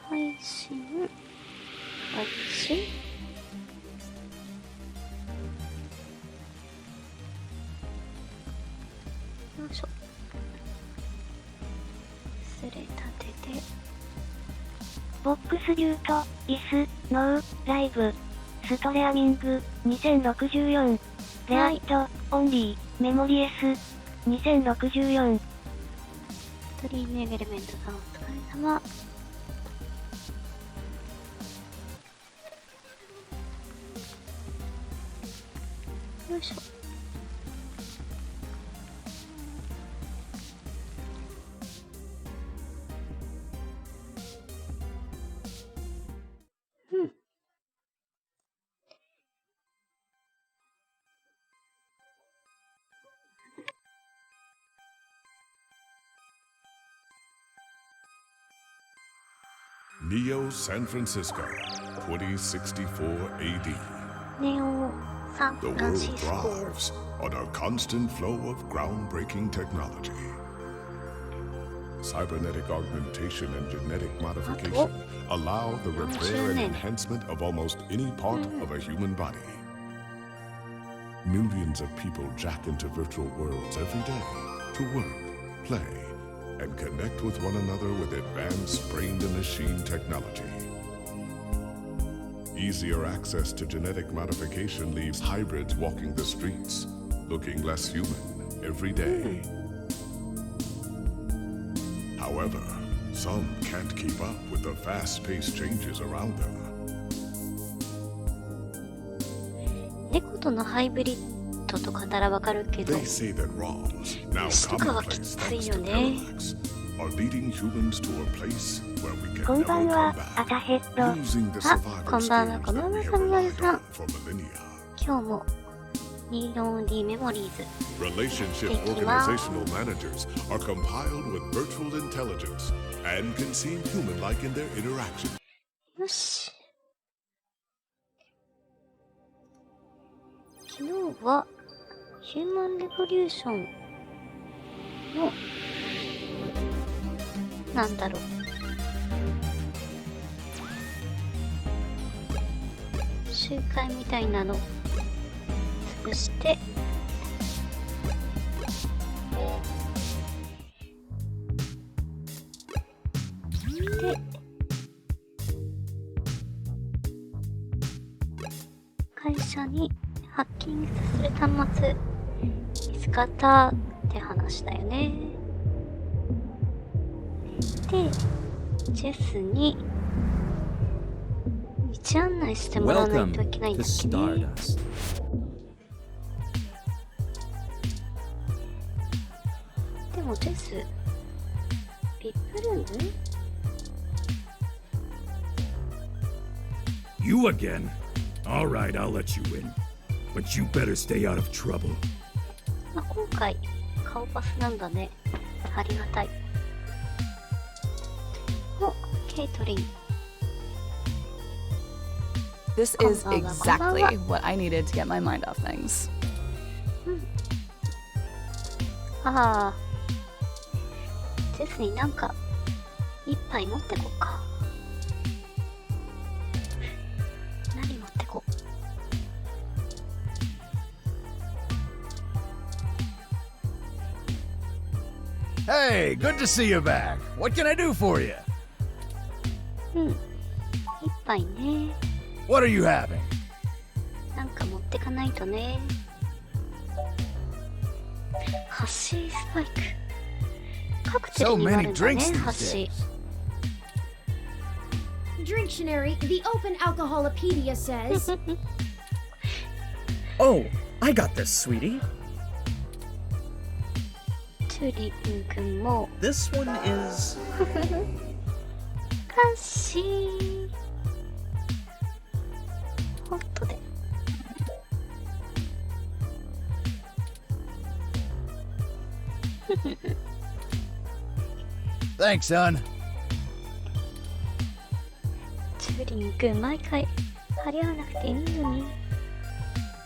配信開始。よいしょ。失礼立てて。ボックスリュート、イス、ノー、ライブ、ストレアミング、2064、レアイト、オンリー、メモリエス、2064。ドリームエレメントさんお疲れ様。よいしょ。うん。Neo San Francisco, 2064 AD. ネオサン The フラン world シスコ。 thrives on a constant flow of groundbreaking technology. Cybernetic augmentation and genetic modification allow the repair and enhancement of almost any part of a human body. Millions of people jack into virtual worlds every day to work, play, and connect with one another with advanced brain-to-machine technology. Easier access to genetic modification leaves hybrids walking the streets, looking less human every day. However, some can't keep up with the fast-paced changes around them. 猫とのハイブリッドとかならわかるけど、 They say that ROMs, now 虫とかは commonplace きつ thanks い to よね。 Parallax, are leading humans to a place where we can こん never ばん come は、ア back, タヘッド。 losing the あ、 survival こんばんは、 skills こんば that ん we は、 have サムヤル relied さん。 on for millennia. 今日もニーロンディメモリーズ。 Relationship Thank you, organizational managers are compiled with virtual intelligence and can seem human-like in their interaction. よし。昨日はヒューマンレボリューションのなんだろう、集会みたいなの潰してで会社にハッキングさせる端末見つかったって話だよね。で、ジェスに道案内してもらわないといけないんだっけね。でもジェス、ビップルーム？ You again? All right, I'll let you in. But you better stay out of trouble. まあ、今回顔パスなんだね。ありがたい。お、ケイトリン。 This is exactly what I needed to get my mind off things. ああ、ジェスになんか一杯持ってこっか。何持ってこう。 Hey, good to see you back. What can I do for you? うん、一杯ね。 What are you having? なんか持ってかないとね。ハッシースパイク。カクテル So にもあ many るんだ drinks ね、 these ハッシ days. Dictionary, the Open Alcoholopedia says, Oh, I got this, sweetie. トゥリン君も This one is... ハッシーホットで。Thanks, son. トゥリン君毎回張り合わなくていいのに。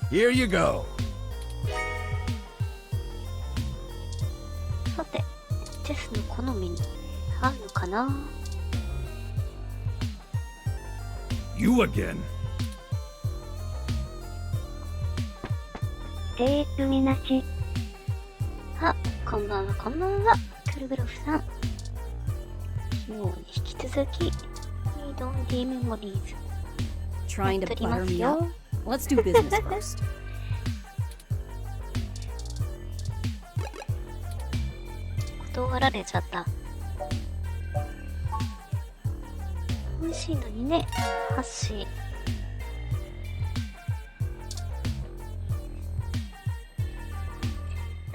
Here you go. さて、ジェスの好みに合うのかな。You again. ルミナチ。あ、こんばんは、こんばんは。クルグロフさん。昨日に引き続き、ドンディメモリーズ。 Trying to 撮りま butter す me よ up? Let's do business first. 断られちゃった。美味しいのにね、ハッシー。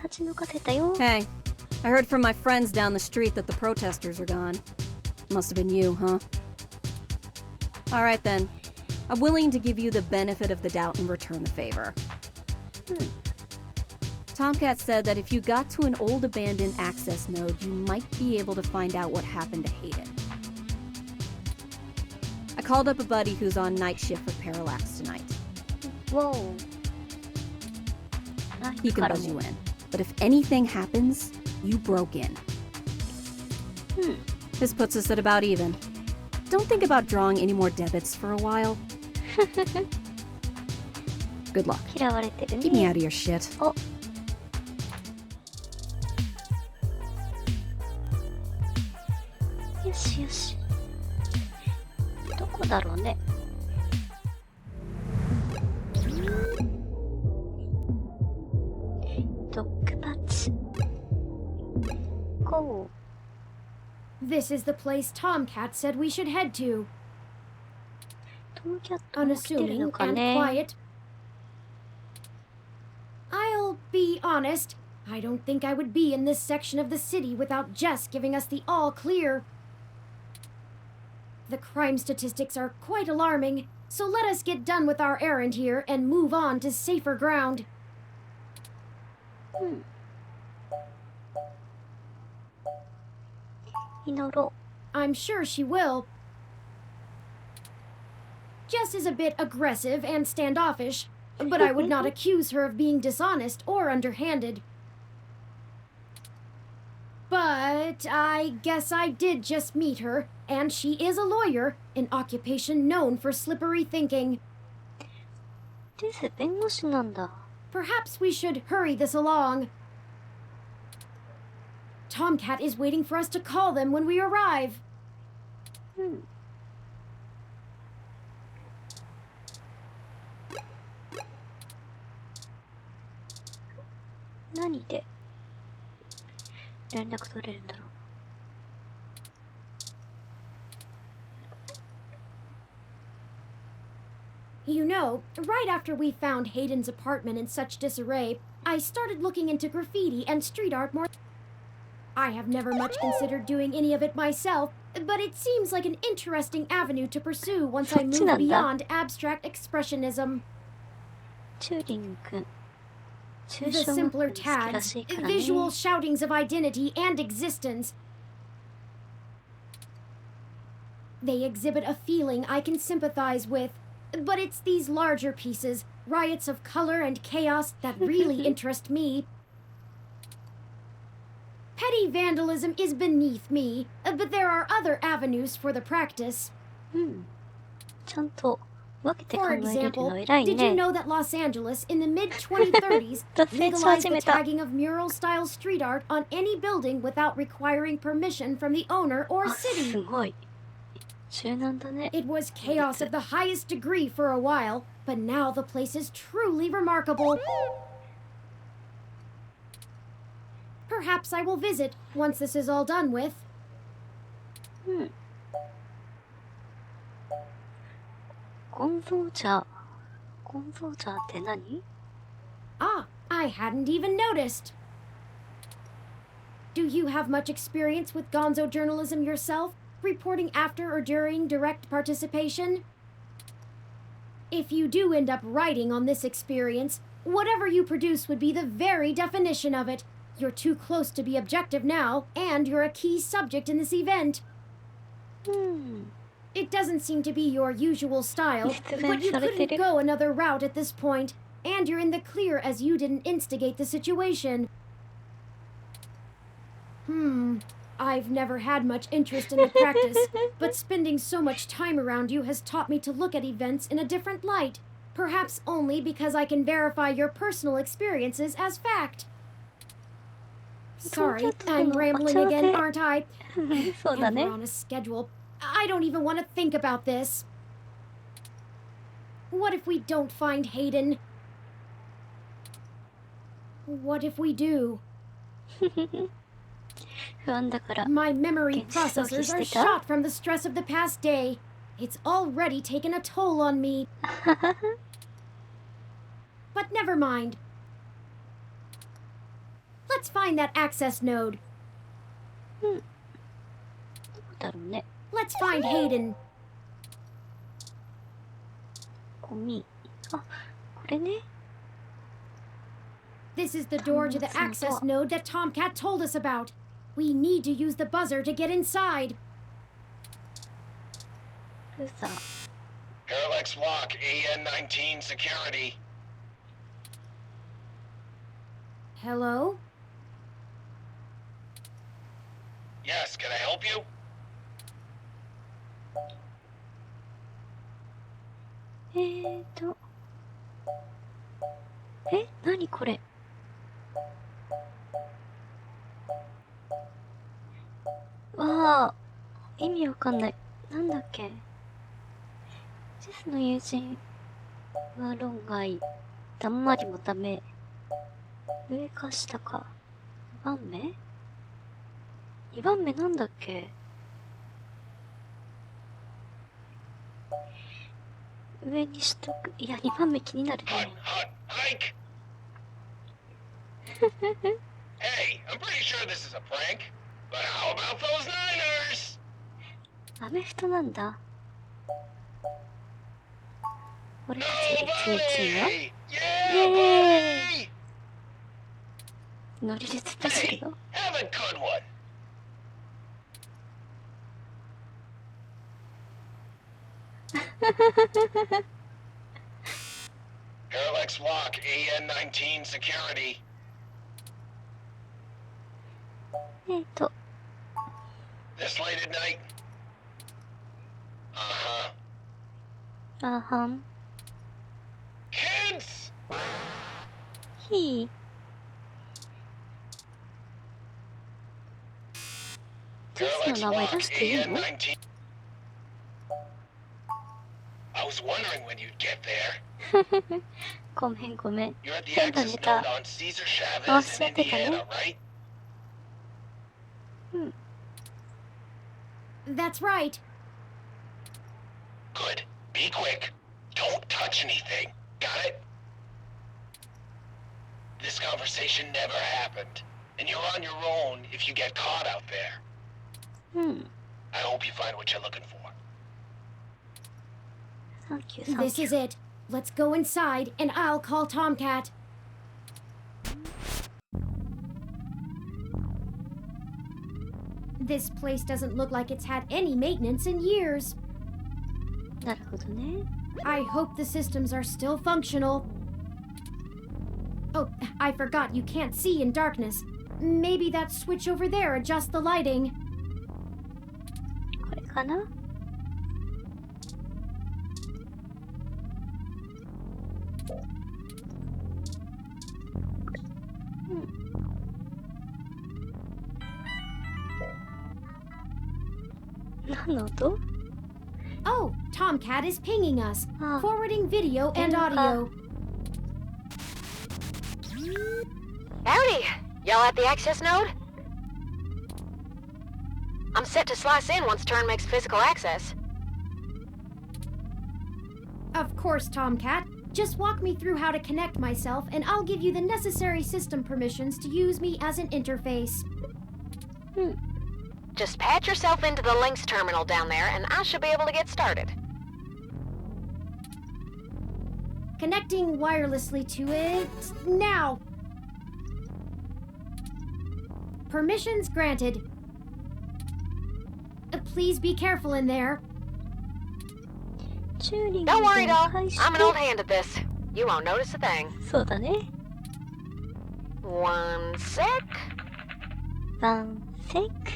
立ち退かせたよ。 Hey, I heard from my friends down the street that the protesters are gone. Must have been you, huh? Alright then. I'm willing to give you the benefit of the doubt and return the favor. Tomcat said that if you got to an old abandoned access node, you might be able to find out what happened to Hayden. I called up a buddy who's on night shift with Parallax tonight. Whoa. He can buzz you in. But if anything happens, you broke in. This puts us at about even. Don't think about drawing any more debits for a while. Good luck. 嫌われてる Keep me ね。 out of your shit. お。よしよし。どこだろうね。ドッグパッチ。こ This is the place Tomcat said we should head to. う。トムキャットも来てる Unassuming のか and ね。 quiet. I'll be honest. I don't think I would be in this section of the city without Jess giving us the all clear. The crime statistics are quite alarming, so let us get done with our errand here and move on to safer ground. 祈ろ I'm sure she will. Jess is a bit aggressive and standoffish, but I would not accuse her of being dishonest or underhanded. But I guess I did just meet her, and she is a lawyer, an occupation known for slippery thinking. う。です、弁護士なんだ。 Perhaps we should hurry this along. Tomcat is waiting for us to call them when we arrive. 何で連絡取れるんだろう。 You know, right after we found Hayden's apartment in such disarray, I started looking into graffiti and street art more. I have never much considered doing any of it myself, but it seems like an interesting avenue to pursue once I move beyond abstract expressionism. チューリング君。抽 The 象画 simpler 好きら tags, しいからね。 visual shoutings of identity and existence. They exhibit a feeling I can sympathize with, but it's these larger pieces, riots of color and chaos, that really interest me. Petty vandalism is beneath me, but there are other avenues for the practice. ちゃんと分けて考 For えれる example, の偉い did you ね。 know that Los Angeles in the mid-2030s 脱線し legalized 始 the めた。 tagging of mural-style street art on any building without requiring permission from the owner or あ、す city? ごい。柔軟だね。 It was chaos of the highest degree for a while, but now the place is truly remarkable. Perhaps I will visit once this is all done with. ゴンゾーチャー。ゴンゾーチャーって何？ Ah, I hadn't even noticed. Do you have much experience with gonzo journalism yourself? Reporting after or during direct participation? If you do end up writing on this experience, whatever you produce would be the very definition of it. You're too close to be objective now, and you're a key subject in this event. It doesn't seem to be your usual style, but you couldn't go another route at this point, and you're in the clear as you didn't instigate the situation. I've never had much interest in the practice, but spending so much time around you has taught me to look at events in a different light. Perhaps only because I can verify your personal experiences as fact. Sorry, I'm rambling again, aren't I? そうだ And ね we're on a schedule. I don't even want to think about this. What if we don't find Hayden? What if we do? 不安だから My memory 現実逃避 processors し are てた shot from the stress of the past day. It's already taken a toll on me. But never mind. Let's find that access node. どうだろうね Let's find Hayden. ゴミあこれね This is the door to the access node that Tomcat told us about. We need to use the buzzer to get inside. ブザー Parallax Walk, AN-19 security. Hello? Yes, can I help you? 何これわあ意味わかんないなんだっけジェスの友人は論外だんまりもダメ上か下か2番目2番目なんだっけ上にしとくいや2番目気になる Hut, ね hike! Hey, I'm pretty sure this is a prank, but how about those Niners? アメフトなんだ俺たち Nobody! 1位は Yeah, buddy! ノリで突っ走る Hey, よ have a good one. Parallax Walk, AN-19 security. と This late at night? Uh-huh. あはん Kids! ひージェス Parallax の名前 Walk, 出していいの AN-19. I was wondering when you'd get there. ごめんごめん You're at the 変な access ネ node タ on Caesar Chavez 忘れ in てた Indiana, ね right? That's right. Good. Be quick. Don't touch anything. Got it? This conversation never happened, and you're on your own if you get caught out there. うん I hope you find what you're looking for. サンキューサン This キュ is ー it. Let's go inside, and I'll call Tomcat. This place doesn't look like it's had any maintenance in years. なるほどね I hope the systems are still functional. Oh, I forgot you can't see in darkness. Maybe that switch over there adjusts the lighting. これかな何の音 Oh, Tomcat is pinging us, あ forwarding video and audio. Howdy! Y'all at the access node? I'm set to slice in once turn makes physical access. Of course, Tomcat. Just walk me through how to connect myself, and I'll give you the necessary system permissions to use me as an interface. Just patch yourself into the links terminal down there, and I should be able to get started. Connecting wirelessly to it now. Permissions granted. Please be careful in there. チューニング Don't worry, で doll. 返して I'm an old hand at this. You won't notice a thing. そうだね One sec. ワンセック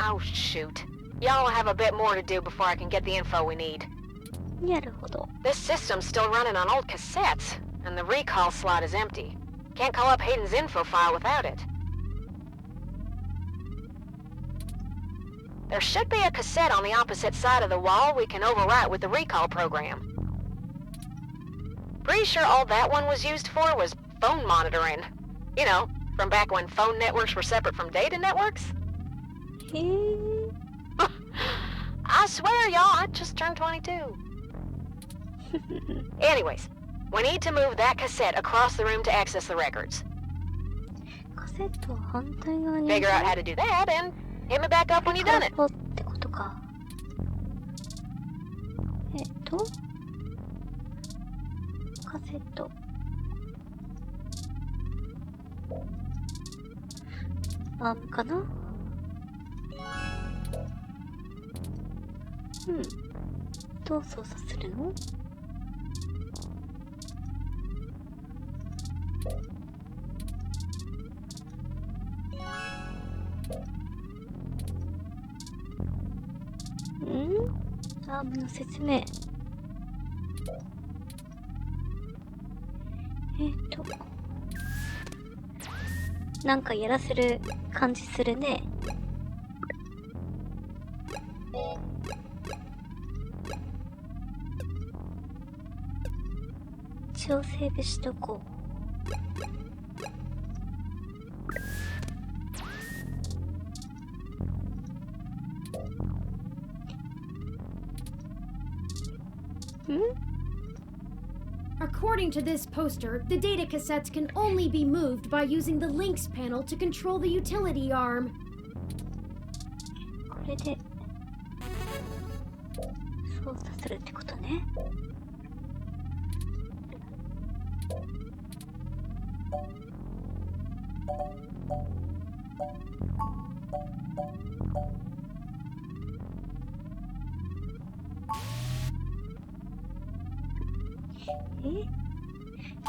Oh, shoot. Y'all have a bit more to do before I can get the info we need. なるほど。 This system's still running on old cassettes, and the recall slot is empty. Can't call up Hayden's info file without it. There should be a cassette on the opposite side of the wall we can overwrite with the recall program. Pretty sure all that one was used for was phone monitoring. You know, from back when phone networks were separate from data networks. へえ。 I swear, y'all, I just turned 22. Anyways, we need to move that cassette across the room to access the records. カセットを反対側に。 Figure out how to do that and hit me back up when you've done it. こうってことか。カセット。アームかな？うん。どう操作するの？アームの説明。なんかやらせる感じするね。一応セーブしとこう。According to this poster, the data cassettes can only be moved by using the links panel to control the utility arm. これで操作するってことね。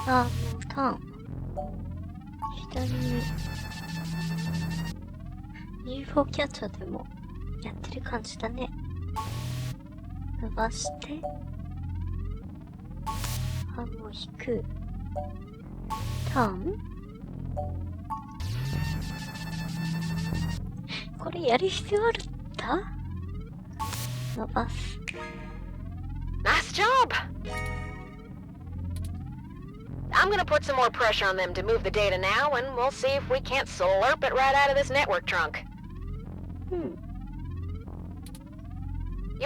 あ、もうターン。左に UFO キャッチャーでもやってる感じだね。伸ばしてハムを引く。ターン。これやる必要あるんだ？伸ばす。 Nice job! I'm gonna put some more pressure on them to move the data now, and we'll see if we can't slurp it right out of this network trunk. You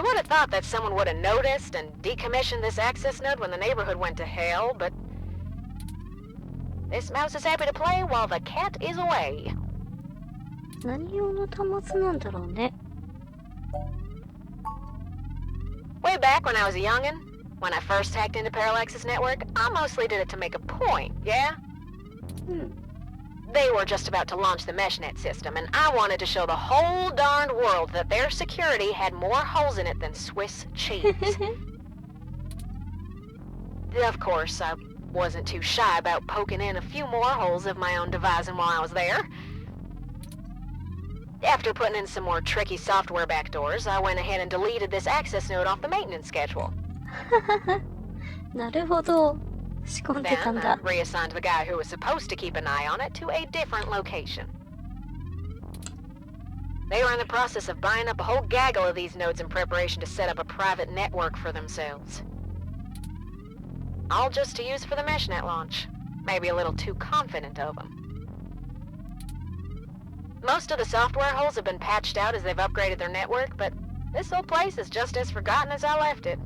would have thought that someone would have noticed and decommissioned this access node when the neighborhood went to hell, but this mouse is happy to play while the cat is away. 何用の端末なんだろうね。 Way back when I was a youngin', when I first hacked into Parallax's network, I mostly did it to make a point, yeah? They were just about to launch the MeshNet system, and I wanted to show the whole darned world that their security had more holes in it than Swiss cheese. Of course, I wasn't too shy about poking in a few more holes of my own devising while I was there. After putting in some more tricky software backdoors, I went ahead and deleted this access node off the maintenance schedule. なるほど。仕込んでたん Then だ I。reassigned the guy who was supposed to keep an eye on it to a different location. They were in the process of buying up a whole gaggle of these nodes in preparation to set up a private network for themselves. All just to use for the MeshNet launch. Maybe a little too confident of them. Most of the software holes have been patched out as they've upgraded their network, but this old place is just as forgotten as I left it.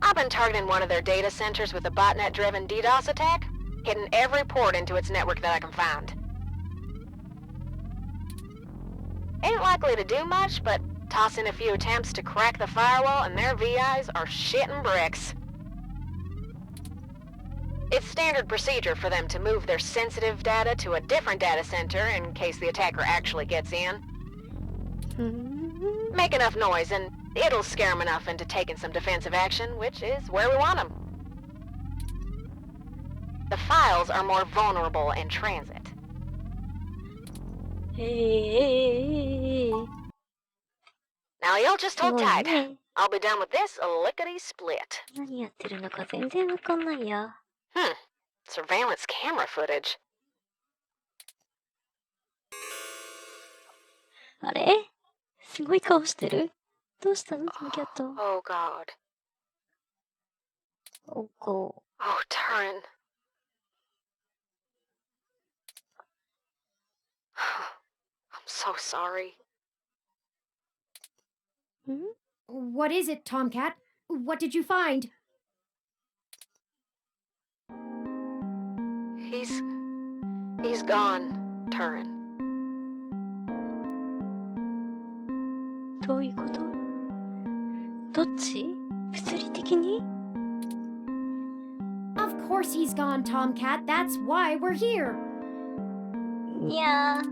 I've been targeting one of their data centers with a botnet-driven DDoS attack, hitting every port into its network that I can find. Ain't likely to do much, but toss in a few attempts to crack the firewall and their VIs are shitting bricks. It's standard procedure for them to move their sensitive data to a different data center in case the attacker actually gets in. Make enough noise and it'll scare them enough into taking some defensive action, which is where we want them. The files are more vulnerable in transit. ええ Now you'll just す hold ごい tight. ね。 I'll be done with this lickety-split. 何やってるのか全然わかんないや。 Surveillance camera footage. あれすごい顔してる。どうしたのトムキャット。 Oh god. おこ Oh, Turin. I'm so sorry. う。ん What is it, Tomcat? What did you find? He's gone, Turin. どういうことどっち物理的に Of course he's gone, Tomcat. That's why we're here. いや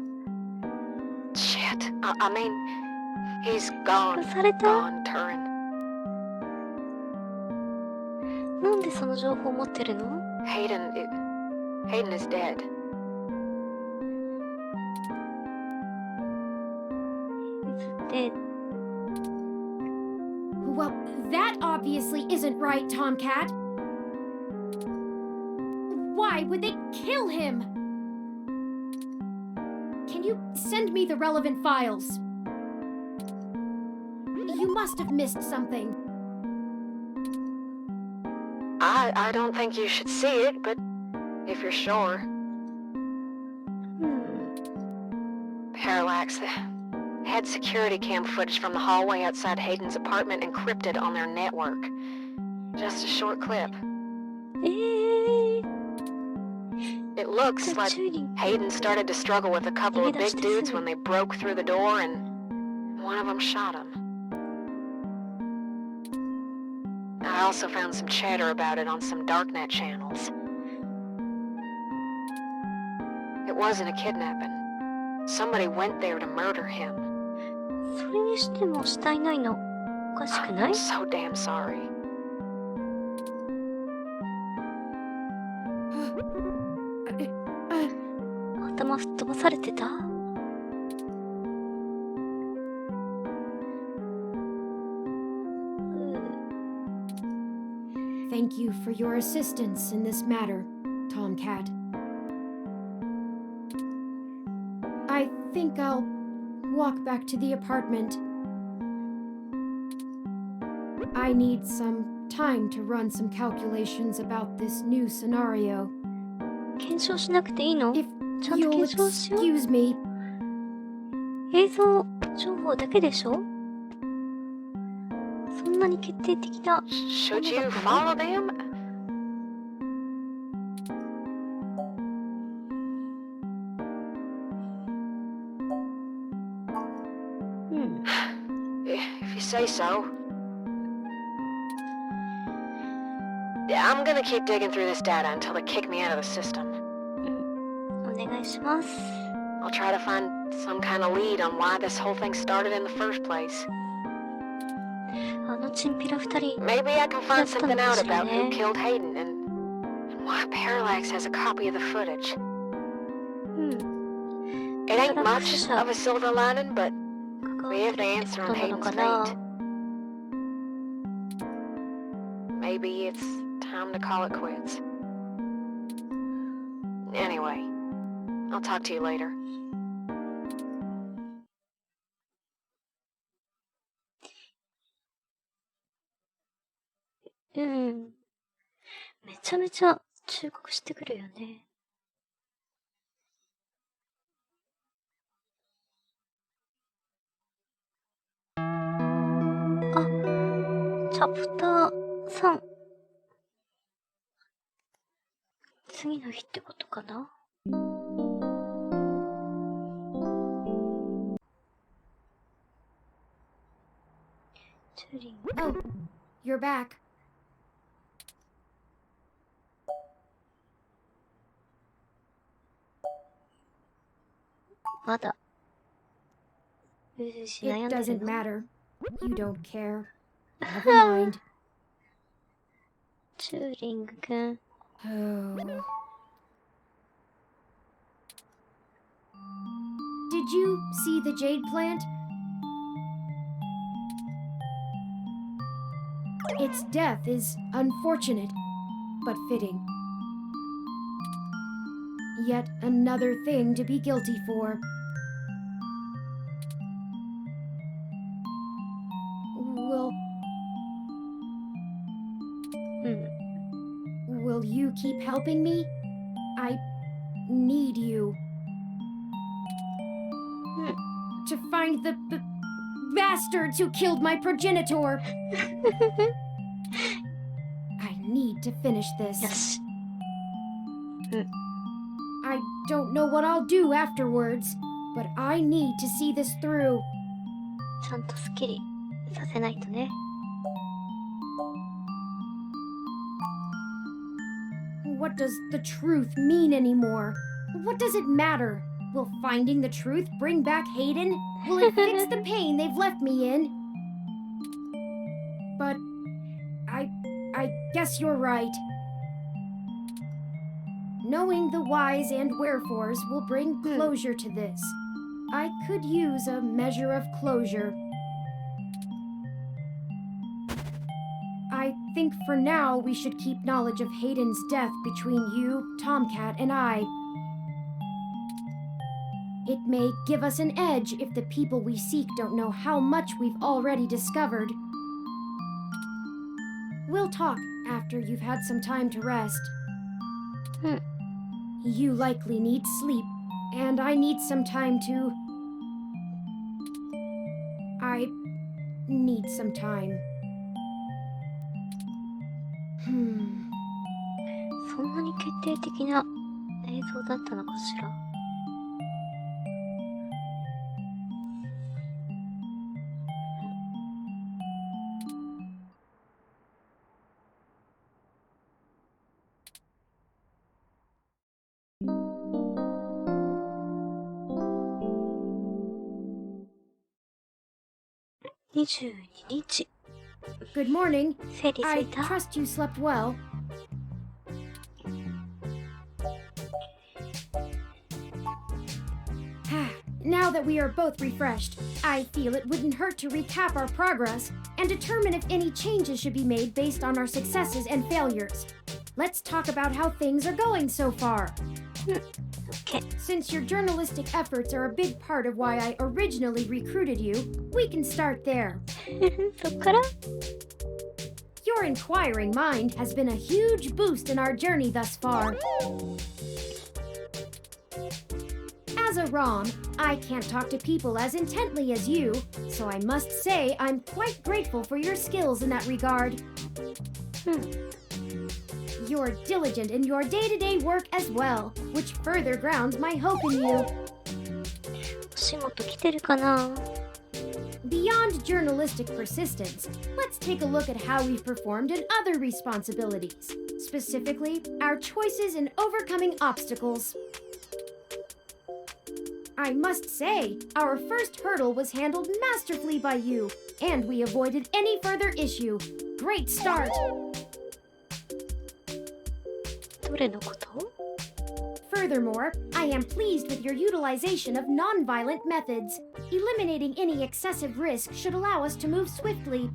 Shit. I mean, he's gone. 殺された Gone, Turin. なんでその情報を持ってるの Hayden is dead. Is dead. Well, that obviously isn't right, Tomcat. Why would they kill him? Can you send me the relevant files? You must have missed something. I don't think you should see it, but if you're sure. Parallax. Had security cam footage from the hallway outside Hayden's apartment encrypted on their network. Just a short clip. ええ It looks like Hayden started to struggle with a couple of big dudes when they broke through the door and one of them shot him. I also found some chatter about it on some darknet channels. It wasn't a kidnapping. Somebody went there to murder him. それにしても死体ないのおかしくない I'm so damn sorry. 頭吹っ飛ばされてた Thank you for your assistance in this matter, Tomcat. I think I'll walk back to the apartment. I need some time to run some calculations about this new scenario. 検証しなくていいの If ちゃんと you'll 検証しよう excuse me. 映像情報だけでしょそんなに決定的な Should you follow them? うん If you say so. Yeah, I'm gonna keep digging through this data until they kick me out of the system. お願いします I'll try to find some kind of lead on why this whole thing started in the first place. あのチンピラ二人 Maybe I can find something out about who ね killed Hayden and why Parallax has a copy of the footage. うん It ain't much of a silver lining, but 関わ we っ have て the るって answer こ on となの Hayden's かな fate. Maybe it's time to call it quits. Anyway, I'll talk to you later. うんめちゃめちゃ忠告してくるよねあチャプター3次の日ってことかな Oh, you're back. まだうずうし It 悩んでる doesn't の matter. You don't care. Never mind. チューリングくん Oh, Did you see the jade plant? Its death is unfortunate, but fitting. Yet another thing to be guilty for. Will you keep helping me? I need you. To find the bastards who killed my progenitor. I need to finish this. Yes. I don't know what I'll do afterwards, but I need to see this through. ちゃんとスッキリさせないとね。What does the truth mean anymore? What does it matter? Will finding the truth bring back Hayden? Will it fix the pain they've left me in? But I guess you're right. Knowing the whys and wherefores will bring closure to this. I could use a measure of closure. I think for now we should keep knowledge of Hayden's death between you, Tomcat, and I. It may give us an edge if the people we seek don't know how much we've already discovered. We'll talk after you've had some time to rest. You likely need sleep, and I need some time to... I need some time. そんなに決定的な映像だったのかしら。22日。 Good morning. 整理つ I いた？ trust you slept well. Now that we are both refreshed, I feel it wouldn't hurt to recap our progress and determine if any changes should be made based on our successes and failures. Let's talk about how things are going so far. Okay. Since your journalistic efforts are a big part of why I originally recruited you, we can start there. そっから？ Your inquiring mind has been a huge boost in our journey thus far. As a ROM, I can't talk to people as intently as you, so I must say I'm quite grateful for your skills in that regard. You're diligent in your day-to-day work as well, which further grounds my hope in you. 仕事来てるかな？ Beyond journalistic persistence, let's take a look at how we've performed in other responsibilities, specifically our choices in overcoming obstacles. I must say, our first hurdle was handled masterfully by you, and we avoided any further issue. Great start! どれのこと？ Furthermore, I am pleased with your utilization of non-violent methods. Eliminating any excessive risk should allow us to move swiftly.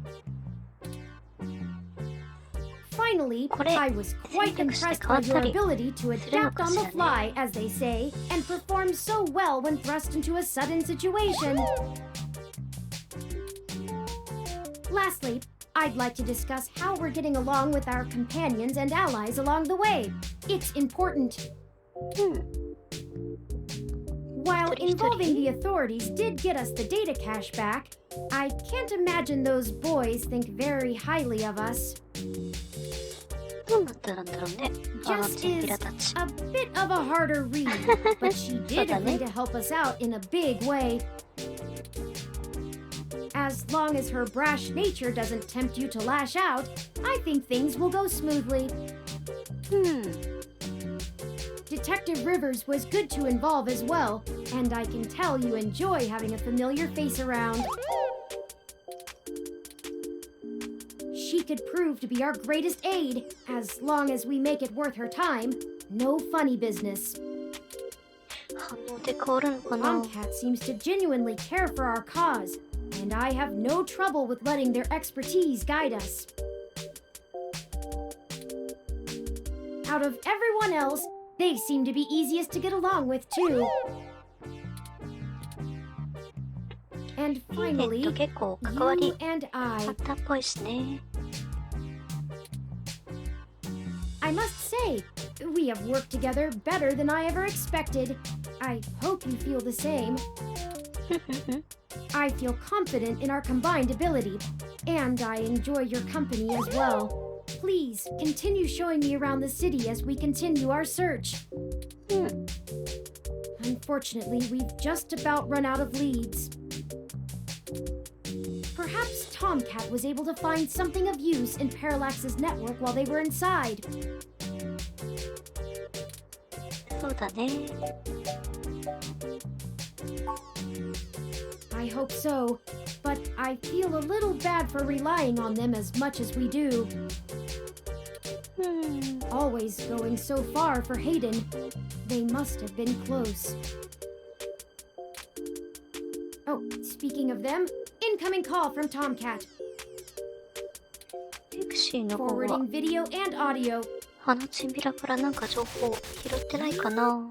Finally, I was quite impressed by your ability to adapt on the fly, as they say, and perform so well when thrust into a sudden situation. Lastly, I'd like to discuss how we're getting along with our companions and allies along the way. It's important. While involving the authorities did get us the data cache back, I can't imagine those boys think very highly of us. どうなったらんだろうね。あの Jess チンピ is ラたち。 a bit of a harder read, but she did agree to help us out in a big way. As long as her brash nature doesn't tempt you to lash out, I think things will go smoothly. Detective Rivers was good to involve as well, and I can tell you enjoy having a familiar face around. She could prove to be our greatest aid, as long as we make it worth her time. No funny business. 反応で変わるのかな。 Tomcat seems to genuinely care for our cause, and I have no trouble with letting their expertise guide us. Out of everyone else, they seem to be easiest to get along with, too. And ヘイデン finally, と結構関わり you and あ I. ったっぽいしね。 I must say, we have worked together better than I ever expected. I hope you feel the same. I feel confident in our combined ability, and I enjoy your company as well. Please continue showing me around the city as we continue our search. Unfortunately, we've just about run out of leads. Perhaps Tomcat was able to find something of use in Parallax's network while they were inside. そうだね。 I hope so, but I feel a little bad for relying on them as much as we do. Always going so far for Hayden. They must have been close. Oh, speaking of them, incoming call from Tomcat. ピクシーの方は Forwarding video and audio. あのチンピラからなんか情報拾ってないかな。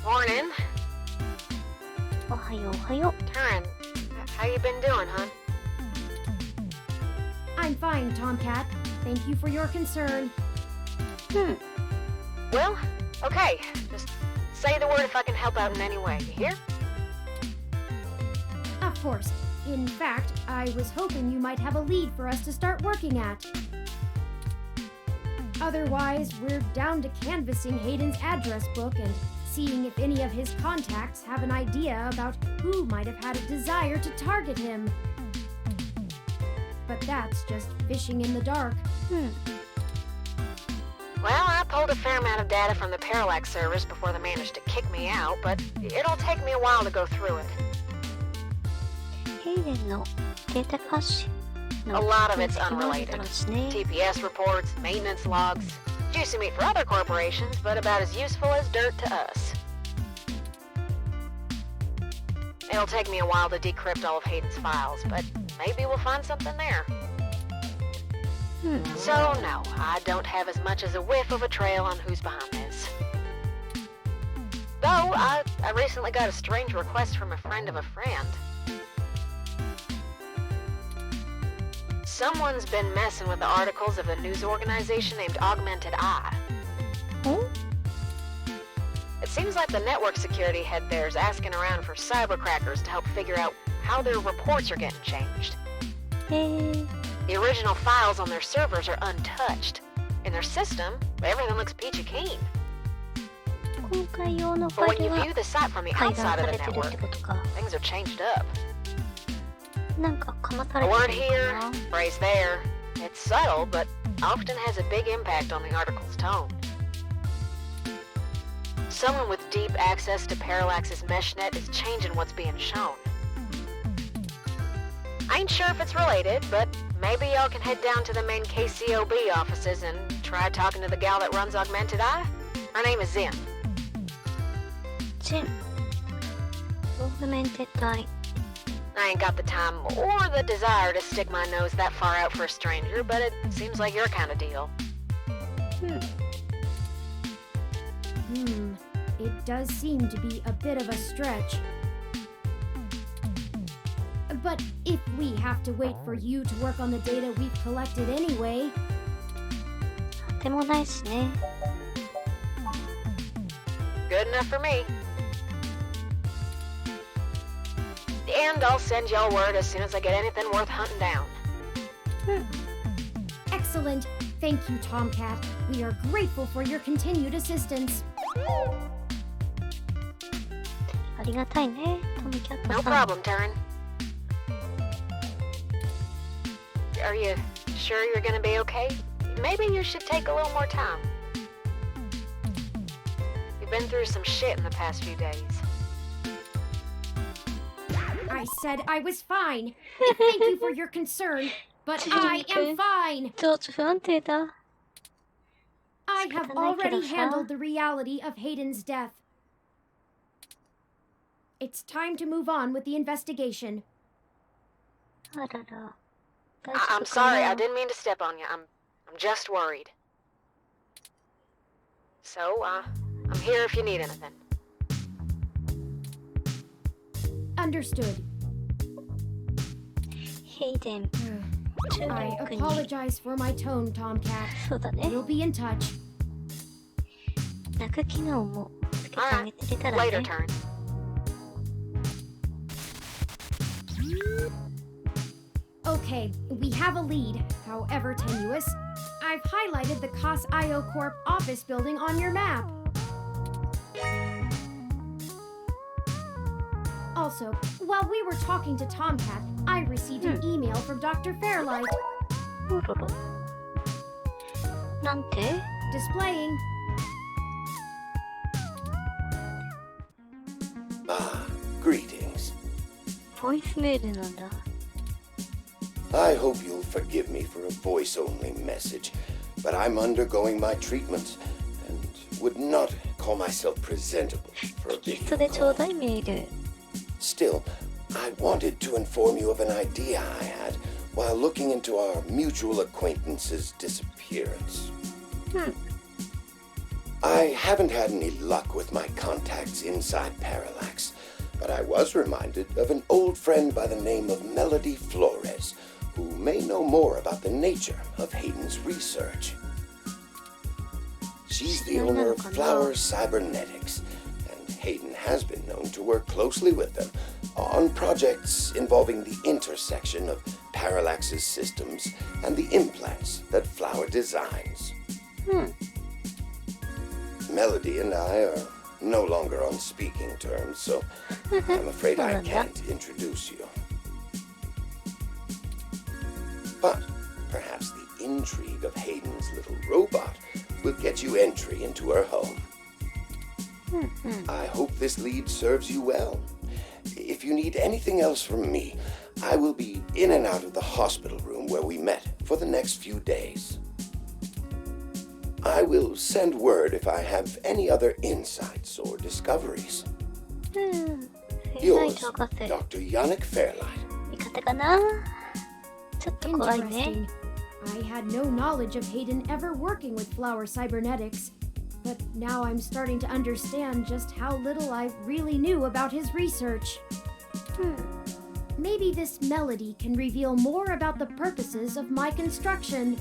Morning. おはようおはよう。 Turin, how you been doing, huh? I'm fine, Tomcat. Thank you for your concern. Well, okay. Just say the word if I can help out in any way. You hear? Of course. In fact, I was hoping you might have a lead for us to start working at. Otherwise, we're down to canvassing Hayden's address book and seeing if any of his contacts have an idea about who might have had a desire to target him. But that's just fishing in the dark. Well, I pulled a fair amount of data from the Parallax servers before they managed to kick me out, but it'll take me a while to go through it. ヘイデンのデータ可視 A lot of it's の unrelated. ですね。 TPS reports, maintenance logs. Juicy meat for other corporations, but about as useful as dirt to us. It'll take me a while to decrypt all of Hayden's files, but maybe we'll find something there. So, no, I don't have as much as a whiff of a trail on who's behind this. Though, I recently got a strange request from a friend of a friend. Someone's been messing with the articles of a news organization named Augmented Eye. It seems like the network security head there's asking around for cybercrackers to help figure out how their reports are getting changed. The original files on their servers are untouched. In their system, everything looks peachy keen. 今回用のフ But ァ when イ you ルは view the site from the 改ざん outside さ of れ the てるっ network, てことか。 things are changed up. なんかかまさ A れ word てる here, のかな。 phrase there. It's subtle, but often has a big impact on the article's tone. Someone with deep access to Parallax's meshnet is changing what's being shown. I ain't sure if it's related, but maybe y'all can head down to the main KCOB offices and try talking to the gal that runs Augmented Eye. Her name is Zin. ジン。オーグメンテッドアイ。 I ain't got the time or the desire to stick my nose that far out for a stranger, but it seems like your kind of deal. It does seem to be a bit of a stretch. But if we have to wait for you to work on the data we've collected anyway, でもないしね。 Good enough for me. And I'll send y'all word as soon as I get anything worth hunting down. excellent. Thank you, Tomcat. We are grateful for your continued assistance. ありがたいね、トムキャット No さん。 problem, Turin. Are you sure you're gonna be okay? Maybe you should take a little more time. You've been through some shit in the past few days. I said I was fine. Thank you for your concern, but I am fine. 情緒不安定だ。 I have already handled the reality of Hayden's death. It's time to move on with the investigation. あらら。大 I'm 丈夫か sorry, な I didn't mean to step on you. I'm just worried. So, I'm here if you need anything. Understood. ヘイデン。チュー I リンクに。 apologize for my tone, Tomcat. そうだね。 We'll be in touch. 泣く機能もつけてあげてたら Later ね。 turn. Okay, we have a lead, however tenuous. I've highlighted the COS IO Corp office building on your map. Also, while we were talking to Tomcat, I received an email from Dr. Fairlight. おろろ。なんて Displaying. Ah, greetings. ボイスメールなんだ。 I hope you'll forgive me for a voice-only message, but I'm undergoing my treatments and would not call myself presentable for a テキス video トでちょう call. だいメール。 Still, I wanted to inform you of an idea I had while looking into our mutual acquaintance's disappearance. I haven't had any luck with my contacts inside Parallax, but I was reminded of an old friend by the name of Melody Flores, who may know more about the nature of Hayden's research. She's the owner of Flower Cybernetics, and Hayden has been known to work closely with them on projects involving the intersection of Parallax's systems and the implants that Flower designs. Melody and I are no longer on speaking terms, so I'm afraid I can't introduce you. But perhaps the intrigue of Hayden's little robot will get you entry into her home. I hope this lead serves you well. If you need anything else from me, I will be in and out of the hospital room where we met for the next few days. I will send word if I have any other insights or discoveries. フェアライ Yours, ト博士。 Dr. Yannick Fairlight. 味方かなちょっと怖いね。 Interesting. I had no knowledge of Hayden ever working with Flower Cybernetics, but now I'm starting to understand just how little I really knew about his research. Maybe this Melody can reveal more about the purposes of my construction.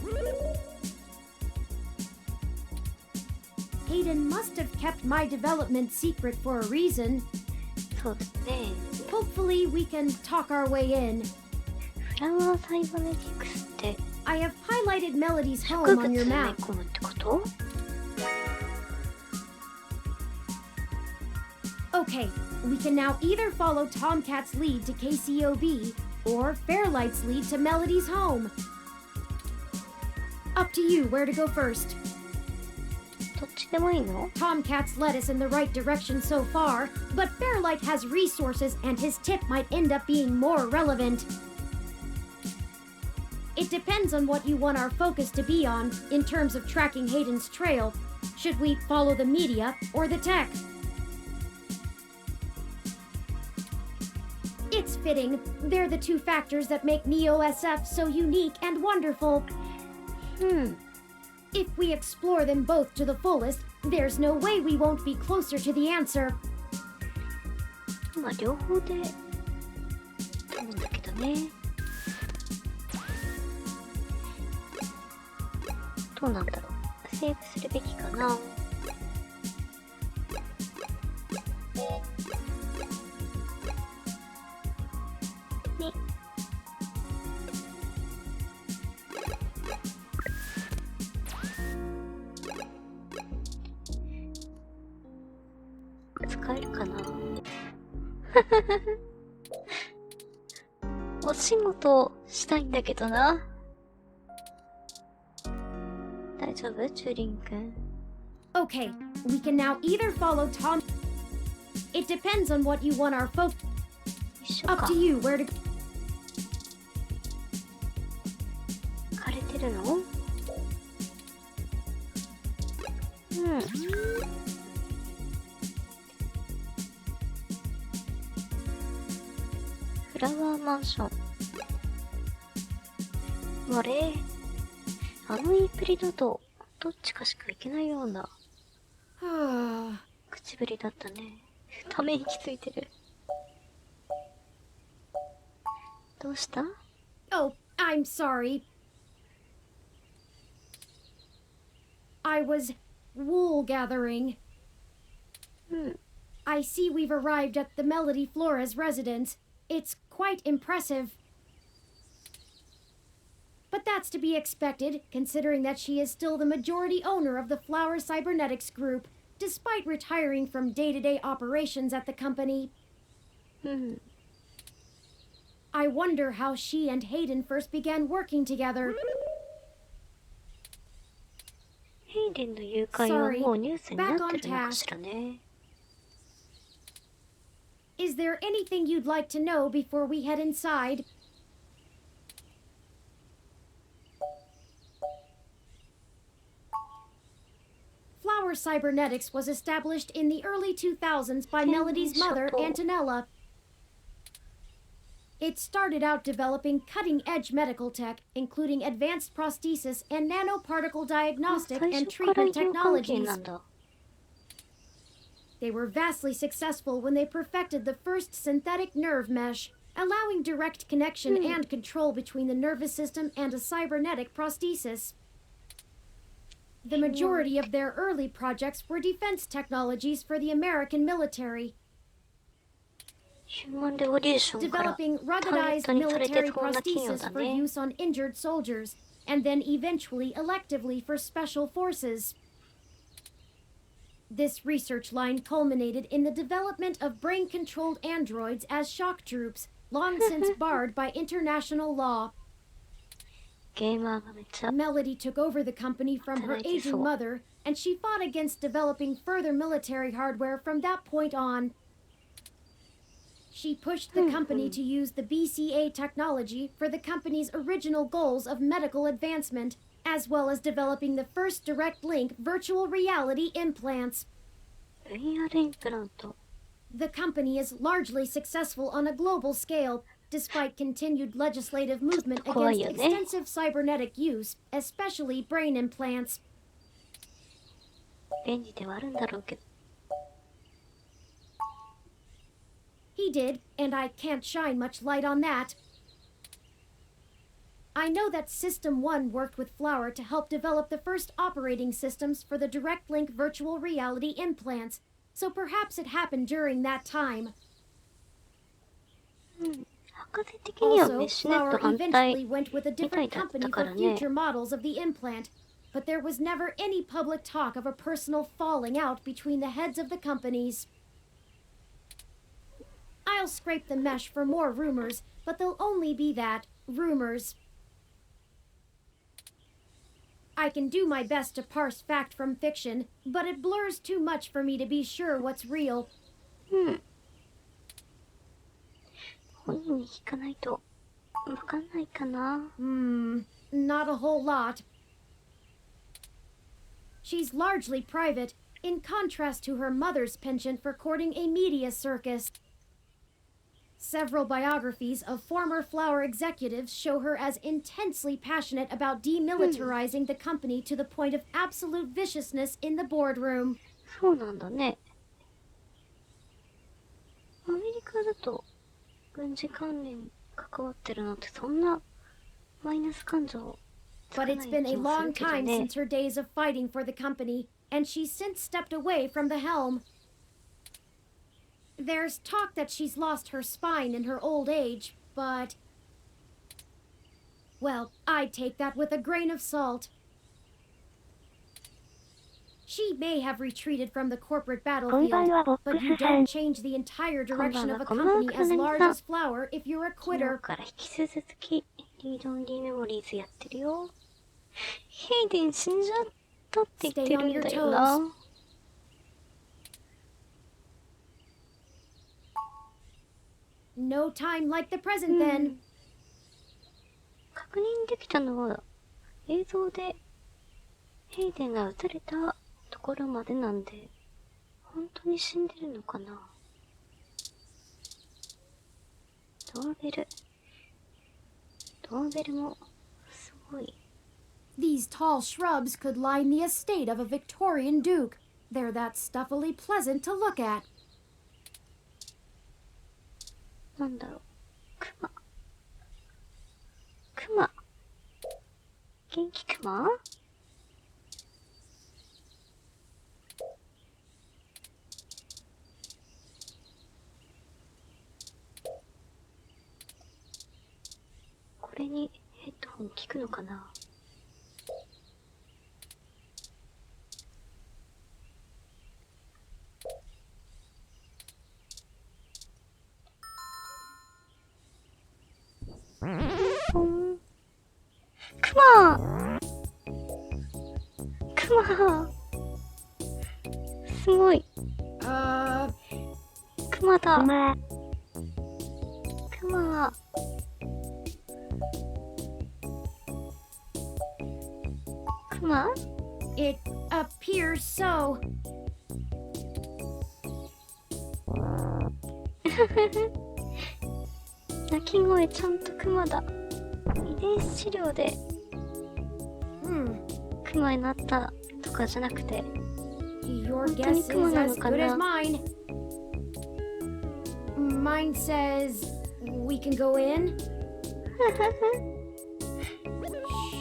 Hayden must have kept my development secret for a reason. そうだね。 Hopefully we can talk our way in. フラワーサイバネティクスって I have highlighted Melody's 植 home 物 on 埋 your め map. 込むってこと Okay, we can now either follow Tomcat's lead to KCOB or Fairlight's lead to Melody's home. Up to you where to go first. どっちでもいいの Tomcat's led us in the right direction so far, but Fairlight has resources and his tip might end up being more relevant. It depends on what you want our focus to be on in terms of tracking Hayden's trail. Should we follow the media or the tech? It's fitting. They're the two factors that make NEO-SF so unique and wonderful. If we explore them both to the fullest, there's no way we won't be closer to the answer. まあ両方で多分だけどね。どうなんだろう。セーブするべきかな。ね。使えるかな。お仕事したいんだけどな。大丈夫チューリン君。 Okay, we can now either follow Tom. It depends on what you want our focus. 一緒か。 Up to you where to. 枯れてるのフラワーマンション。あれ、あの言いっぷりだと、どっちかしか行けないような口ぶりだったね。ため息ついてる。どうした？ Oh, I'm sorry. I was wool gathering. I see we've arrived at the Melody Flores residence. It's quite impressive. But that's to be expected, considering that she is still the majority owner of the Flower Cybernetics Group, despite retiring from day-to-day operations at the company. I wonder how she and Hayden first began working together. ヘイデンの誘拐はもうニュースになってるのかしらね。Is there anything you'd like to know before we head inside? Flower Cybernetics was established in the early 2000s by Melody's mother, Antonella. It started out developing cutting-edge medical tech, including advanced prosthesis and nanoparticle diagnostic and treatment technologies. They were vastly successful when they perfected the first synthetic nerve mesh, allowing direct connection and control between the nervous system and a cybernetic prosthesis. The majority of their early projects were defense technologies for the American military. Developing ruggedized military prosthesis for use on injured soldiers, and then eventually electively for special forces. This research line culminated in the development of brain-controlled androids as shock troops, long since barred by international law. Melody took over the company from her aging mother, and she fought against developing further military hardware from that point on. She pushed the company to use the BCA technology for the company's original goals of medical advancement, as well as developing the first direct link virtual reality implants. The company is largely successful on a global scale, despite continued legislative movement against extensive cybernetic use, especially brain implants. He did, and I can't shine much light on that. I know that System 1 worked with Flower to help develop the first operating systems for the direct link virtual reality implants, so perhaps it happened during that time. Also, Flower eventually went with a different company for future models of the implant, but there was never any public talk of a personal falling out between the heads of the companies. I'll scrape the mesh for more rumors, but they'll only be that, rumors. I can do my best to parse fact from fiction, but it blurs too much for me to be sure what's real. Not a whole lot. She's largely private, in contrast to her mother's penchant for courting a media circus. Several biographies of former Flower executives show her as intensely passionate about demilitarizing the company to the point of absolute viciousness in the boardroom. そうなんだね。アメリカだと軍事関連関わってるなんてそんなマイナス感情 But it's been a long time since her days of fighting for the company, and she's since stepped away from the helm. There's talk that she's lost her spine in her old age, but... well, I'd take that with a grain of salt. She may have retreated from the corporate battlefield, but you don't change the entire direction of a company as large as Flower if you're a quitter. リードオンリーメモリーズやってるよ。ヘイデン死んじゃったって言ってるんだよな。No time like the present then. 確認できたのは映像でヘイデンが撃たれたところまでなんで、本当に死んでるのかな。ドーベル。ドーベルもすごい。 These tall shrubs could line the estate of a Victorian duke. They're that stuffily pleasant to look at. なんだろう。クマ。クマ。元気クマ？これにヘッドホン効くのかな？クマ！クマ！すごい。クマだ。クマ。クマ？ It appears so. 鳴き声ちゃんとクマだ。遺伝子治療でクマになったとかじゃなくて、 Your 本当 guess に is クマな as のか good as な？ mine. Mine says we can go in.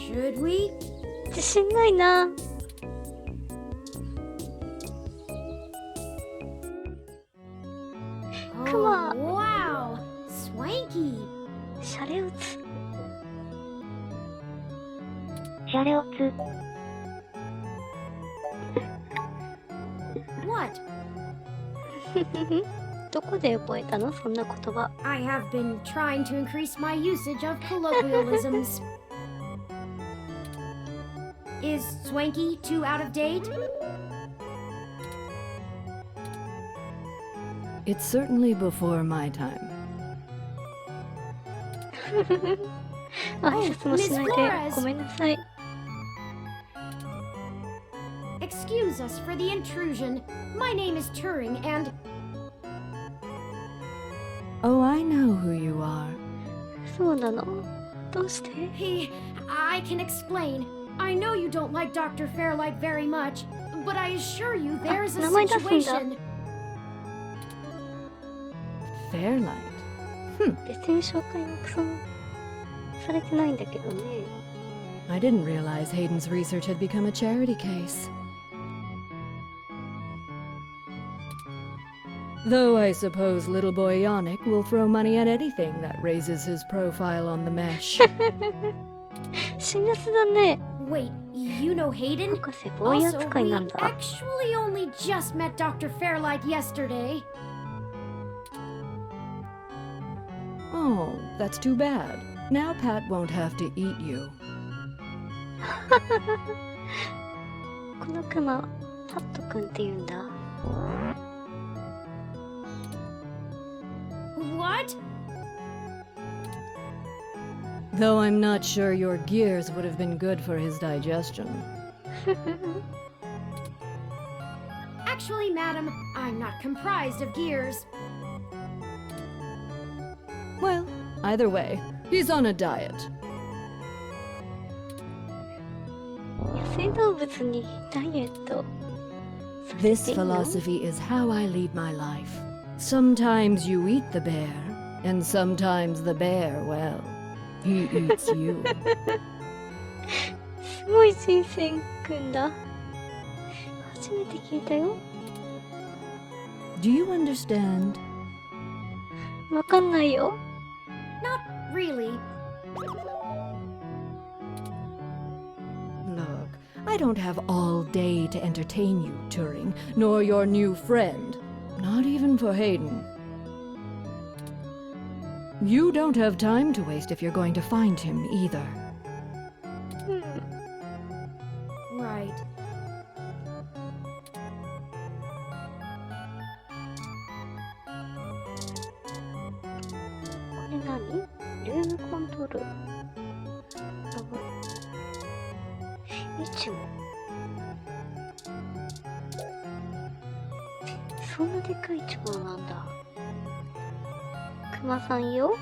Should we? 自信ないな。クマ。 Oh, wow, swanky. シャレオツ。シャレオツ。 What? どこで覚えたのそんな言葉？ I have been trying to increase my usage of colloquialisms. Is swanky too out of date? It's certainly before my time. 挨拶もしないでごめんなさい。 Excuse us for the intrusion. My name is Turing and... Oh, I know who you are. そうなの？どうして？ I can explain. I know you don't like Dr. Fairlight very much, but I assure you there's a 名前出すんだ。 situation. Fairlight? 別に紹介もクソもされてないんだけどね。 I didn't realize Hayden's research had become a charity case. Though I suppose little boy Yannick will throw money at anything that raises his profile on the mesh. 辛辣だね。 Wait, you know Hayden? 博士ボーイ Also, 扱い we なんだ。 actually only just met Dr. Fairlight yesterday. Oh, that's too bad. Now Pat won't have to eat you. このクマ、パットくんって言うんだ。 What? Though I'm not sure your gears would have been good for his digestion. Actually, madam, I'm not comprised of gears. Well, either way, he's on a diet. 野生動物にダイエット。 This philosophy is how I lead my life. Sometimes you eat the bear, and sometimes the bear, well, he eats you. すごい新鮮くんだ。初めて聞いたよ。 Do you understand? わかんないよ。 Not really. Look, I don't have all day to entertain you, Turing, nor your new friend. Not even for Hayden. You don't have time to waste if you're going to find him either. Right. これ何？ルームコントロール。いつも。そんなでかいチョコなんだ。クマさんよ。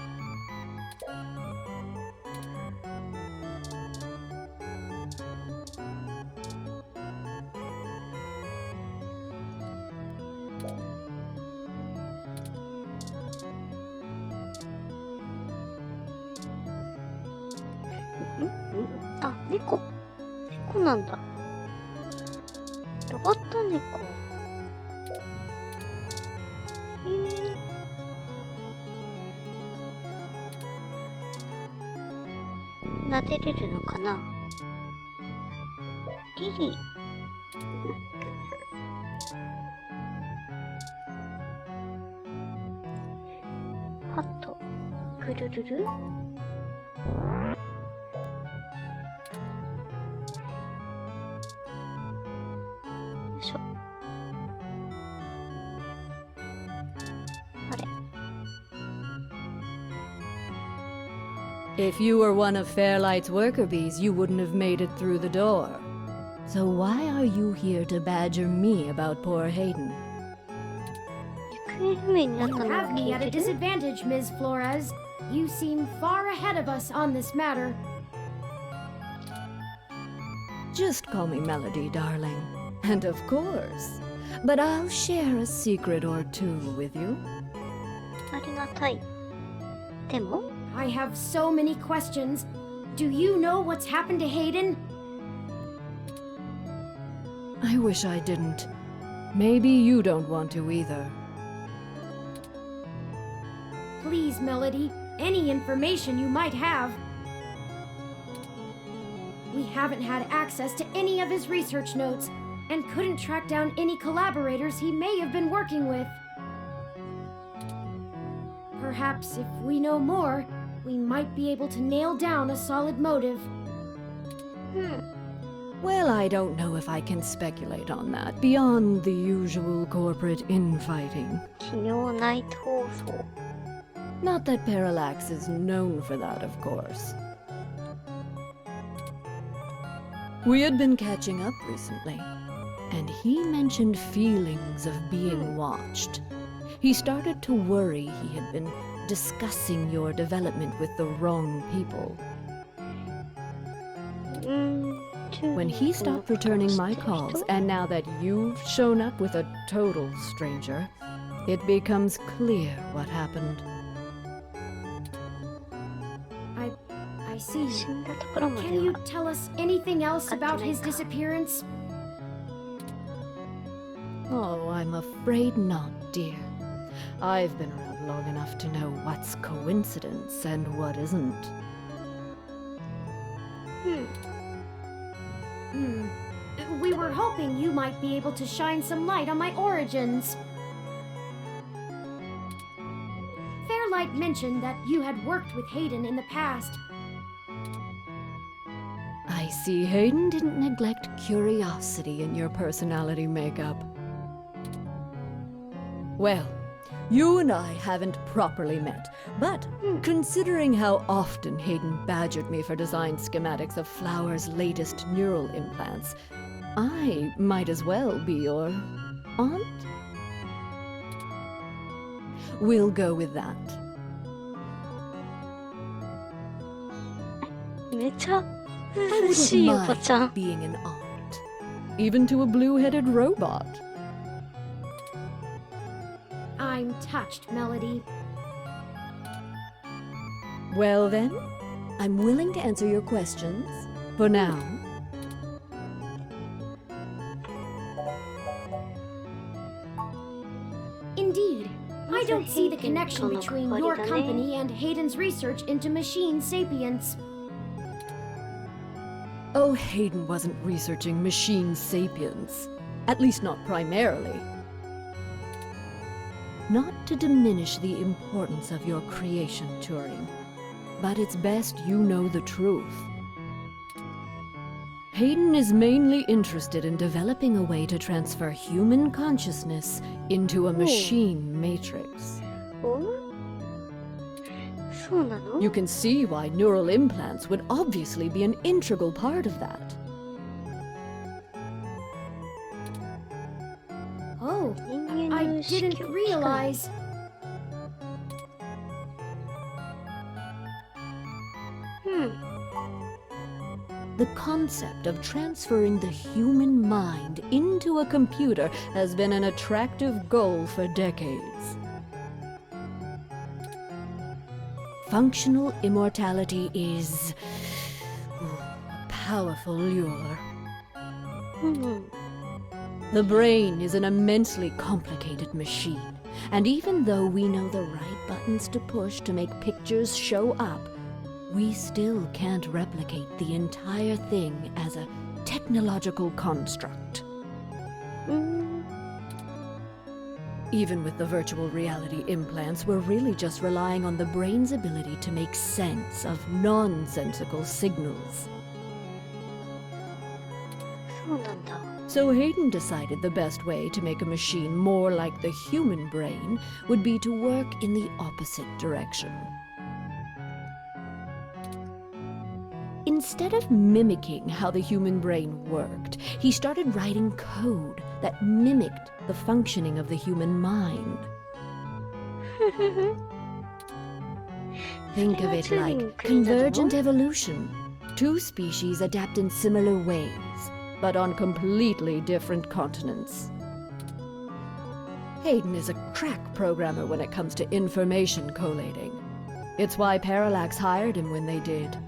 猫なんだ。ロボット猫。撫でれるのかな。リリー。ハット、ぐるるる。よいしょ。あれ。If you were one of Fairlight's worker bees, you wouldn't have made it through the door. So why are you here to badger me about poor Hayden? 行方不明になったの You は have me 聞 at a いてる？ disadvantage, Ms. Flores. You seem far ahead of us on this matter. Just call me Melody, darling. And of course. But I'll share a secret or two with you. ありがたい。でも I have so many questions. Do you know what's happened to Hayden? I wish I didn't. Maybe you don't want to either. Please, Melody, any information you might have. We haven't had access to any of his research notes and couldn't track down any collaborators he may have been working with. Perhaps if we know more, we might be able to nail down a solid motive. Well, I don't know if I can speculate on that beyond the usual corporate infighting. 企業内闘争。 Not that Parallax is known for that, of course. We had been catching up recently, and he mentioned feelings of being watched. He started to worry he had been discussing your development with the wrong people. When he stopped returning my calls, and now that you've shown up with a total stranger, it becomes clear what happened. I see. 死んだところま Can で you は tell us anything else about his disappearance? Oh, I'm afraid not, dear. I've been around long enough to know what's coincidence and what isn't. We were hoping you might be able to shine some light on my origins. Fairlight mentioned that you had worked with Hayden in the past. I see Hayden didn't neglect curiosity in your personality makeup. Well, you and I haven't properly met, but considering how often Hayden badgered me for design schematics of Flower's latest neural implants, I might as well be your aunt? We'll go with that. めちゃ I 涼しいお wouldn't ばちゃん。 mind being an aunt, even to a blue-headed robot. I'm touched, Melody. Well then, I'm willing to answer your questions. For now. Indeed. I don't see the connection between your company and Hayden's research into machine sapience. Oh, Hayden wasn't researching machine sapience. At least not primarily. Not to diminish the importance of your creation, Turing, but it's best you know the truth. Hayden is mainly interested in developing a way to transfer human consciousness into a machine matrix. そうなの？ You can see why neural implants would obviously be an integral part of that. Oh, 人間の I 意識 didn't を realize. The concept of transferring the human mind into a computer has been an attractive goal for decades. Functional immortality is a powerful lure. Hmm. The brain is an immensely complicated machine, and even though we know the right buttons to push to make pictures show up, we still can't replicate the entire thing as a technological construct. Even with the virtual reality implants, we're really just relying on the brain's ability to make sense of nonsensical signals. そうなんだ。 So Hayden decided the best way to make a machine more like the human brain would be to work in the opposite direction. Instead of mimicking how the human brain worked, he started writing code that mimicked the functioning of the human mind. Think of it like convergent evolution. Two species adapt in similar ways, but on completely different continents. Hayden is a crack programmer when it comes to information collating. It's why Parallax hired him when they did.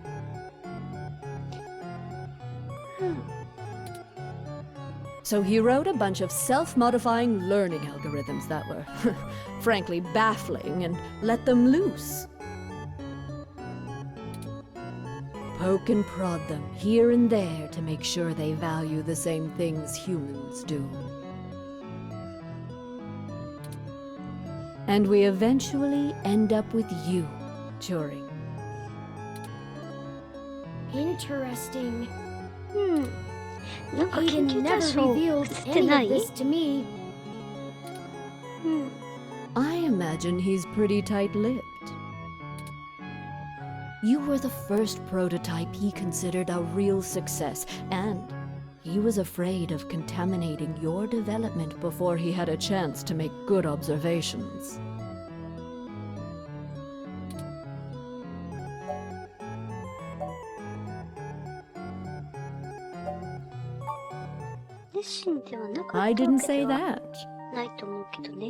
So he wrote a bunch of self-modifying learning algorithms that were, frankly, baffling and let them loose. Poke and prod them here and there to make sure they value the same things humans do. And we eventually end up with you, Turing. Interesting. Hmm. なんか研 Aiden 究対 never 象 revealed 映って any な of い this to me. I imagine he's pretty tight-lipped. You were the first prototype he considered a real success, and he was afraid of contaminating your development before he had a chance to make good observations. I didn't say that. ないと思うけどね。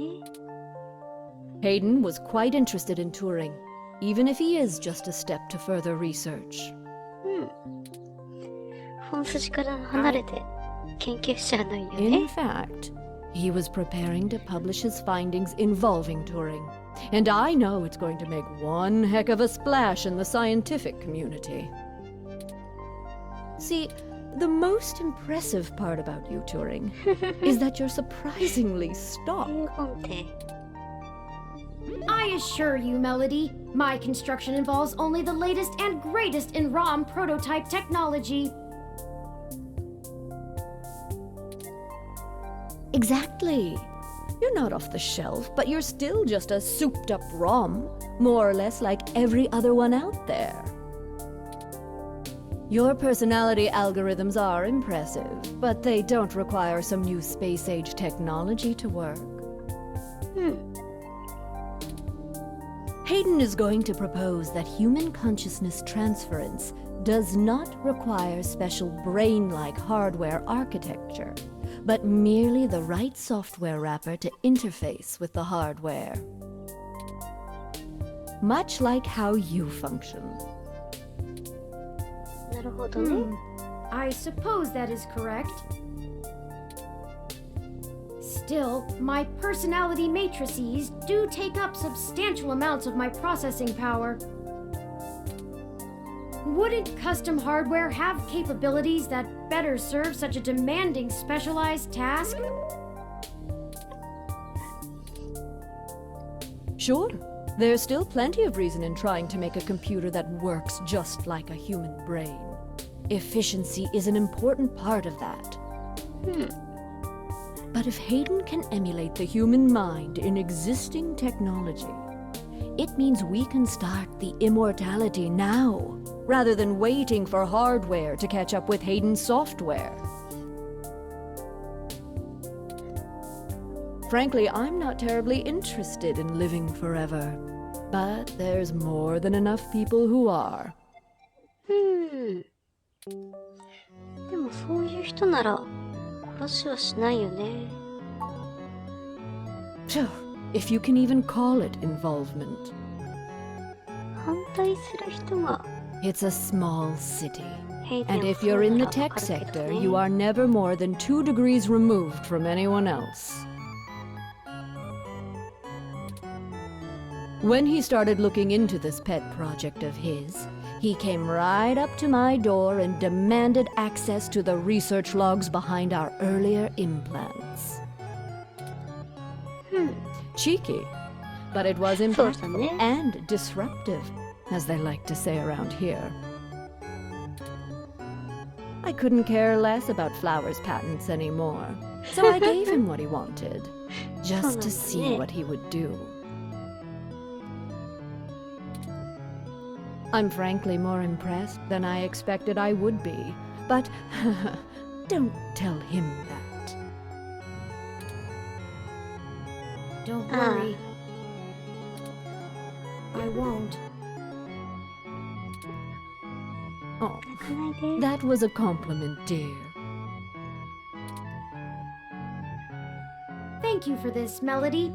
Hayden was quite interested in Turing, even if he is just a step to further research. 本筋から離れて研究しちゃうのいいよ In ね。 fact, he was preparing to publish his findings involving Turing, and I know it's going to make one heck of a splash in the scientific community. See, the most impressive part about you, Turing, is that you're surprisingly stock. I assure you, Melody, my construction involves only the latest and greatest in ROM prototype technology. Exactly. You're not off the shelf, but you're still just a souped-up ROM, more or less like every other one out there. Your personality algorithms are impressive, but they don't require some new space-age technology to work. Hayden is going to propose that human consciousness transference does not require special brain-like hardware architecture, but merely the right software wrapper to interface with the hardware. Much like how you function. なるほどね。 I suppose that is correct. Still, my personality matrices do take up substantial amounts of my processing power. Wouldn't custom hardware have capabilities that better serve such a demanding specialized task? Sure. There's still plenty of reason in trying to make a computer that works just like a human brain. Efficiency is an important part of that. But if Hayden can emulate the human mind in existing technology, it means we can start the immortality now, rather than waiting for hardware to catch up with Hayden's software. Frankly, I'm not terribly interested in living forever, but there's more than enough people who are. でもそういう人なら殺しはしないよね。 Phew, if you can even call it involvement. 反対する人が It's a small city. And if you're in the tech sector, you are never more than 2 degrees removed from anyone else. When he started looking into this pet project of his, he came right up to my door and demanded access to the research logs behind our earlier implants. Cheeky, but it was impactful and disruptive, as they like to say around here. I couldn't care less about Flowers' patents anymore, so I gave him what he wanted, just to see what he would do. I'm frankly more impressed than I expected I would be, but don't tell him that. Don't worry. I won't. Oh, that was a compliment, dear. Thank you for this, Melody.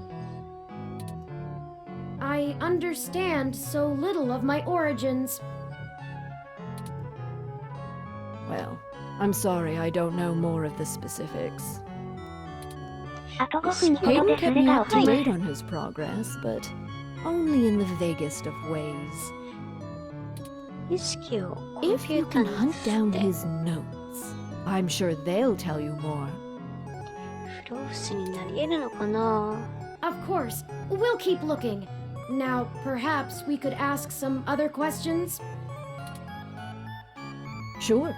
I understand so little of my origins. Well, I'm sorry I don't know more of the specifics. Hayden kept me up to date on his progress, but only in the vaguest of ways. If you can hunt down his notes, I'm sure they'll tell you more. Of course, we'll keep looking. Now, perhaps we could ask some other questions? Sure.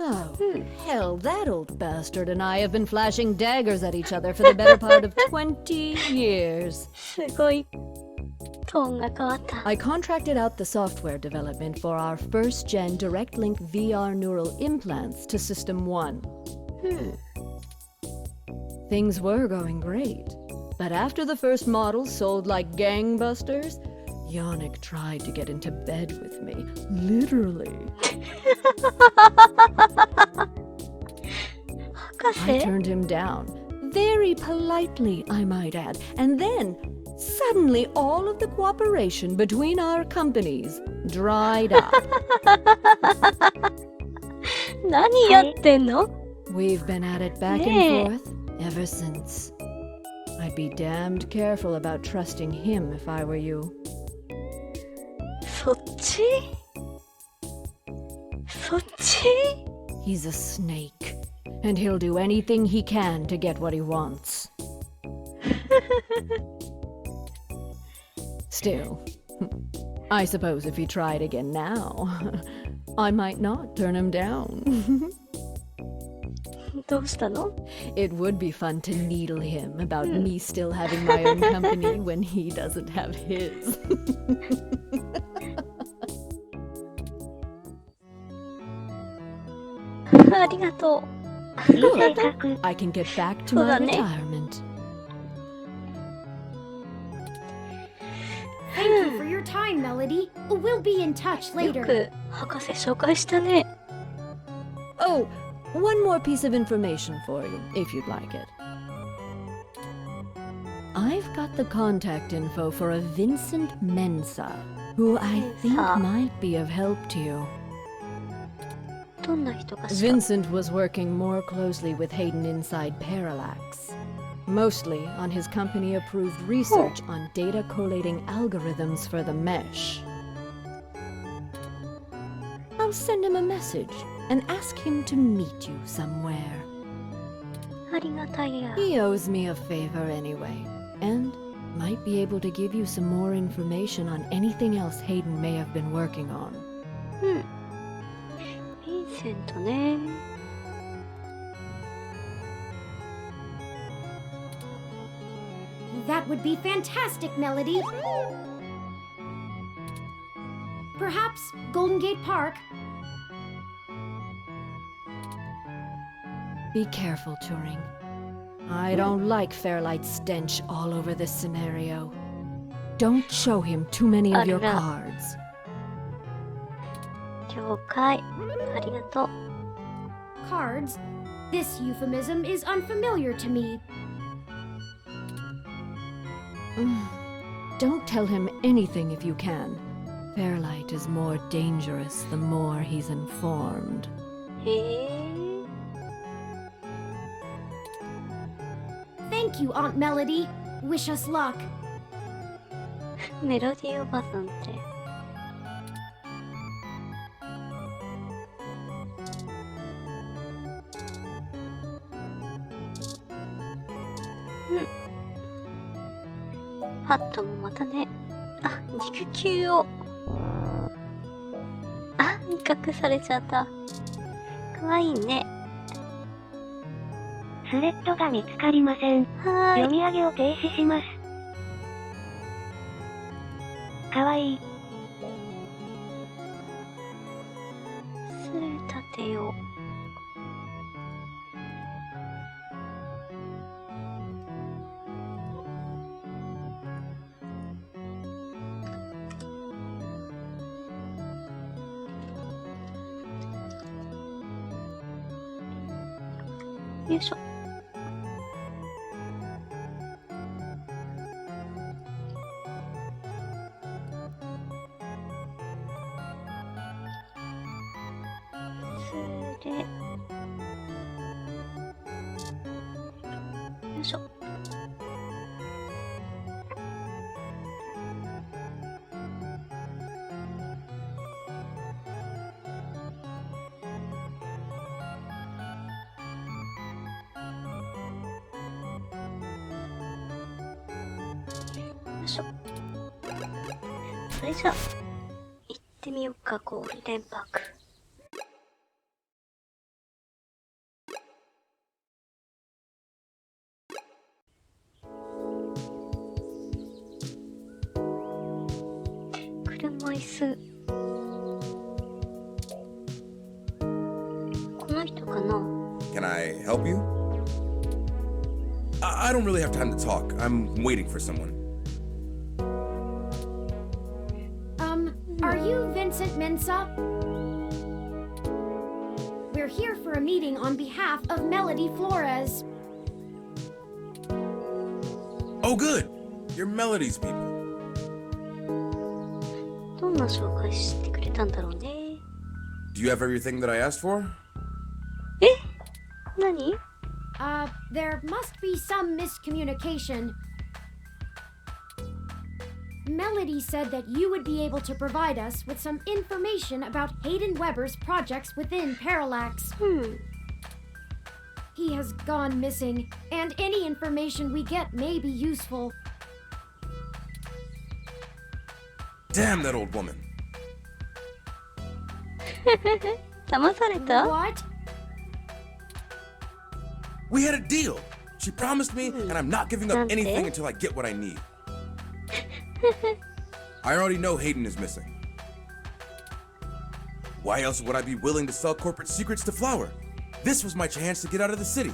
Oh, hell, that old bastard and I have been flashing daggers at each other for the better part of 20 years. I contracted out the software development for our first-gen direct link VR neural implants to System 1. Things were going great, but after the first model sold like gangbusters, Yannick tried to get into bed with me, literally. I turned him down, very politely, I might add, and then suddenly all of the cooperation between our companies dried up. We've been at it back and forth ever since. I'd be damned careful about trusting him if I were you. He's a snake, and he'll do anything he can to get what he wants. Still, I suppose if he tried again now, I might not turn him down. It would be fun to needle him about me still having my own company when he doesn't have his. Good. I can get back to my retirement. Thank you for your time, Melody. We'll be in touch later. Oh, one more piece of information for you, if you'd like it. I've got the contact info for a Vincent Mensa, who I think might be of help to you. Vincent was working more closely with Hayden inside Parallax, mostly on his company-approved research on data collating algorithms for the mesh. I'll send him a message and ask him to meet you somewhere. He owes me a favor anyway, and might be able to give you some more information on anything else Hayden may have been working on. That would be fantastic, Melody. Perhaps Golden Gate Park? Be careful, Turing. I don't like Fairlight's stench all over this scenario. Don't show him too many of your cards. Cards? This euphemism is unfamiliar to me. Don't tell him anything if you can. Fairlight is more dangerous the more he's informed. へえ。 Thank you, Aunt Melody. Wish us luck. メロディーおばさんって。ハットもまたね。あ、肉球を。あ、味覚されちゃった。かわいいね。スレッドが見つかりません。読み上げを停止します。かわいい。スル立てよう。よいしょ。それ。よいしょ。よいしょ。それじゃあ行ってみようか。ゴールデンパーク。車椅子。この人かな？ Can I help you? I don't really have time to talk. I'm waiting for someone. Are you Vincent Mensa? We're here for a meeting on behalf of Melody Flores. Oh, good. You're Melody's people. どんな紹介してくれたんだろうね。 Do you have everything that I asked for? え？何？ There must be some miscommunication. Melody said that you would be able to provide us with some information about Hayden Weber's projects within Parallax. He has gone missing, and any information we get may be useful. Damn that old woman. 騙された？ What? We had a deal. She promised me, and I'm not giving up anything until I get what I need. I already know Hayden is missing. Why else would I be willing to sell corporate secrets to Flower? This was my chance to get out of the city.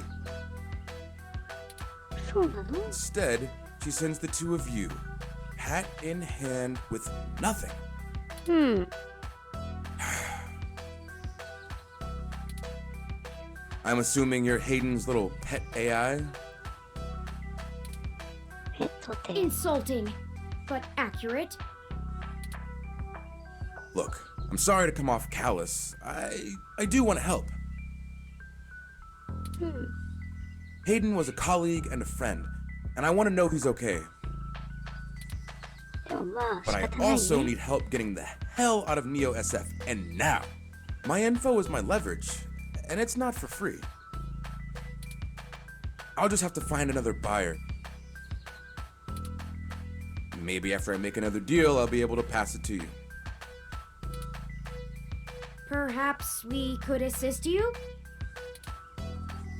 そうなの？ Instead, she sends the two of you, hat in hand with nothing. I'm assuming you're Hayden's little pet AI? Insulting, but accurate. Look, I'm sorry to come off callous. I do want to help. Hayden was a colleague and a friend, and I want to know he's okay. But I also need help getting the hell out of Neo SF, and now. My info is my leverage, and it's not for free. I'll just have to find another buyer. Maybe after I make another deal, I'll be able to pass it to you. Perhaps we could assist you?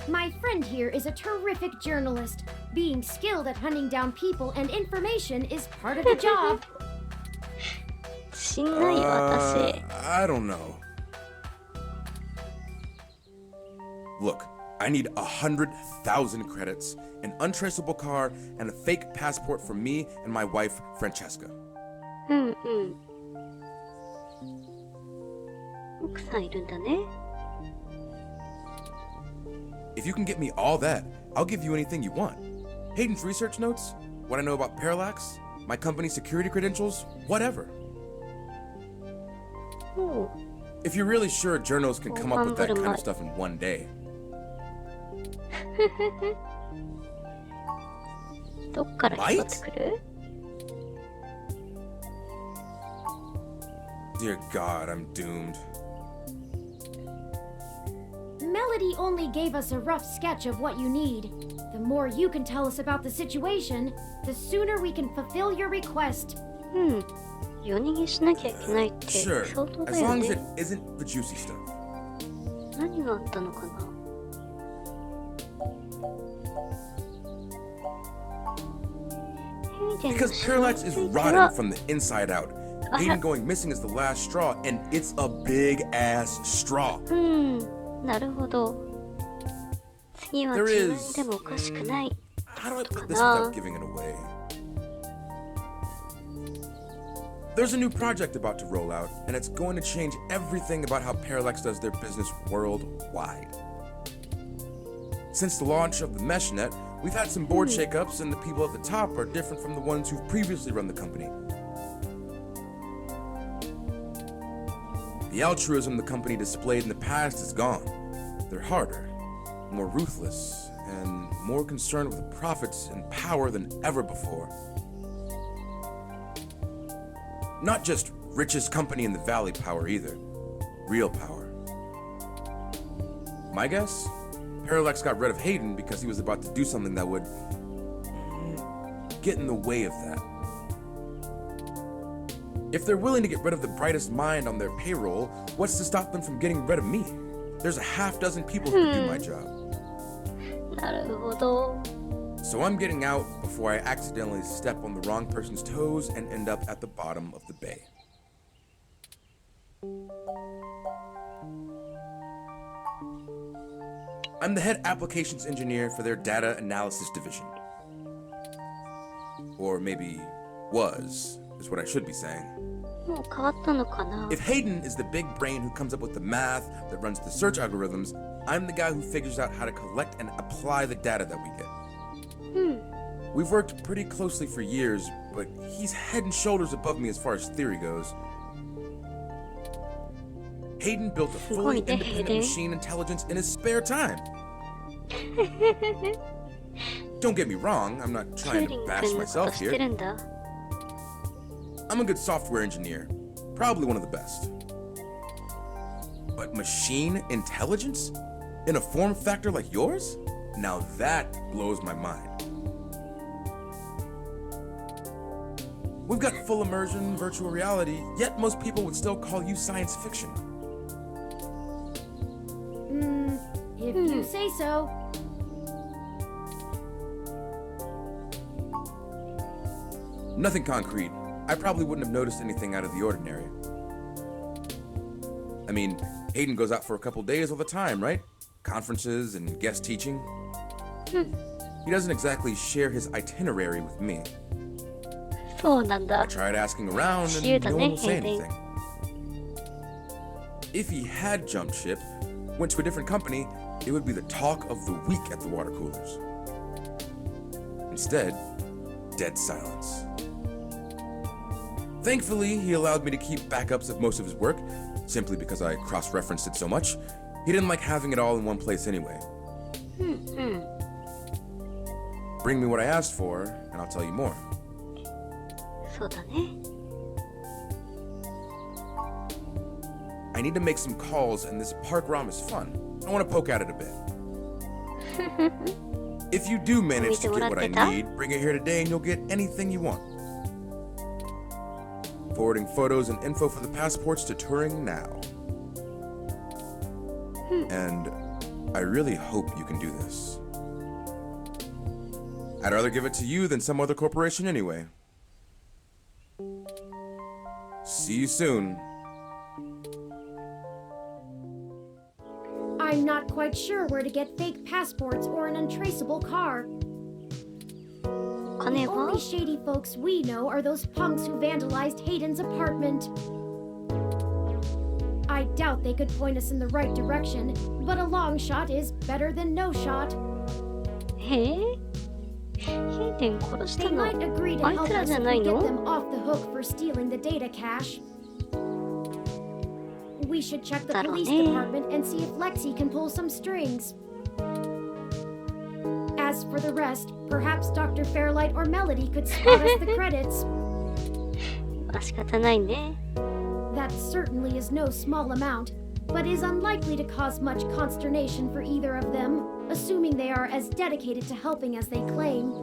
My friend here is a terrific journalist. Being skilled at hunting down people and information is part of the job. I don't know. Look, I need 100,000 credits, an untraceable car, and a fake passport for me and my wife, Francesca. 奥さんいるんだね。 If you can get me all that, I'll give you anything you want. Hayden's research notes, what I know about Parallax, my company's security credentials, whatever. Oh. If you're really sure journals can come up with that kind of stuff in one day. どっから聞こえてくる? Dear God, I'm doomed. Melody only gave us a rough sketch of what you need. The more you can tell us about the situation, the sooner we can fulfill your request. 夜逃げしなきゃいけないって Sure, 相当だ as よ long as ね it。isn't the juicy stuff. 何があったのかな? Because Parallax is rotten from the inside out. Hayden going missing is the last straw, and it's a big ass straw. なるほど。次は自分でもおかしくない。 How do I put this without giving it away? There's a new project about to roll out, and it's going to change everything about how Parallax does their business worldwide. Since the launch of the MeshNet, we've had some board shakeups, and the people at the top are different from the ones who've previously run the company. The altruism the company displayed in the past is gone. They're harder, more ruthless, and more concerned with profits and power than ever before. Not just richest company in the valley power either. Real power. My guess? Parallax got rid of Hayden because he was about to do something that would get in the way of that. If they're willing to get rid of the brightest mind on their payroll, what's to stop them from getting rid of me? There's a half dozen people who can do my job. なるほど。 So I'm getting out before I accidentally step on the wrong person's toes and end up at the bottom of the bay. I'm the head applications engineer for their data analysis division. Or maybe was, is what I should be saying. もう変わったのかな? If Hayden is the big brain who comes up with the math that runs the search algorithms, I'm the guy who figures out how to collect and apply the data that we get. We've worked pretty closely for years, but he's head and shoulders above me as far as theory goes. Hayden built a fully independent machine intelligence in his spare time. Don't get me wrong, I'm not trying to bash myself here. I'm a good software engineer, probably one of the best. But machine intelligence? In a form factor like yours? Now that blows my mind. We've got full immersion, virtual reality, yet most people would still call you science fiction. If you say so. Nothing concrete. I probably wouldn't have noticed anything out of the ordinary. I mean, Hayden goes out for a couple days all the time, right? Conferences and guest teaching. He doesn't exactly share his itinerary with me. I tried asking around and no one will say anything. If he had jumped ship, went to a different company, it would be the talk of the week at the water coolers. Instead, dead silence. Thankfully, he allowed me to keep backups of most of his work, simply because I cross-referenced it so much. He didn't like having it all in one place anyway. Bring me what I asked for, and I'll tell you more. そうだね。 I need to make some calls, and this park ROM is fun. I want to poke at it a bit. If you do manage to get what I need, bring it here today and you'll get anything you want. Forwarding photos and info for the passports to Turing now. And I really hope you can do this. I'd rather give it to you than some other corporation anyway. See you soon. I'm not quite sure where to get fake passports or an untraceable car. Only shady folks we know are those punks who vandalized Hayden's apartment. I doubt they could point us in the right direction, but a long shot is better than no shot. ヘイデデン殺した They の might agree to あい help つら us じゃ if ない we get の them off the hook for stealing the data cache. We should check the だろう police ね department and see if Lexi can pull some strings. As for the rest, perhaps Dr. Fairlight or Melody could spot us the credits. まあ仕方ないね That certainly is no small amount, but is unlikely to cause much consternation for either of them, assuming they are as dedicated to helping as they claim.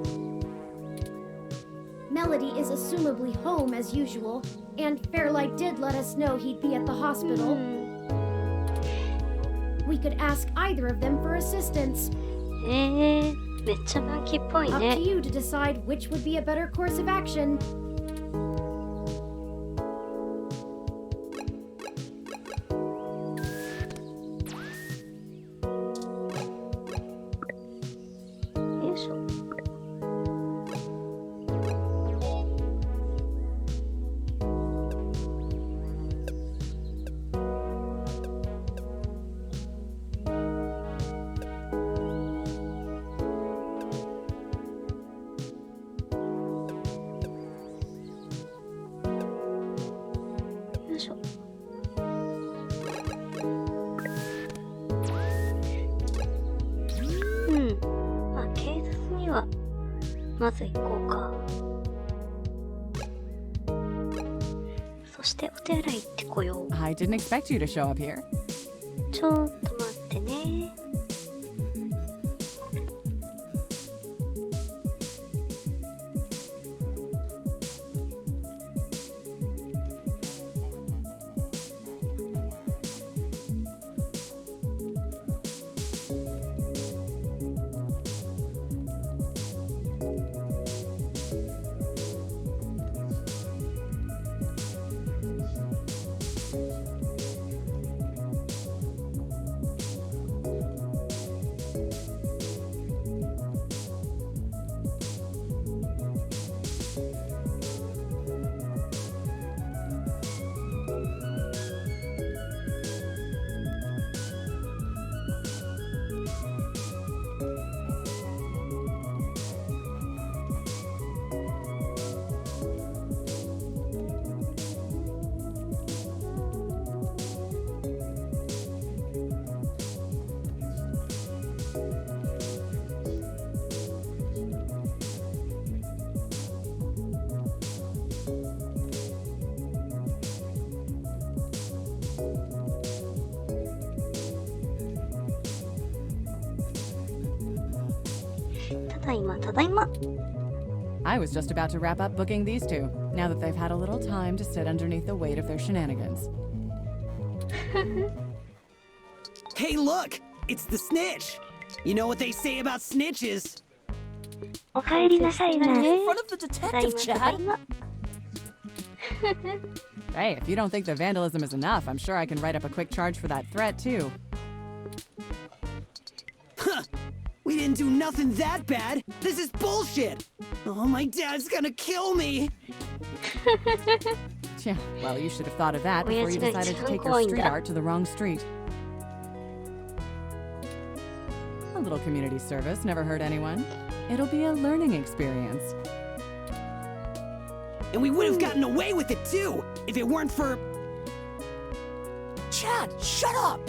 Melody is assumably home as usual, and Fairlight did let us know he'd be at the hospital. We could ask either of them for assistance. めっちゃマンキーっぽい Up to ね you to decide which would be a better course of action. よいしょよいしょまあ警察にはまず行こうかそしてお手洗い行ってこよう I didn't expect you to show up here. ちょっと待ってねただいまただいま I was just about to wrap up booking these two, now that they've had a little time to sit underneath the weight of their shenanigans. Hey, look! It's the snitch! You know what they say about snitches? おかえりなさいま In せ。 front of the detective, Chad! Hey, if you don't think the vandalism is enough, I'm sure I can write up a quick charge for that threat, too. Huh! We didn't do nothing that bad! This is bullshit! Oh, my dad's gonna kill me! Yeah, well, you should have thought of that before you decided to take your street art to the wrong street. A little community service never hurt anyone. It'll be a learning experience. And we would have gotten away with it too, if it weren't for... Chad, shut up!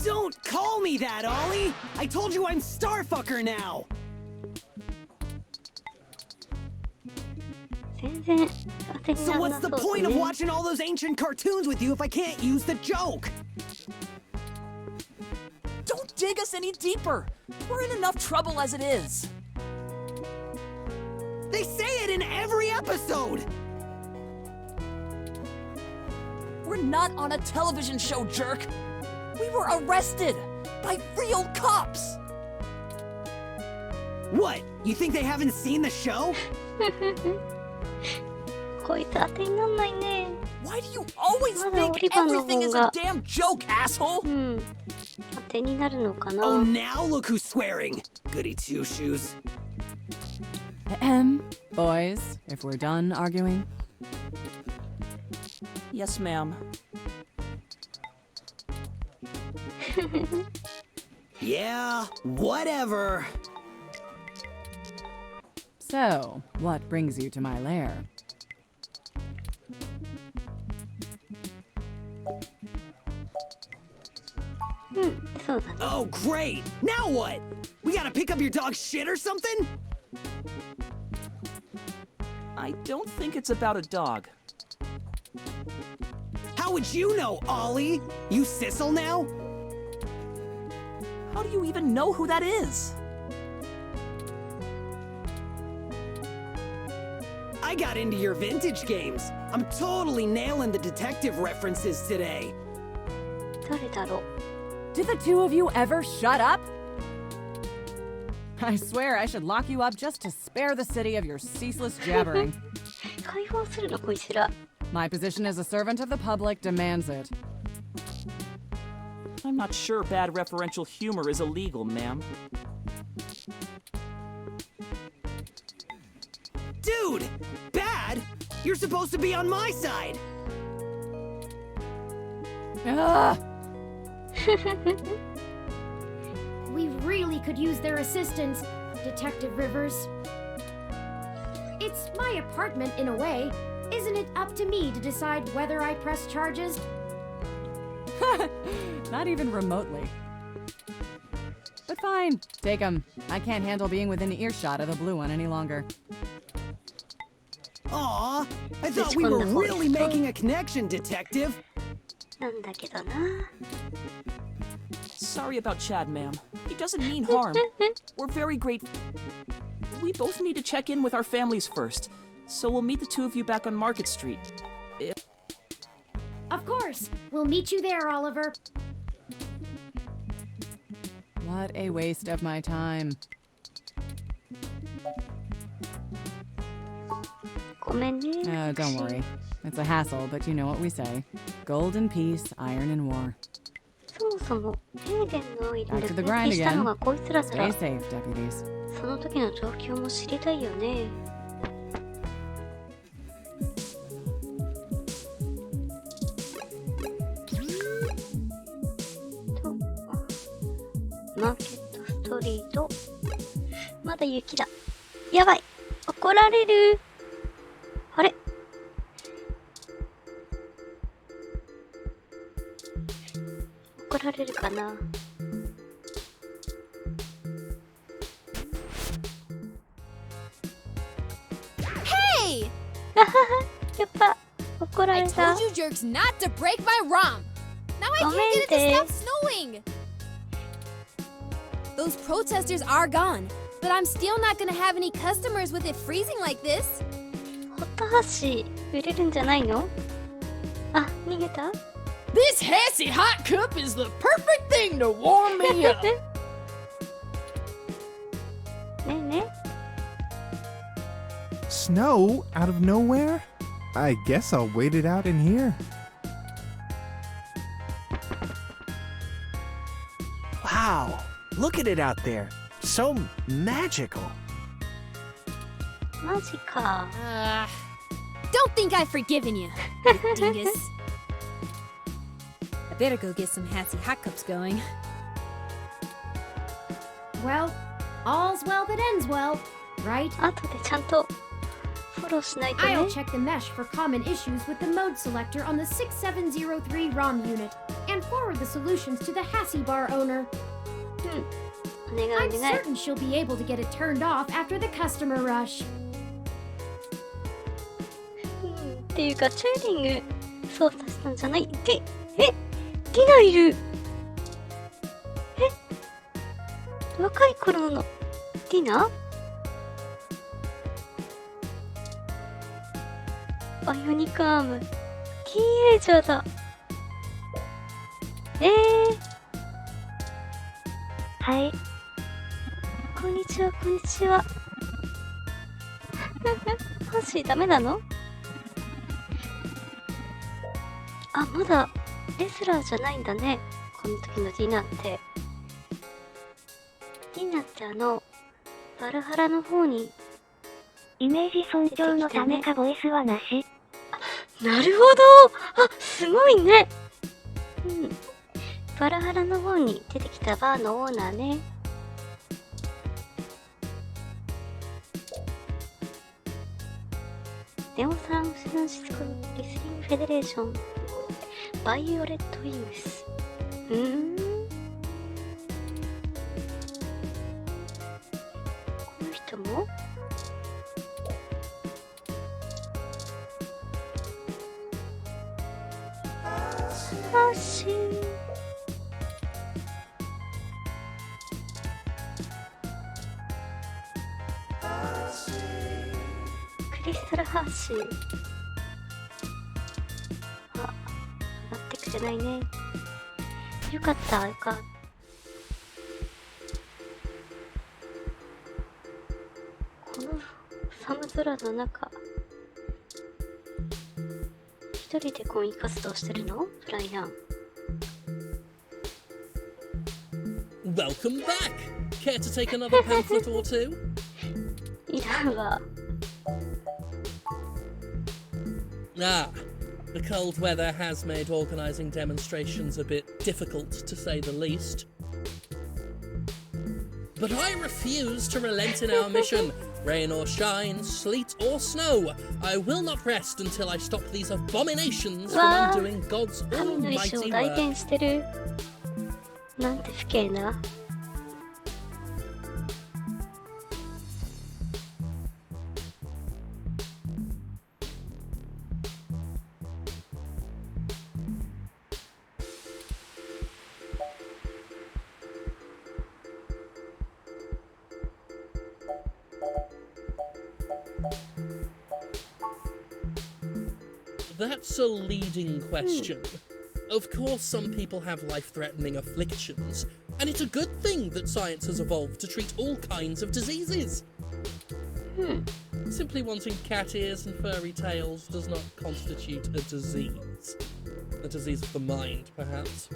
Don't call me that, Ollie! I told you I'm Starfucker now! So what's the point of watching all those ancient cartoons with you if I can't use the joke? Don't dig us any deeper! We're in enough trouble as it is! They say it in every episode! We're not on a television show, jerk! We were arrested! By real cops! What? You think they haven't seen the show? こいつ当てになんないね Why do you always まだオ think リバーの everything 方 is a が damn joke, asshole? 当てになるのかな Oh, now look who's swearing! Goody two-shoes. Boys, if we're done arguing. Yes, ma'am. Yeah, whatever. So, what brings you to my lair? Oh, great! Now what? We gotta pick up your dog's shit or something? I don't think it's about a dog. How would you know, Ollie? You Sissel now? How do you even know who that is? I got into your vintage games. I'm totally nailing the detective references today. 誰だろう Did the two of you ever shut up? I swear I should lock you up just to spare the city of your ceaseless jabbering. 解放するのこいつら My position as a servant of the public demands it. I'm not sure bad referential humor is illegal, ma'am. Dude! Bad? You're supposed to be on my side! Ugh. We really could use their assistance, Detective Rivers. It's my apartment in a way. Isn't it up to me to decide whether I press charges? Not even remotely. But fine, take him. I can't handle being within earshot of the blue one any longer. Aw, I thought we were really making a connection, Detective. なんだけどな Sorry about Chad, ma'am. He doesn't mean harm. We're very grateful. We both need to check in with our families first, so we'll meet the two of you back on Market Street. Of course. We'll meet you there, Oliver. What a waste of my time. ごめんね Don't worry. It's a hassle, but you know what we say. Gold in peace, iron in war. そもそも停電のオイル Back で to the 分 grind 岐したの again. がこいつらな Stay ら safe, deputies. その時の状況も知りたいよねとマーケットストリートまだ雪だやばい怒られるあれ怒られるかなHey! やっぱ怒ら I れた told you jerks not to break my ROM! Now I can't get it to stop snowing! Those protesters are gone, but I'm still not gonna have any customers with it freezing like this. ホットハッシー売れるんじゃないのあ、逃げた This Hassy hot cup is the perfect thing to warm me up. ねえね Snow out of nowhere? I guess I'll wait it out in here. Wow, look at it out there. So magical. マジか Don't think I've forgiven you, you dingus. I better go get some Hassy hot cups going. Well, all's well that ends well, right? 後でちゃんとフォローしないとね I'll check the mesh for common issues with the mode selector on the 6703 ROM unit and forward the solutions to the Hassy bar owner. お願いお I'm 願い certain she'll be able to get it turned off after the customer rush. っていうかチューニング操作したんじゃないティナいる若い頃のティナバイオニカアームティーンエイジャーだはいこんにちはこんにちはハッシーダメなのあ、まだレスラーじゃないんだねこの時のディナってディナってバルハラの方にイメージ尊重のためかボイスはなし。なるほどあ、すごいねバルハラの方に出てきたバーのオーナーねネオサンフランシスコリスリングフェデレーションバイオレットウィングス。この人もハッシー。クリスタルハーシー。あ、待ってくれないね。よかった、よかった。この寒空の中、一人で婚姻活動してるの？ブライアン。Welcome back! Care to take another pamphlet or two? いらんわ。Ah, the cold weather has made organising demonstrations a bit difficult, to say the least. But I refuse to relent in our mission. Rain or shine, sleet or snow, I will not rest until I stop these abominations from undoing God's almighty work. 代弁してる。なんて不敬な。That's a leading question. Of course, some people have life-threatening afflictions, and it's a good thing that science has evolved to treat all kinds of diseases. Simply wanting cat ears and furry tails does not constitute a disease. A disease of the mind, perhaps.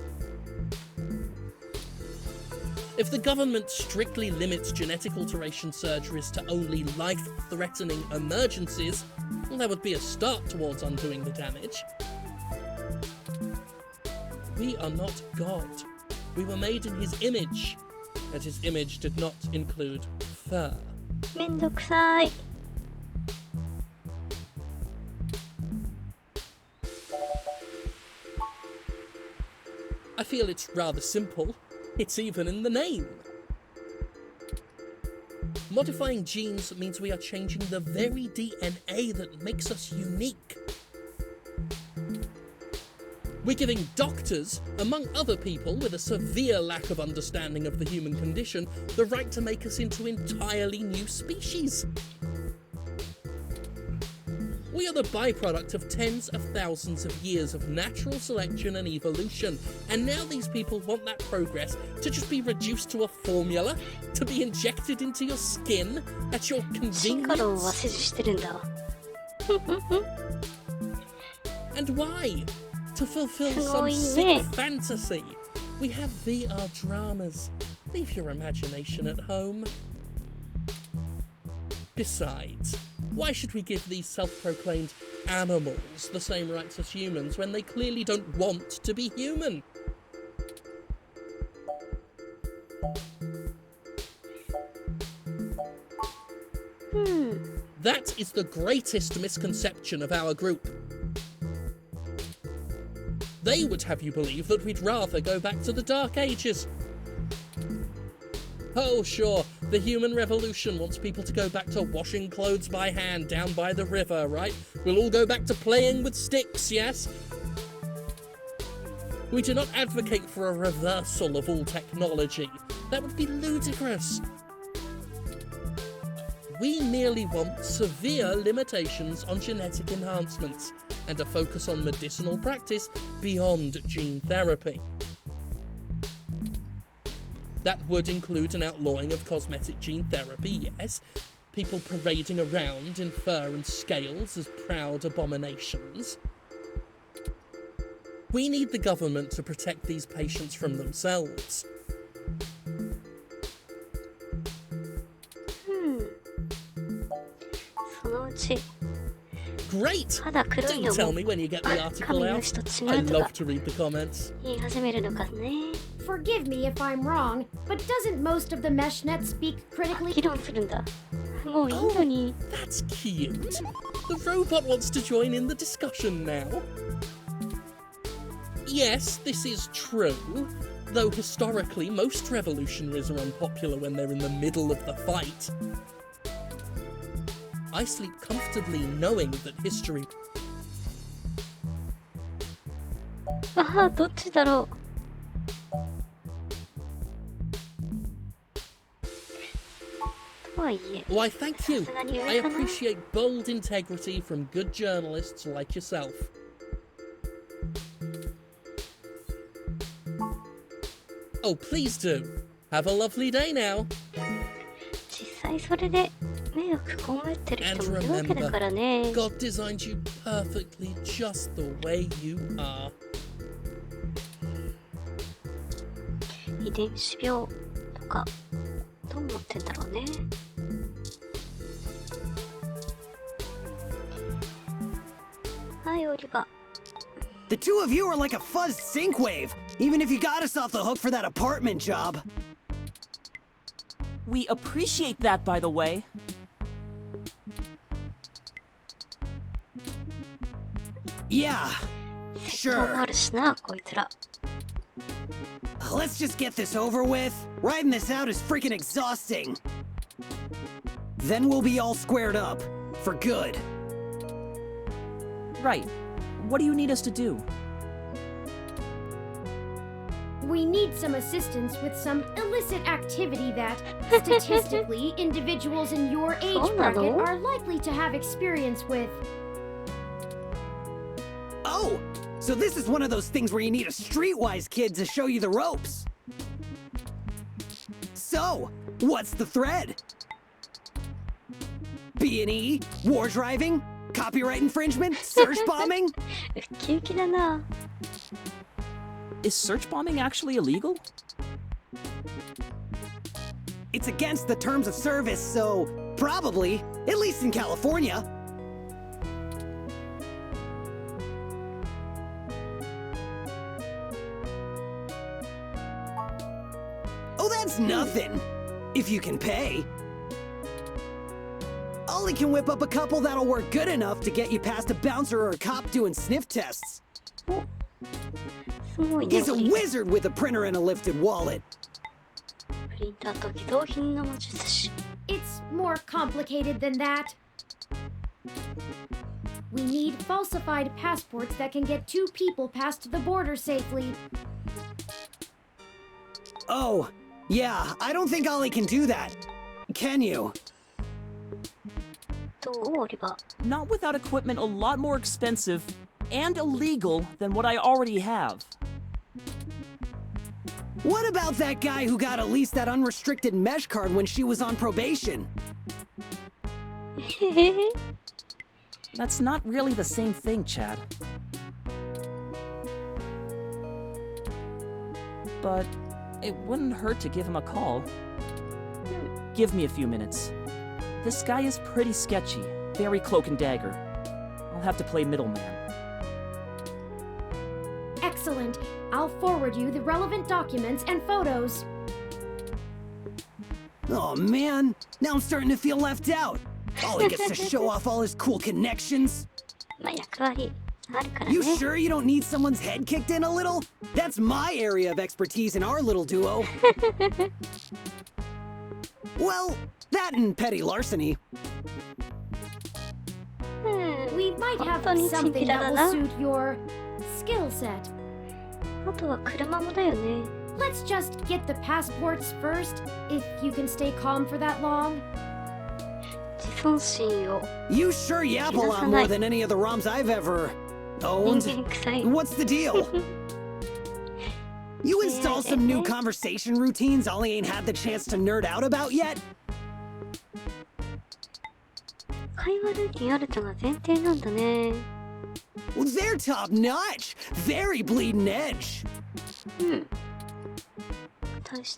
If the government strictly limits genetic alteration surgeries to only life-threatening emergencies, well, that would be a start towards undoing the damage. We are not God. We were made in his image, and his image did not include fur. めんどくさい。I feel it's rather simple. It's even in the name. Modifying genes means we are changing the very DNA that makes us unique. We're giving doctors, among other people with a severe lack of understanding of the human condition, the right to make us into entirely new species. We are the byproduct of tens of thousands of years of natural selection and evolution, and now these people want that progress to just be reduced to a formula, to be injected into your skin at your 進化論は支持してるんだ。 And why? To fulfill some sick fantasy. We have VR dramas. Leave your imagination at home. Besides, why should we give these self-proclaimed animals the same rights as humans when they clearly don't want to be human? That is the greatest misconception of our group. They would have you believe that we'd rather go back to the Dark Ages. Oh, sure, the human revolution wants people to go back to washing clothes by hand down by the river, right? We'll all go back to playing with sticks, yes? We do not advocate for a reversal of all technology. That would be ludicrous. We merely want severe limitations on genetic enhancements and a focus on medicinal practice beyond gene therapy. That would include an outlawing of cosmetic gene therapy, yes, people parading around in fur and scales as proud abominations. We need the government to protect these patients from themselves. Great! Do tell me when you get the article out. I love to read the comments. Forgive me if I'm wrong, but doesn't most of the meshnet speak critically? 議論するんだ。もういいのに。 That's cute. The robot wants to join in the discussion now. Yes, this is true. Though historically, most revolutionaries are unpopular when they're in the middle of the fight. I sleep comfortably knowing that history... ああ、どっちだろう。とはいえ。 Why, thank you. I appreciate bold integrity from good journalists like yourself. Oh, please do. Have a lovely day now. 実際それで迷惑被ってる人もいるわけだからね。 God designed you perfectly just the way you are. 遺伝子病とかどう思ってんだろうね。はい、オリバー。 The two of you are like a fuzzed sync-wave, even if you got us off the hook for that apartment job. We appreciate that, by the way. Yeah, sure. Let's just get this over with. Riding this out is freaking exhausting. Then we'll be all squared up. For good. Right. What do you need us to do? We need some assistance with some illicit activity that, statistically, individuals in your age bracket are likely to have experience with. Oh! So this is one of those things where you need a streetwise kid to show you the ropes. So, what's the thread? B&E? War driving? Copyright infringement? Search bombing? Is search bombing actually illegal? It's against the terms of service, so probably, at least in California. Oh, that's nothing. If you can pay. Ollie can whip up a couple that'll work good enough to get you past a bouncer or a cop doing sniff tests. He's a wizard with a printer and a lifted wallet. It's more complicated than that. We need falsified passports that can get two people past the border safely. Oh, yeah, I don't think Ollie can do that. Can you? Not without equipment a lot more expensive and illegal than what I already have. What about that guy who got at least that unrestricted mesh card when she was on probation? That's not really the same thing, Chad. But it wouldn't hurt to give him a call. Give me a few minutes. This guy is pretty sketchy, very cloak and dagger. I'll have to play middleman. Excellent. I'll forward you the relevant documents and photos. Oh man, now I'm starting to feel left out. Ollie gets to show off all his cool connections. You sure you don't need someone's head kicked in a little? That's my area of expertise in our little duo. Well, that and petty larceny. We might have something that will suit your skill set. Let's just get the passports first, if you can stay calm for that long. You sure yap a lot more than any of the ROMs I've ever owned. What's the deal? You install some new conversation routines Ollie ain't had the chance to nerd out about yet? They're top notch! Very bleeding edge!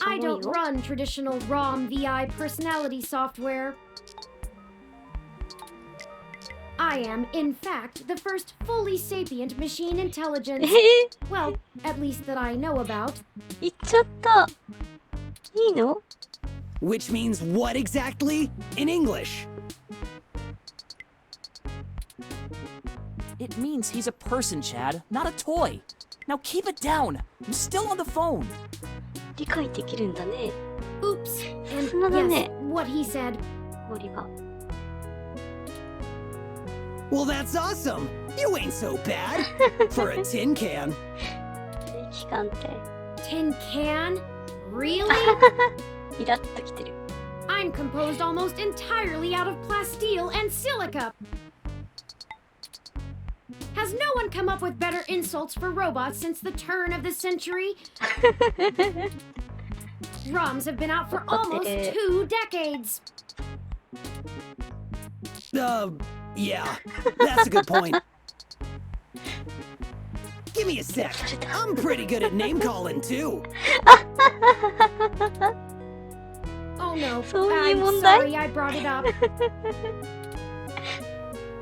I don't run traditional ROM VI personality software. I am, in fact, the first fully sapient machine intelligence. Well, at least that I know about. 言っちゃった。いいの？ Which means what exactly in English? It means he's a person, Chad, not a toy. Now keep it down. I'm still on the phone. 理解できるんだね。 Oops. And さすがだね。 yes, what he said. オリバー。 Well, that's awesome. You ain't so bad for a tin can. 機関って。 Tin can? Really? イラッときてる。 I'm composed almost entirely out of plasteel and silica. Has no one come up with better insults for robots since the turn of the century? Drums have been out for almost 2 decades. Yeah, that's a good point. Give me a sec. I'm pretty good at name calling too. Oh no, 소음이 I'm 뭔데? sorry I brought it up.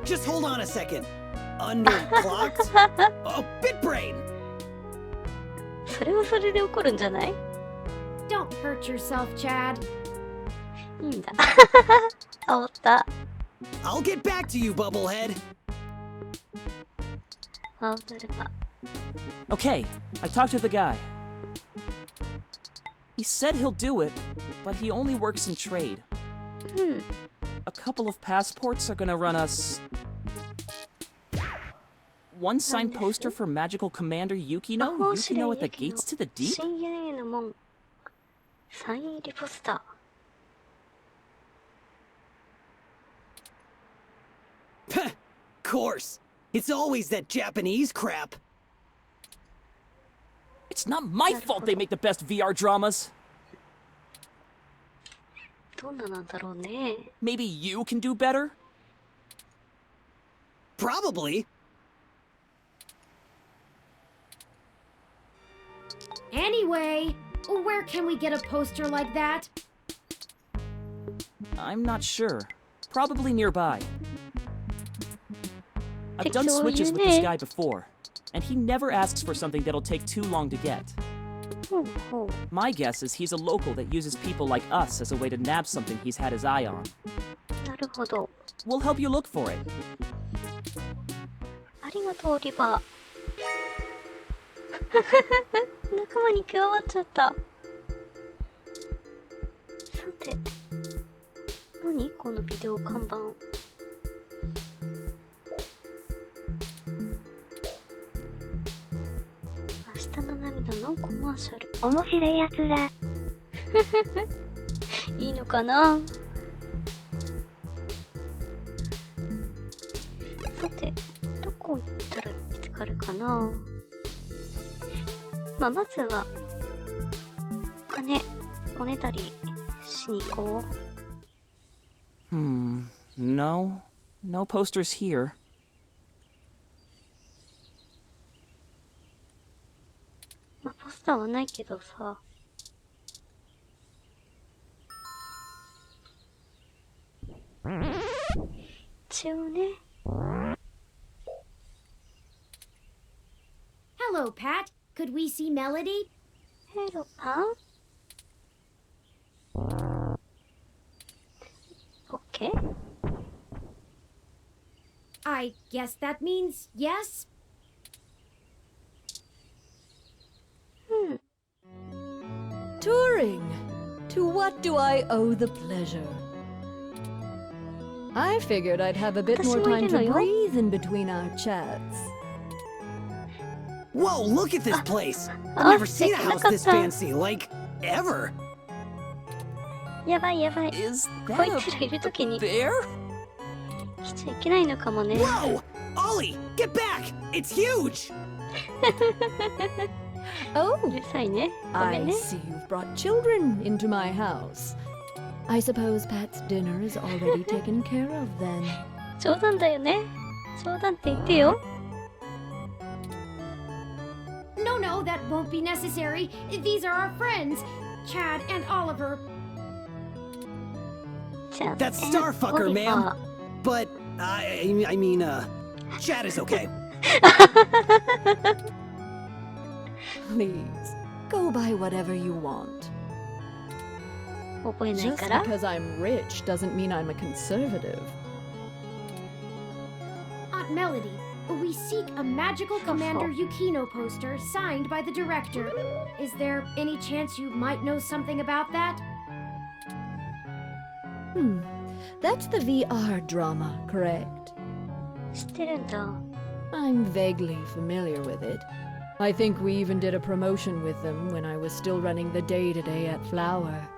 Just hold on a second. Underclocked? Oh, BitBrain! それはそれで怒るんじゃない？ Don't hurt yourself, Chad. いいんだ。煽った。 I'll get back to you, Bubblehead. 煽れば。 Okay, I talked to the guy. He said he'll do it, but he only works in trade. A couple of passports are gonna run us... One signed poster for Magical Commander Yukino? Yukino at the gates to the deep? 深淵への門。サイン入りポスター。 Course. It's always that Japanese crap. It's not my fault they make the best VR dramas. どんななんだろうね。 Maybe you can do better? Probably. Anyway, where can we get a poster like that? I'm not sure. Probably nearby. I've done switches with this guy before, and he never asks for something that'll take too long to get. My guess is he's a local that uses people like us as a way to nab something he's had his eye on. なるほど。 We'll help you look for it. ありがとう、オリバー。仲間に加わっちゃった。さて、何このビデオ看板。明日の涙のコマーシャル。面白いやつら。いいのかな。さて、どこ行ったら見つかるかな。まあ、まずはおねだりしに行こう。No posters here. まあ、ポスターはないけどさ。一応ね。Hello, Pat. Could we see Melody? Hello, Pat. Okay. I guess that means yes? Turing, to what do I owe the pleasure? I figured I'd have a bit more time to breathe in between our chats. Whoa, look at this place! I've never seen a house this fancy, like, ever. やばいやばい。 Is こいつらいるときに bear? 来ちゃいけないのかもね。 Whoa! Ollie, get back! It's huge! Oh, うるさいね。ごめん I ね。 see you've brought children into my house. I suppose Pat's dinner is already taken care of then. 冗談だよね。冗談って言ってよ。 No, that won't be necessary. These are our friends, Chad and Oliver. That's Starfucker, ma'am. But I mean, Chad is okay. Please, go buy whatever you want. Just because I'm rich doesn't mean I'm a conservative. Aunt Melody, we seek a magical Commander Yukino poster signed by the director. Is there any chance you might know something about that? That's the VR drama, correct? I'm vaguely familiar with it. I think we even did a promotion with them when I was still running the day-to-day at Flower.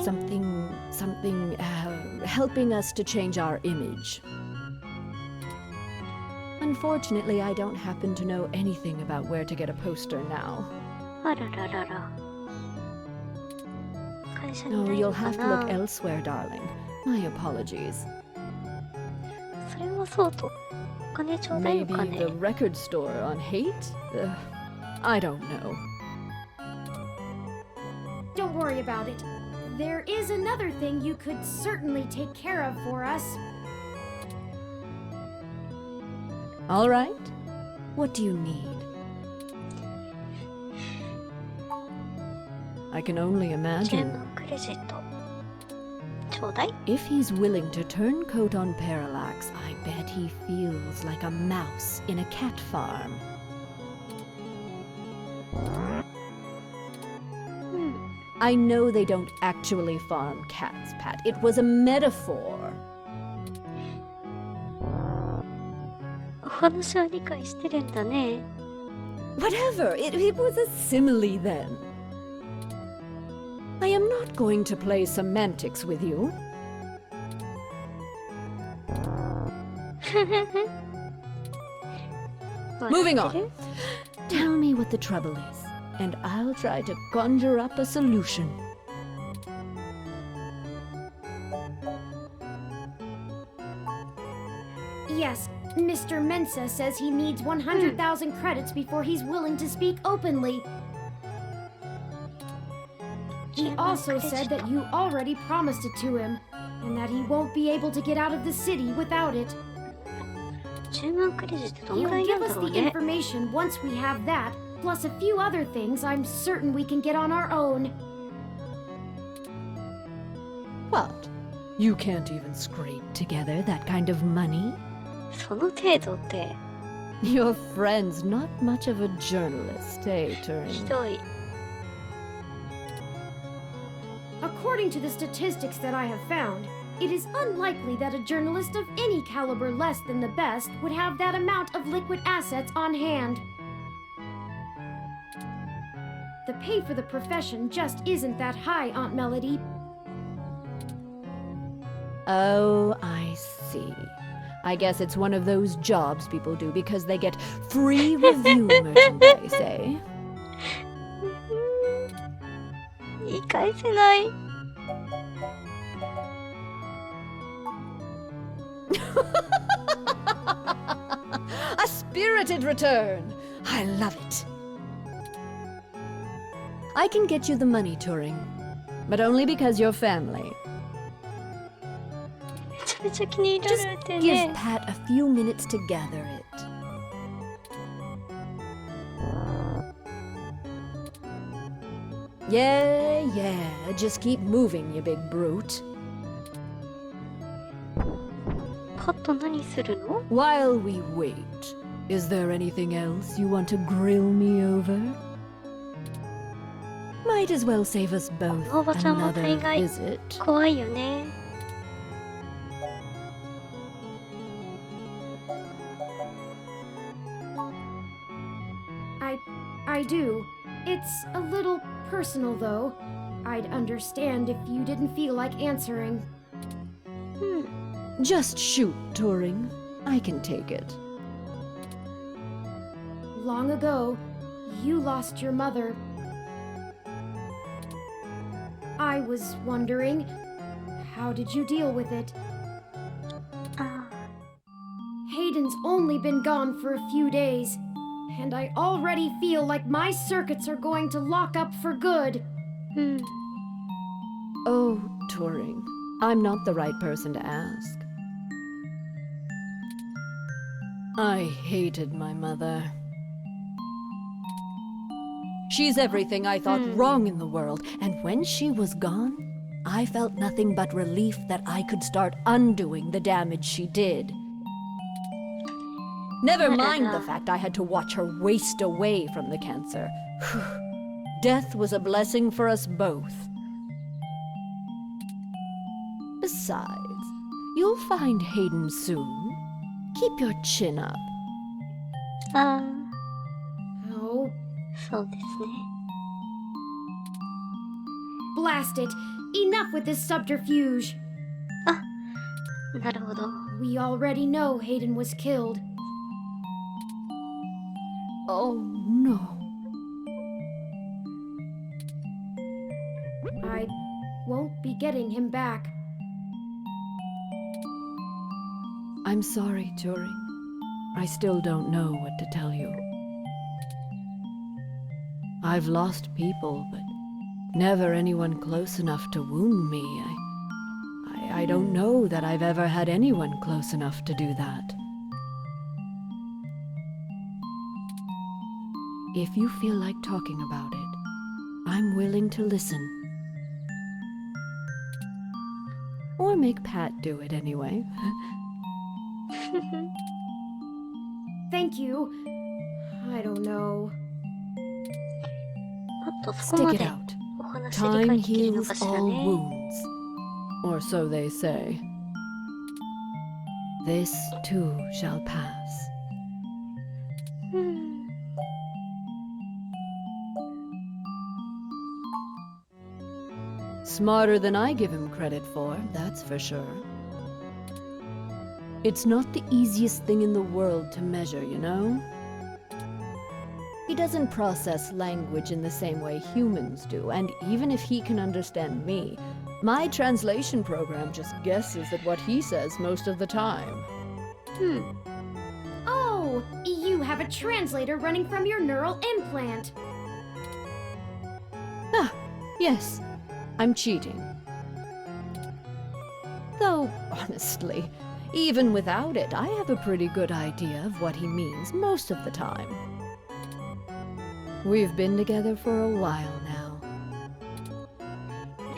Something, helping us to change our image. Unfortunately, I don't happen to know anything about where to get a poster now. Oh, you'll have to look elsewhere, darling. My apologies. Maybe the record store on Hate? I don't know. Don't worry about it. There is another thing you could certainly take care of for us. All right. What do you need? I can only imagine. If he's willing to turn coat on Parallax, I bet he feels like a mouse in a cat farm. I know they don't actually farm cats, Pat. It was a metaphor. Whatever, it was a simile then. I am not going to play semantics with you. Moving on. Tell me what the trouble is, and I'll try to conjure up a solution. Yes, Mr. Mensa says he needs 100,000 credits before he's willing to speak openly. He also said that you already promised it to him, and that he won't be able to get out of the city without it. He'll give us the information once we have that, plus a few other things I'm certain we can get on our own. What? You can't even scrape together that kind of money? Your friend's not much of a journalist, eh, Turing? According to the statistics that I have found, it is unlikely that a journalist of any caliber less than the best would have that amount of liquid assets on hand. The pay for the profession just isn't that high, Aunt Melody. Oh, I see. I guess it's one of those jobs people do because they get free review merchandise, eh? A spirited return! I love it. I can get you the money, Turing, but only because you're family. Just give Pat a few minutes to gather it. Yeah, just keep moving, you big brute. While we wait, is there anything else you want to grill me over? Might as well save us both another visit. I do. It's a little personal, though. I'd understand if you didn't feel like answering. Just shoot, Turing. I can take it. Long ago, you lost your mother. I was wondering, how did you deal with it? Hayden's only been gone for a few days, and I already feel like my circuits are going to lock up for good. Oh, Turing, I'm not the right person to ask. I hated my mother. She's everything I thought wrong in the world, and when she was gone, I felt nothing but relief that I could start undoing the damage she did. Never mind the fact I had to watch her waste away from the cancer. Death was a blessing for us both. Besides, you'll find Hayden soon. Keep your chin up. Oh. そうですね。 Blast it! Enough with this subterfuge! なるほど。 We already know Hayden was killed. Oh, no. I won't be getting him back. I'm sorry, Turing. I still don't know what to tell you. I've lost people, but never anyone close enough to wound me. I don't know that I've ever had anyone close enough to do that. If you feel like talking about it, I'm willing to listen. Or make Pat do it anyway. Thank you. I don't know. Stick it out. Time heals all wounds. Or so they say. This too shall pass. Smarter than I give him credit for, that's for sure. It's not the easiest thing in the world to measure, you know? He doesn't process language in the same way humans do, and even if he can understand me, my translation program just guesses at what he says most of the time. Oh, you have a translator running from your neural implant. Yes, I'm cheating. Though, honestly, even without it, I have a pretty good idea of what he means most of the time. We've been together for a while now.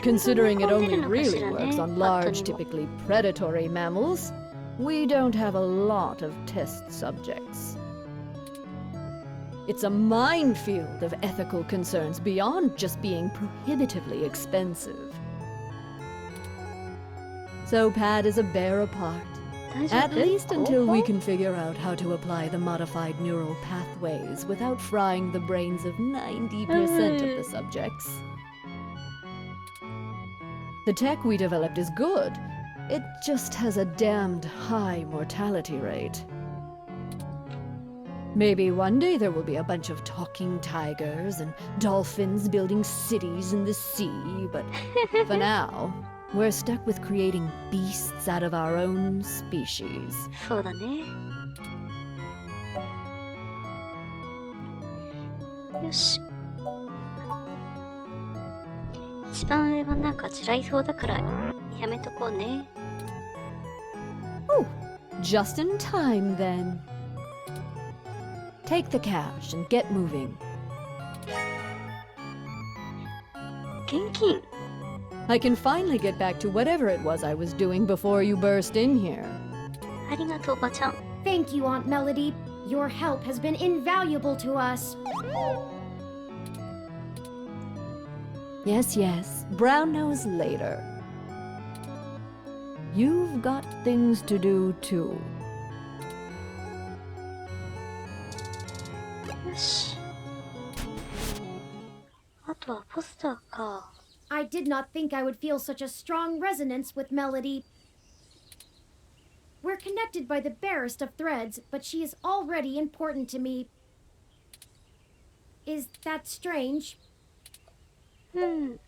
Considering it only really works on large, typically predatory mammals, we don't have a lot of test subjects. It's a minefield of ethical concerns beyond just being prohibitively expensive. So Pat is a bear apart. At least until we can figure out how to apply the modified neural pathways without frying the brains of 90% of the subjects. The tech we developed is good. It just has a damned high mortality rate. Maybe one day there will be a bunch of talking tigers and dolphins building cities in the sea, but for now, we're stuck with creating beasts out of our own species. そうだね。よし。一番上はなんか地雷そうだからやめとこうね。Oh, just in time then. Take the cash and get moving. 現金。 I can finally get back to whatever it was I was doing before you burst in here. ありがとう、おばちゃん。 Thank you, Aunt Melody. Your help has been invaluable to us. Yes, yes. Brown nose later. You've got things to do too. よし。あとはポスターか。 I did not think I would feel such a strong resonance with Melody. We're connected by the barest of threads, but she is already important to me. Is that strange? ど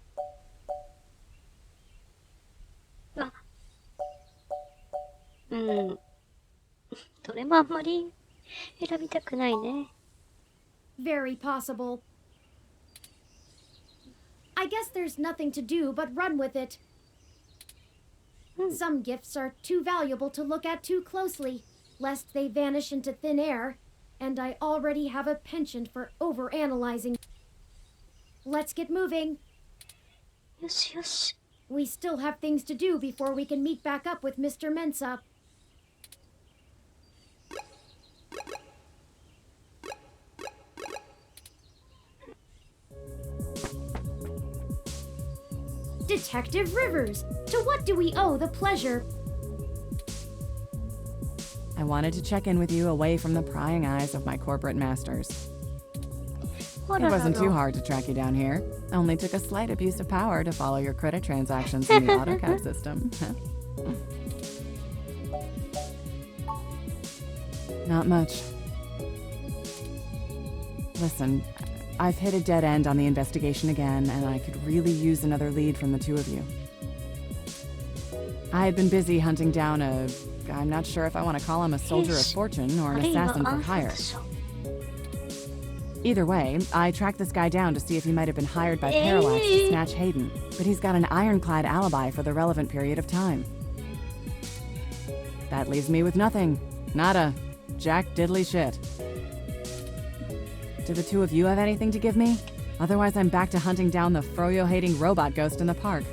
れもあんまり選びたくないね。 Very possible. I guess there's nothing to do but run with it. Some gifts are too valuable to look at too closely. lest they vanish into thin air, and I already have a penchant for overanalyzing. Let's get moving. Yoshi, yoshi. We still have things to do before we can meet back up with Mr. Mensa. Detective Rivers, to what do we owe the pleasure? I wanted to check in with you away from the prying eyes of my corporate masters. It wasn't too hard to track you down here. Only took a slight abuse of power to follow your credit transactions in the AutoCAD system. Not much. Listen, I've hit a dead end on the investigation again, and I could really use another lead from the two of you. I had been busy hunting down I'm not sure if I want to call him a soldier of fortune or an assassin for hire. Either way, I tracked this guy down to see if he might have been hired by Parallax to snatch Hayden, but he's got an ironclad alibi for the relevant period of time. That leaves me with nothing. Nada. Jack diddly shit. Do the two of you have anything to give me? Otherwise, I'm back to hunting down the froyo-hating robot ghost in the park.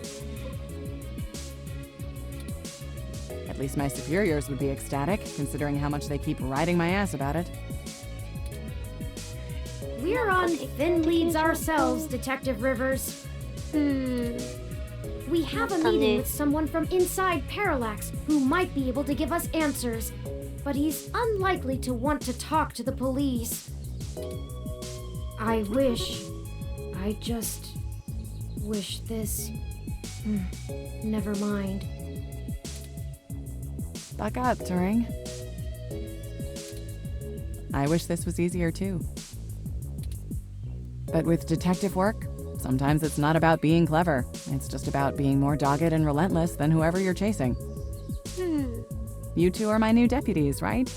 At least my superiors would be ecstatic, considering how much they keep riding my ass about it. We're on thin leads ourselves, Detective Rivers. We have a meeting with someone from inside Parallax who might be able to give us answers, but he's unlikely to want to talk to the police. I just wish this... Never mind. Buck up, Turing. I wish this was easier too. But with detective work, sometimes it's not about being clever. It's just about being more dogged and relentless than whoever you're chasing. You two are my new deputies, right?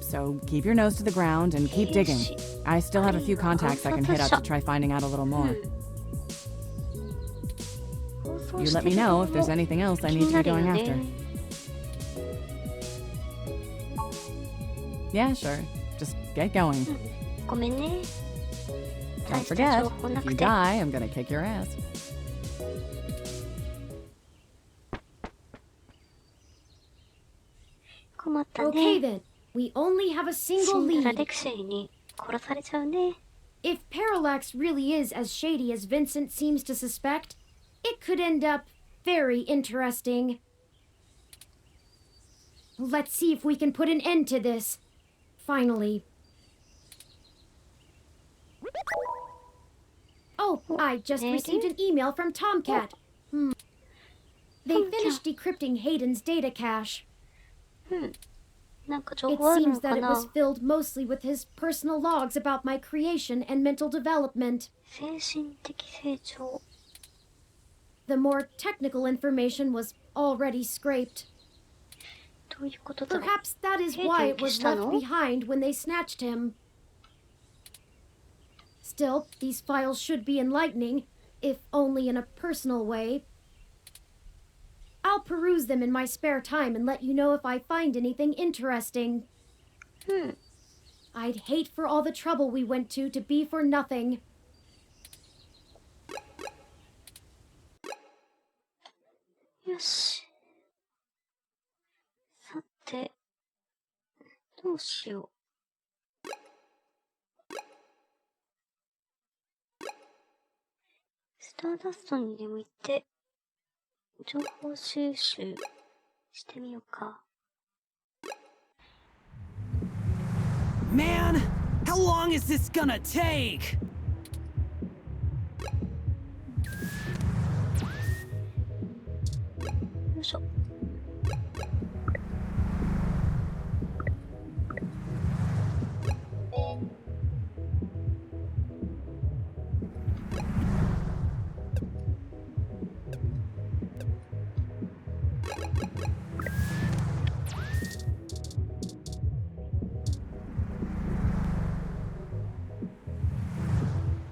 So keep your nose to the ground and keep digging. I still have a few contacts I can hit up to try finding out a little more. You let me know if there's anything else I need to be going after. Yeah, sure. Just get going. Don't forget, if you die, I'm gonna kick your ass. Okay then, we only have a single lead. If Parallax really is as shady as Vincent seems to suspect, it could end up very interesting. Let's see if we can put an end to this. Finally. Oh, I just received an email from Tomcat. They finished decrypting Hayden's data cache. It seems that it was filled mostly with his personal logs about my creation and mental development. The more technical information was already scraped. Perhaps that is why it was left behind when they snatched him. Still, these files should be enlightening, if only in a personal way. I'll peruse them in my spare time and let you know if I find anything interesting. I'd hate for all the trouble we went to be for nothing. Yoshi. さて、どうしよう。スターダストにでも行って、情報収集してみようか。Man, how long is this gonna take?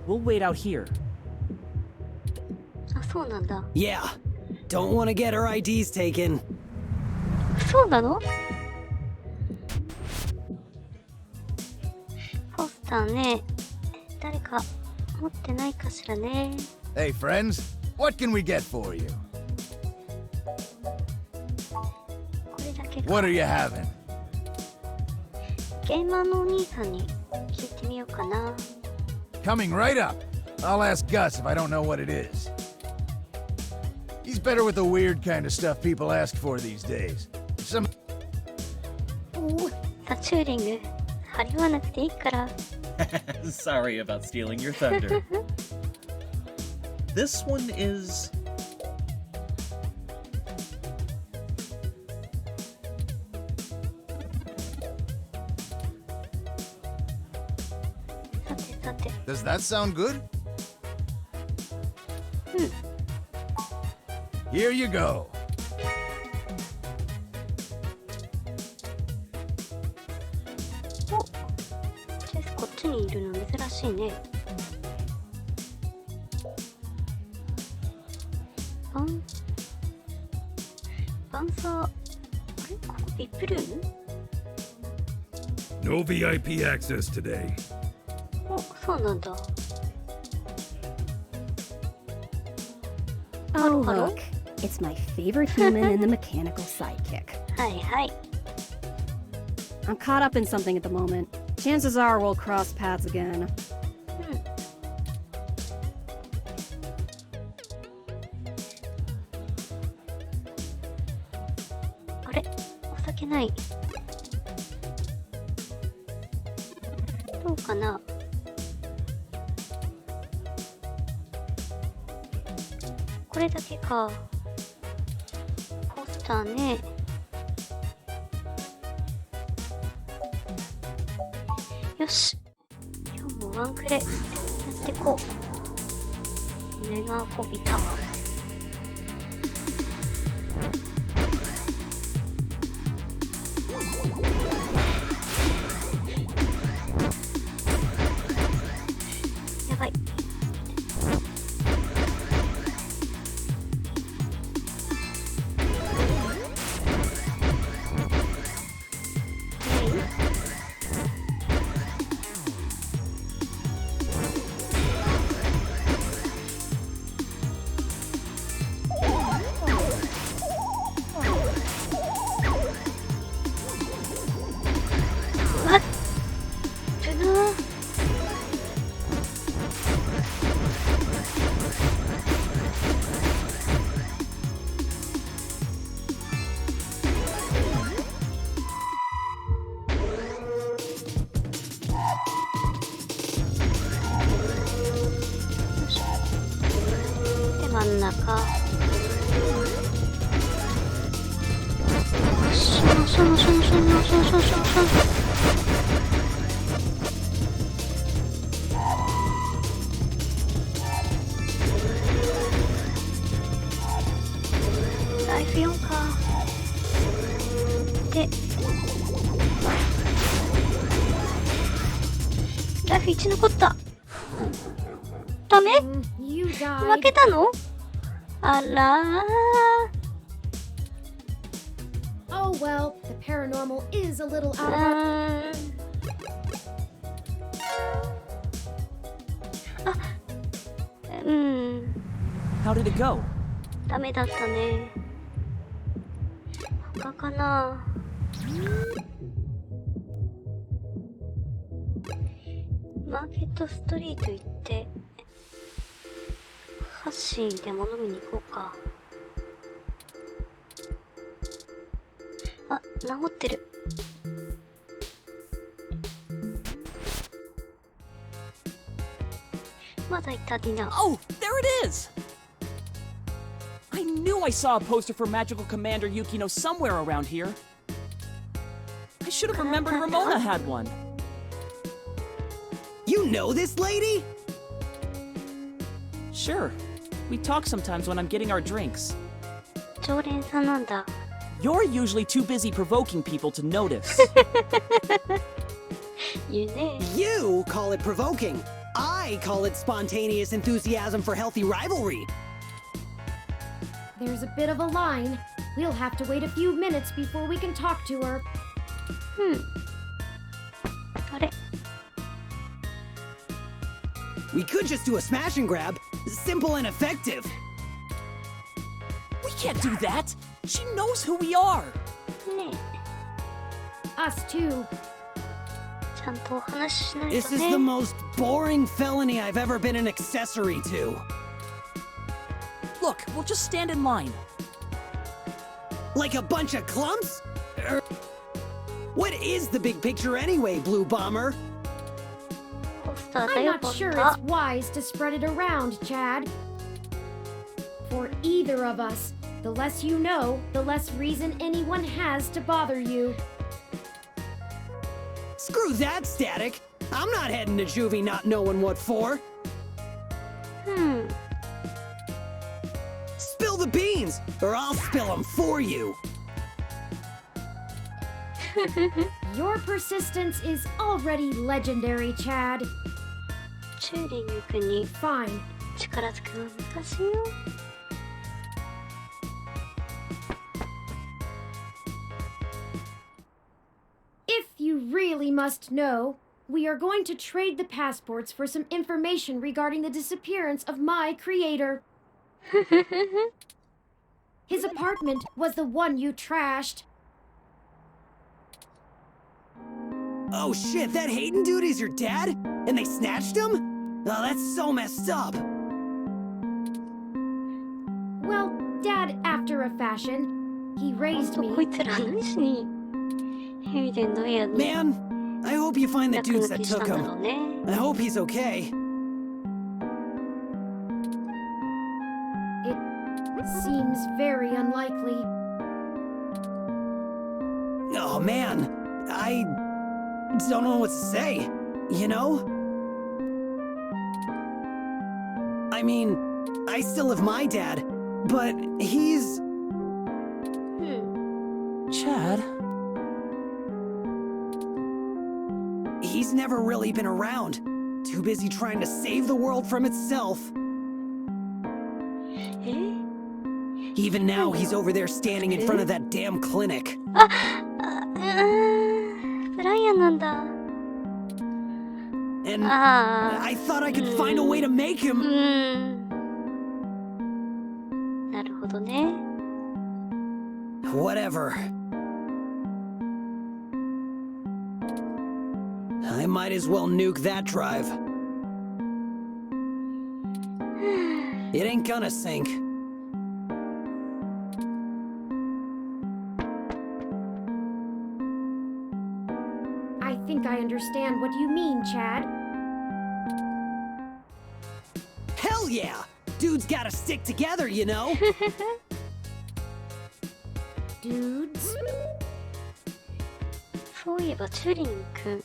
We'll wait out here. あ、そうなんだ。Yeah. Don't want to get our IDs taken. そうなの？ポスターね、誰か持ってないかしらね。Hey friends, what can we get for you? これだけか。 What are you having? ゲーマーのお兄さんに聞いてみようかな。 Coming right up. I'll ask Gus if I don't know what it is. He's better with the weird kind of stuff people ask for these days. Some... さあ、チューリング、張り合わなくていいから。Sorry about stealing your thunder. This one is... Does that sound good? Here you go. チェスこっちにいるの珍しいね。バンサー、あれここVIPルーム？ No VIP access today. お、そうなんだ。 Oh, look. It's my favorite human and the mechanical sidekick. はいはい。 I'm caught up in something at the moment. Chances are we'll cross paths again. あれ、お酒ない。どうかな。これだけか。ポスターね。よし。今日もワンクレやってこう。メガホビタワー。やばい。真ん中。シュンシュンシュンシュンシュンシュンシュンシュンシュン。ライフ4か。で、ライフ1残った。ダメ？負けたの？あらー。Oh well, the paranormal is a little out of How did it go? ダメだったね。他かな。マーケットストリート行ってハッシーでも飲みに行こうか。あ、治ってる。まだいたディナー。Oh, there it is! I knew I saw a poster for Magical Commander Yukino somewhere around here. I should have remembered Ramona had one. You know this lady? Sure. We talk sometimes when I'm getting our drinks. 常連さんなんだ。 You're usually too busy provoking people to notice. You call it provoking. I call it spontaneous enthusiasm for healthy rivalry. There's a bit of a line. We'll have to wait a few minutes before we can talk to her. あれ We could just do a smash and grab. Simple and effective. We can't do that! She knows who we are! ね Us too. ちゃんとお話ししないと This is ね the most boring felony I've ever been an accessory to. Look, we'll just stand in line. Like a bunch of clumps? What is the big picture anyway, Blue Bomber? ポスターだ I'm よ not ポス sure タ it's wise to spread it around, Chad. For either of us, the less you know, the less reason anyone has to bother you. Screw that, Static. I'm not heading to juvie not knowing what for. Spill the beans, or I'll spill them for you. Your persistence is already legendary, Chad. チューリング君に Fine. 力ずくのは難しいよ If you really must know, we are going to trade the passports for some information regarding the disappearance of my creator. His apartment was the one you trashed. Oh shit, that Hayden dude is your dad? And they snatched him? Oh, that's so messed up. Well, Dad, after a fashion, he raised me. こいつら何しにヘイデンの部屋に Man, I hope you find the 落 dudes 書 that きした took んだろう him. ね I hope he's okay. It seems very unlikely. Oh man, I don't know what to say, you know? I mean, I still have my dad, but he's... Chad? He's never really been around. Too busy trying to save the world from itself. Even now, he's over there standing in front of that damn clinic. ブライアンなんだ And ああ I thought I could find a way to make him... なるほどね Whatever. I might as well nuke that drive. It ain't gonna sink. I think I understand what you mean, Chad. Hell yeah! Dudes gotta stick together, you know? Dudes? そういえばチューリング君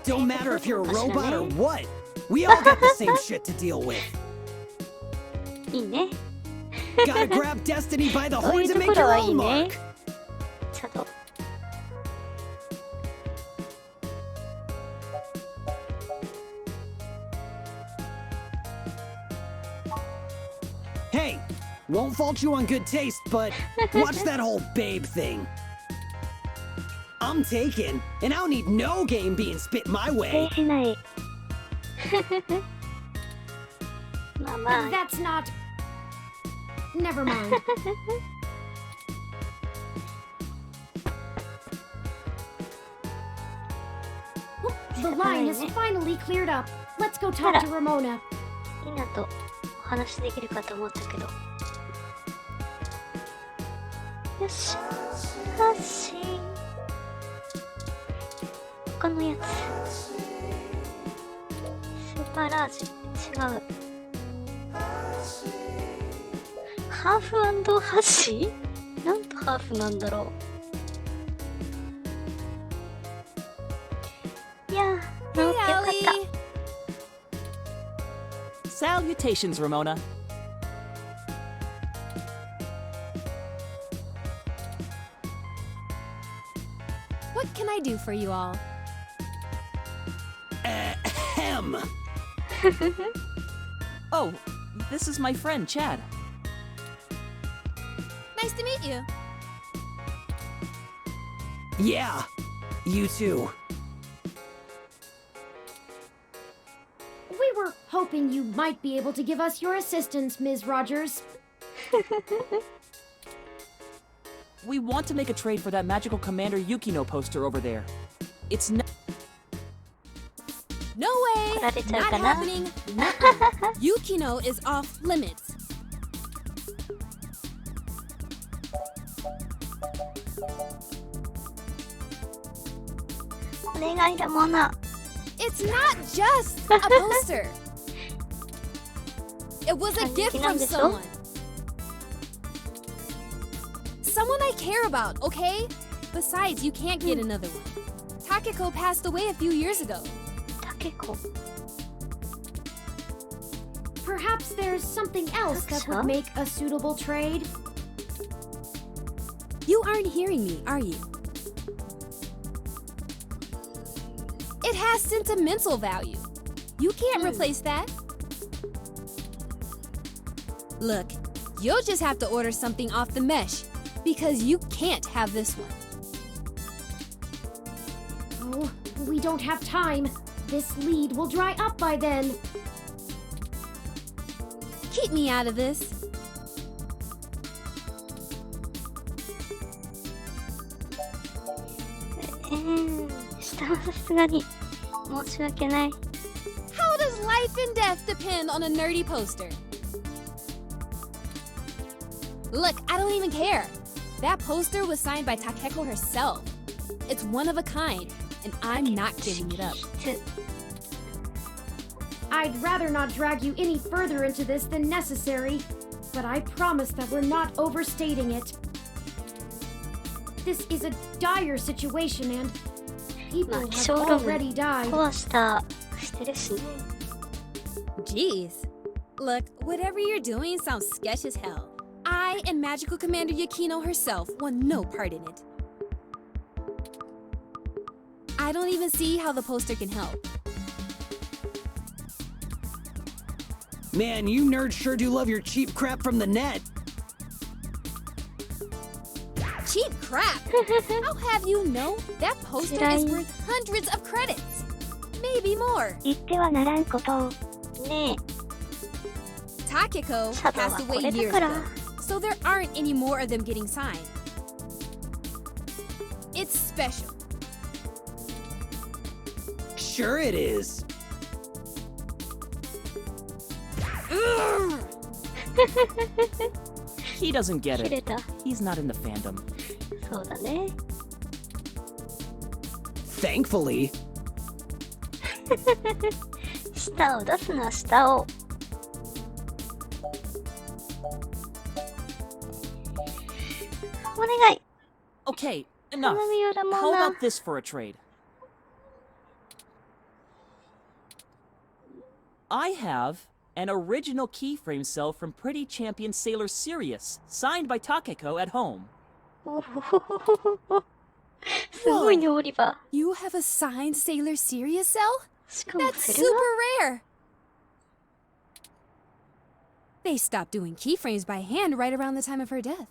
Don't matter if you're a robot or what. We all got the same shit to deal with. いいね Gotta grab destiny by the そうい horns う and と make ころ your はいい own ね mark. ちゃんと Hey, won't fault you on good taste, but watch that whole babe thing. I'm taken, and I don't need no game being spit my 否定 way. しない まあまあ That's not. Never mind. The line is finally cleared up. Let's go talk to Ramona. みんなとお話できるかと思ったけどよし発信他のやつスーパーラージ違うハーフ&ハッシーなんとハーフなんだろういやー治ってよかった Salutations, Ramona. What can I do for you all? Ahem. Oh, this is my friend, Chad. Nice to meet you. Yeah, you too. We were hoping you might be able to give us your assistance, Ms. Rogers. We want to make a trade for that magical Commander Yukino poster over there. It's not. No way! Not happening. Yukino is off limits. It's not just a poster. It was a gift from someone. Someone I care about, okay? Besides, you can't get another one. Takeko passed away a few years ago. Takeko. Perhaps there's something else that would make a suitable trade? You aren't hearing me, are you? It has sentimental value. You can't replace that. Look, you'll just have to order something off the mesh, because you can't have this one. Oh, we don't have time. This lead will dry up by then. Keep me out of this. How does life and death depend on a nerdy poster? Look, I don't even care. That poster was signed by Takeko herself. It's one of a kind, and I'm not giving it up. I'd rather not drag you any further into this than necessary, but I promise that we're not overstating it. This is a dire situation and people have already died. Jeez. Look, whatever you're doing sounds sketch as hell. I and Magical Commander Yukino herself want no part in it. I don't even see how the poster can help. Man, you nerds sure do love your cheap crap from the net. Cheap crap? I'll have you know that poster is worth hundreds of credits. Maybe more. Takeko passed away years ago, so there aren't any more of them getting signed. It's special. Sure it is. He doesn't get it. He's not in the fandom. Thankfully. 舌を出すな、舌を。お願い。 Okay, enough. How about this for a trade? I have an original keyframe cell from Pretty Champion Sailor Sirius, signed by Takeko at home. すごいね、オリバー。 You have a signed Sailor Sirius cell? しかも That's フル super は rare. They stopped doing keyframes by hand right around the time of her death.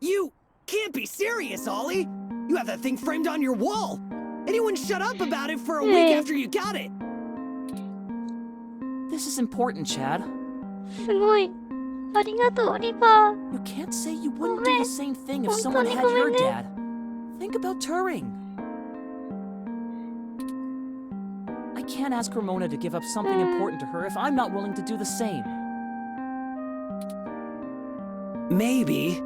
You can't be serious, Ollie! You have that thing framed on your wall! Anyone shut up about it for a week after you got it! This is important, Chad. すごい。ありがとう、オリバー。 You can't say you wouldn't do the same thing if someone had your dad. Think about Turing. I can't ask Ramona to give up something important to her if I'm not willing to do the same. Maybe.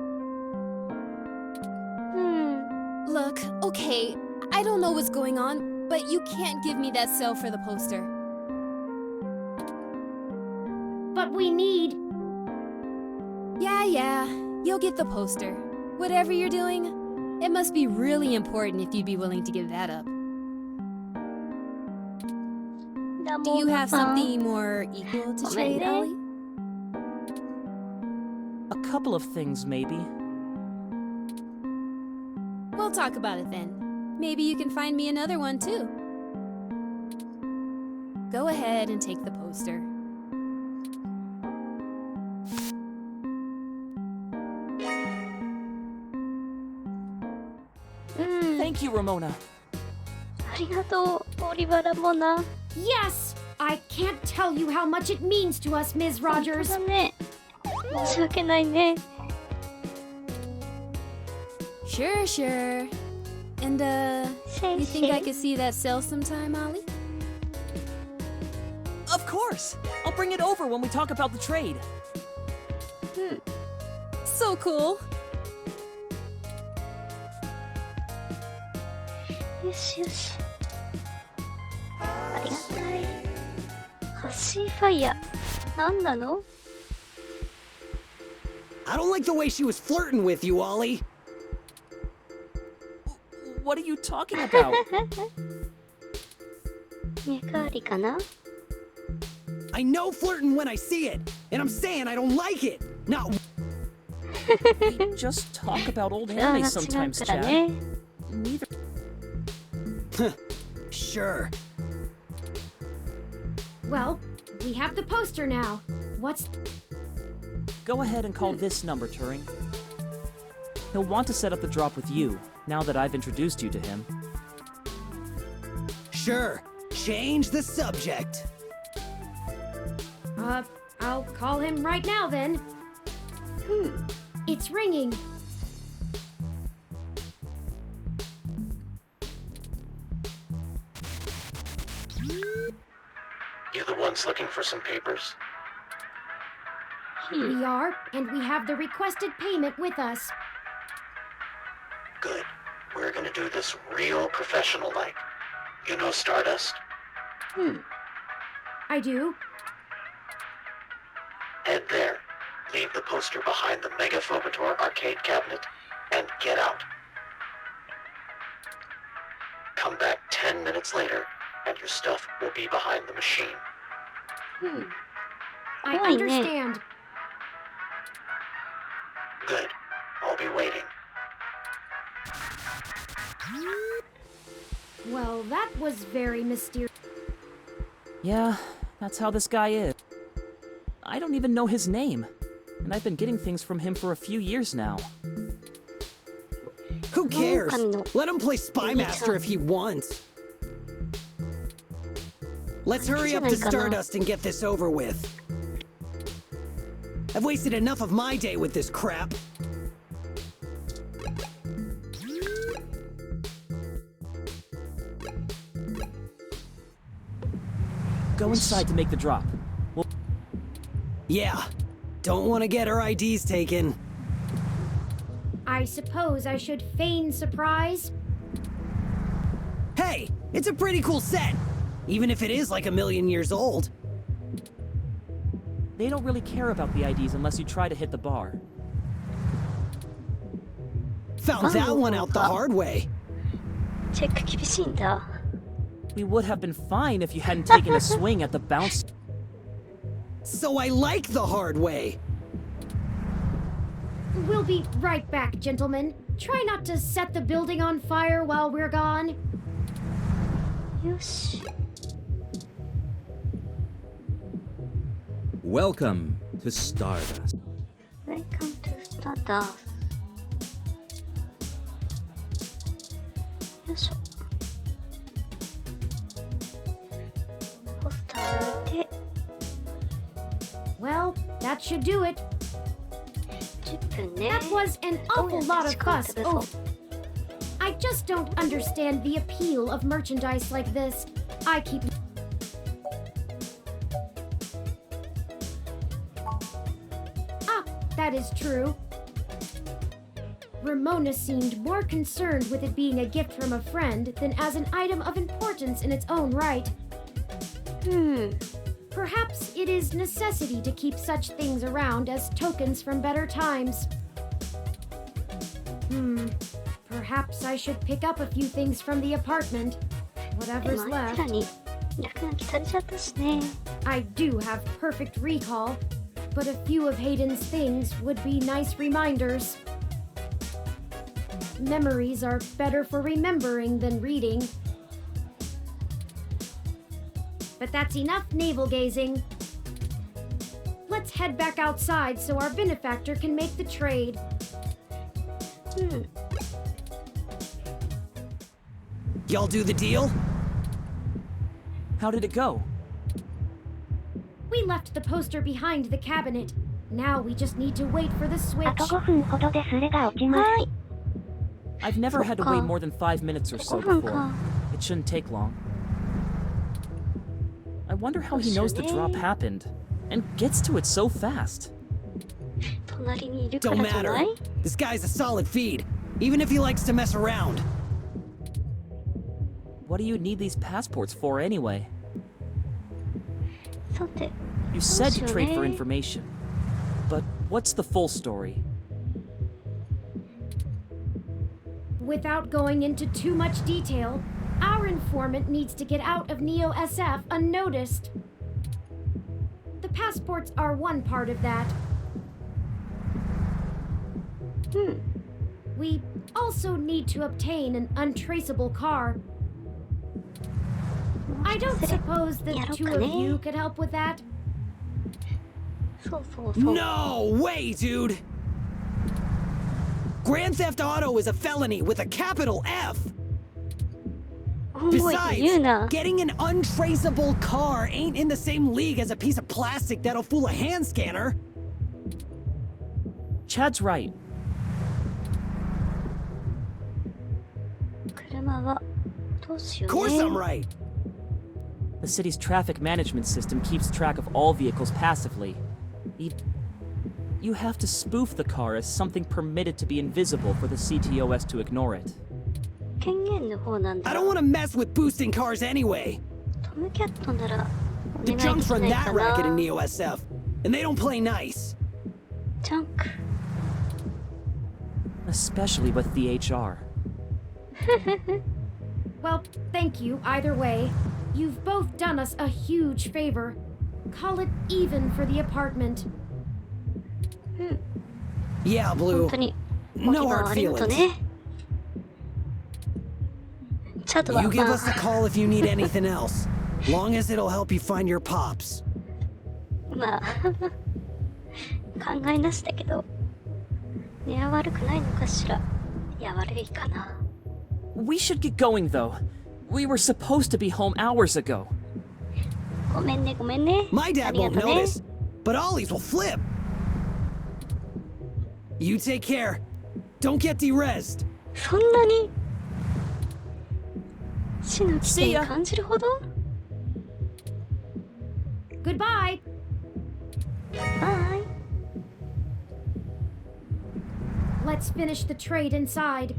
Look, okay, I don't know what's going on, but you can't give me that cell for the poster. But we need... Yeah, you'll get the poster. Whatever you're doing, it must be really important if you'd be willing to give that up. Do you have something more equal to trade, Ollie? A couple of things, maybe. We'll talk about it then. Maybe you can find me another one, too. Go ahead and take the poster. Thank you, Ramona. ありがとう、オリバラモナ。 Yes! I can't tell you how much it means to us, Ms. Rogers. だね。申し訳ないね。 Sure, sure. And, you think I could see that cell sometime, Ollie? Of course! I'll bring it over when we talk about the trade. So cool. よしよし。ありがたい。ハッシーファイヤー。なんなの？ I don't like the way she was flirting with you, Ollie. What are you talking about? 入れ替わりかな？ I know flirting when I see it, and I'm saying I don't like it. Not. We just talk about old anime sometimes, Chad. Neither. Sure. Well, we have the poster now. What's... Go ahead and call this number, Turing. He'll want to set up the drop with you, now that I've introduced you to him. Sure. Change the subject. I'll call him right now then. It's ringing. You the ones looking for some papers? We are, and we have the requested payment with us. Good. We're gonna do this real professional-like. You know Stardust? I do. Head there. Leave the poster behind the Megaphobator arcade cabinet, and get out. Come back 10 minutes later, and your stuff will be behind the machine. I understand. Good. I'll be waiting. Well, that was very mysterious. Yeah, that's how this guy is. I don't even know his name, and I've been getting things from him for a few years now. Who cares? Let him play Spy Master if he wants. Let's hurry up to Stardust and get this over with. I've wasted enough of my day with this crap. Go inside to make the drop. Yeah. Don't want to get our IDs taken. I suppose I should feign surprise. Hey, it's a pretty cool set. Even if it is like 1,000,000 years old. They don't really care about the IDs unless you try to hit the bar. Found that one out the hard way. We would have been fine if you hadn't taken a swing at the bounce. So I like the hard way. We'll be right back, gentlemen. Try not to set the building on fire while we're gone. Yosh. Welcome to Stardust. Welcome to Stardust. よいしょ。ポスター置いて。 Well, that should do it. 10分ね。 That was an awful lot of fuss. Oh, I just don't understand the appeal of merchandise like this. I keep... Ah, that is true. Ramona seemed more concerned with it being a gift from a friend than as an item of importance in its own right. Perhaps it is necessity to keep such things around as tokens from better times. Perhaps I should pick up a few things from the apartment. Whatever's left. I do have perfect recall, but a few of Hayden's things would be nice reminders. Memories are better for remembering than reading. But that's enough navel-gazing. Let's head back outside so our benefactor can make the trade. Y'all do the deal? How did it go? We left the poster behind the cabinet. Now we just need to wait for the switch. あと5分ほどでスレが落ちます。 I've never had to wait more than 5 minutes or so before. It shouldn't take long. I wonder how he knows the drop happened and gets to it so fast. Don't matter. This guy's a solid feed, even if he likes to mess around. What do you need these passports for anyway? You said to trade for information, but what's the full story? Without going into too much detail, our informant needs to get out of Neo SF unnoticed. The passports are one part of that. We also need to obtain an untraceable car. I don't suppose the two of you could help with that? No way, dude! Grand Theft Auto is a felony with a capital F! Besides, getting an untraceable car ain't in the same league as a piece of plastic that'll fool a hand scanner. Chad's right. Of course I'm right. The city's traffic management system keeps track of all vehicles passively. You have to spoof the car as something permitted to be invisible for the CTOS to ignore it. I don't want to mess with boosting cars anyway. The junks run that racket in Neo SF, and they don't play nice. Junk. Especially with the HR. Well, thank you either way. You've both done us a huge favor. Call it even for the apartment. Yeah, Blue. No hard feelings. You give us a call if you need anything else. Long as it'll help you find your pops. まあ考えなしだけど根は悪くないのかしら。いや悪いかな。 We should get going though. We were supposed to be home hours ago. ごめんねごめんね。 My dad won't notice, but Ollie's will flip. You take care. Don't get derezzed. そんなに死の危険感じるほど Goodbye. Bye. Let's finish the trade inside.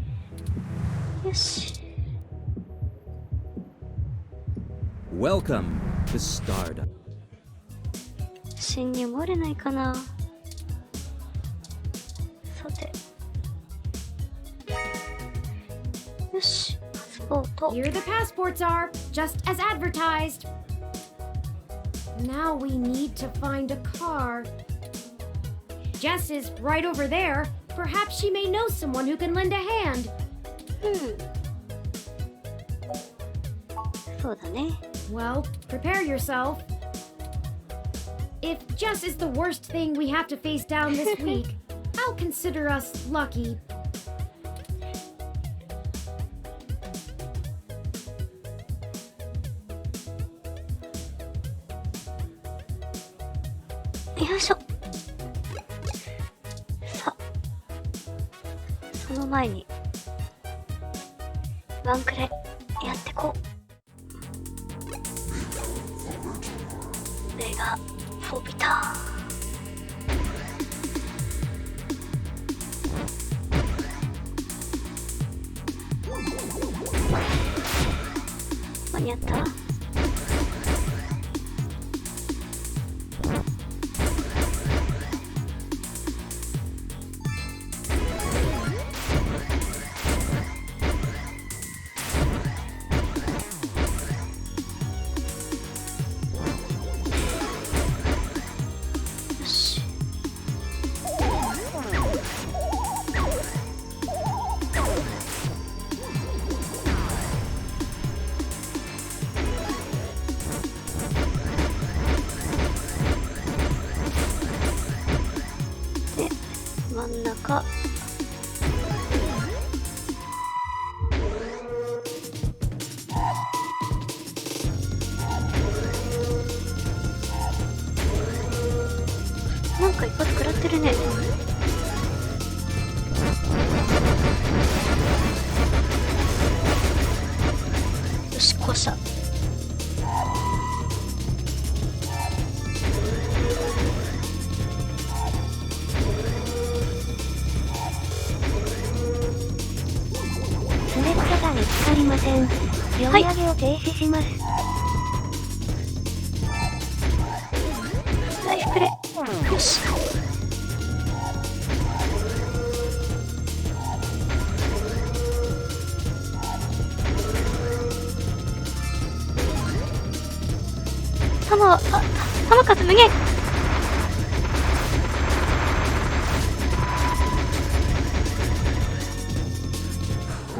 よし。 Welcome to Stardust. 侵入漏れないかな。さて。よし、パスポート。 Here the passports are, just as advertised. Now we need to find a car. Jess is right over there. Perhaps she may know someone who can lend a hand. そうだね。 Well, prepare yourself. If Jess is the worst thing we have to face down this week, I'll consider us lucky. Yoいしょ。さあ、その前にワンクレやってこう。目がフォビタ間に合った？真ん中。ってるね。よし、こうした。スレッドが見つかりません。読み上げを停止します。ライフプレイ。よし。弾数無限。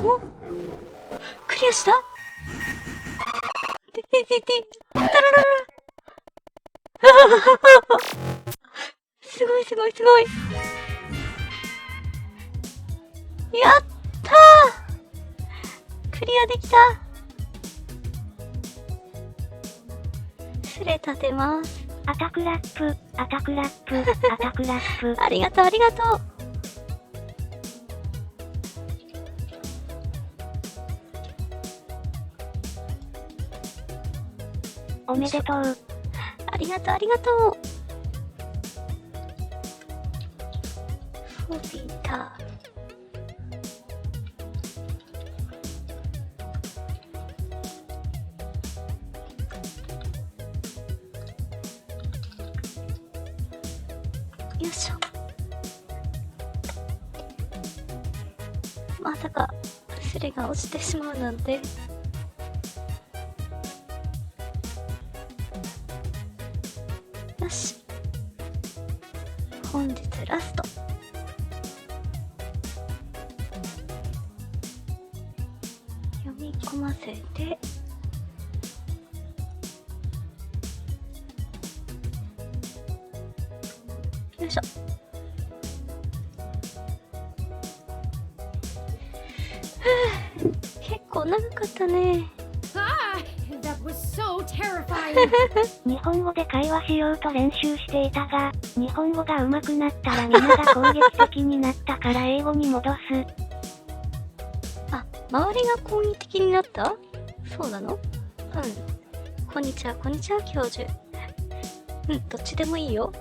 お、クリアした。タラララ。すごいすごいすごい。やったー、クリアできた。スレ立てます。アタクラップ、アタクラップ、アタクラップ。ありがとうありがとう。おめでとう。ありがとうありがとう。フォビタ。よいしょ。まさかスレが落ちてしまうなんて。よし、本日ラスト。読み込ませて、よいしょ。結構長かったね。That was so terrifying. 日本語で会話しようと練習していたが、日本語が上手くなったらみんなが攻撃的になったから英語に戻す。あ、周りが攻撃的になった？そうなの？うん。こんにちは、こんにちは、教授。うん、どっちでもいいよ。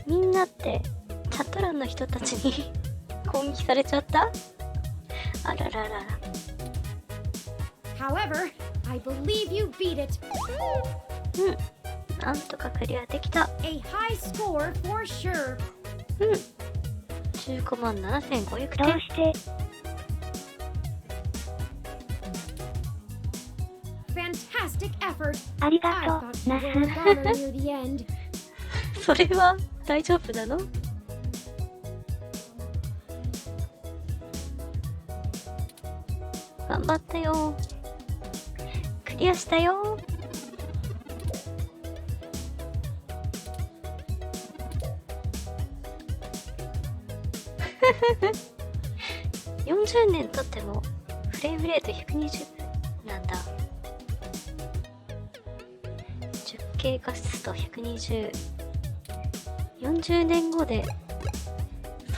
みんなってチャット欄の人たちに攻撃されちゃった？あらららら。However, I believe you beat it. うん、なんとかクリアできた。A high score for sure. うん、15万7500点。どうして？ Fantastic effort. ありがとう、ナス。それは大丈夫なの？頑張ったよ。クリアしたよ。40年経ってもフレームレート120なんだ。10経過すと120。40年後で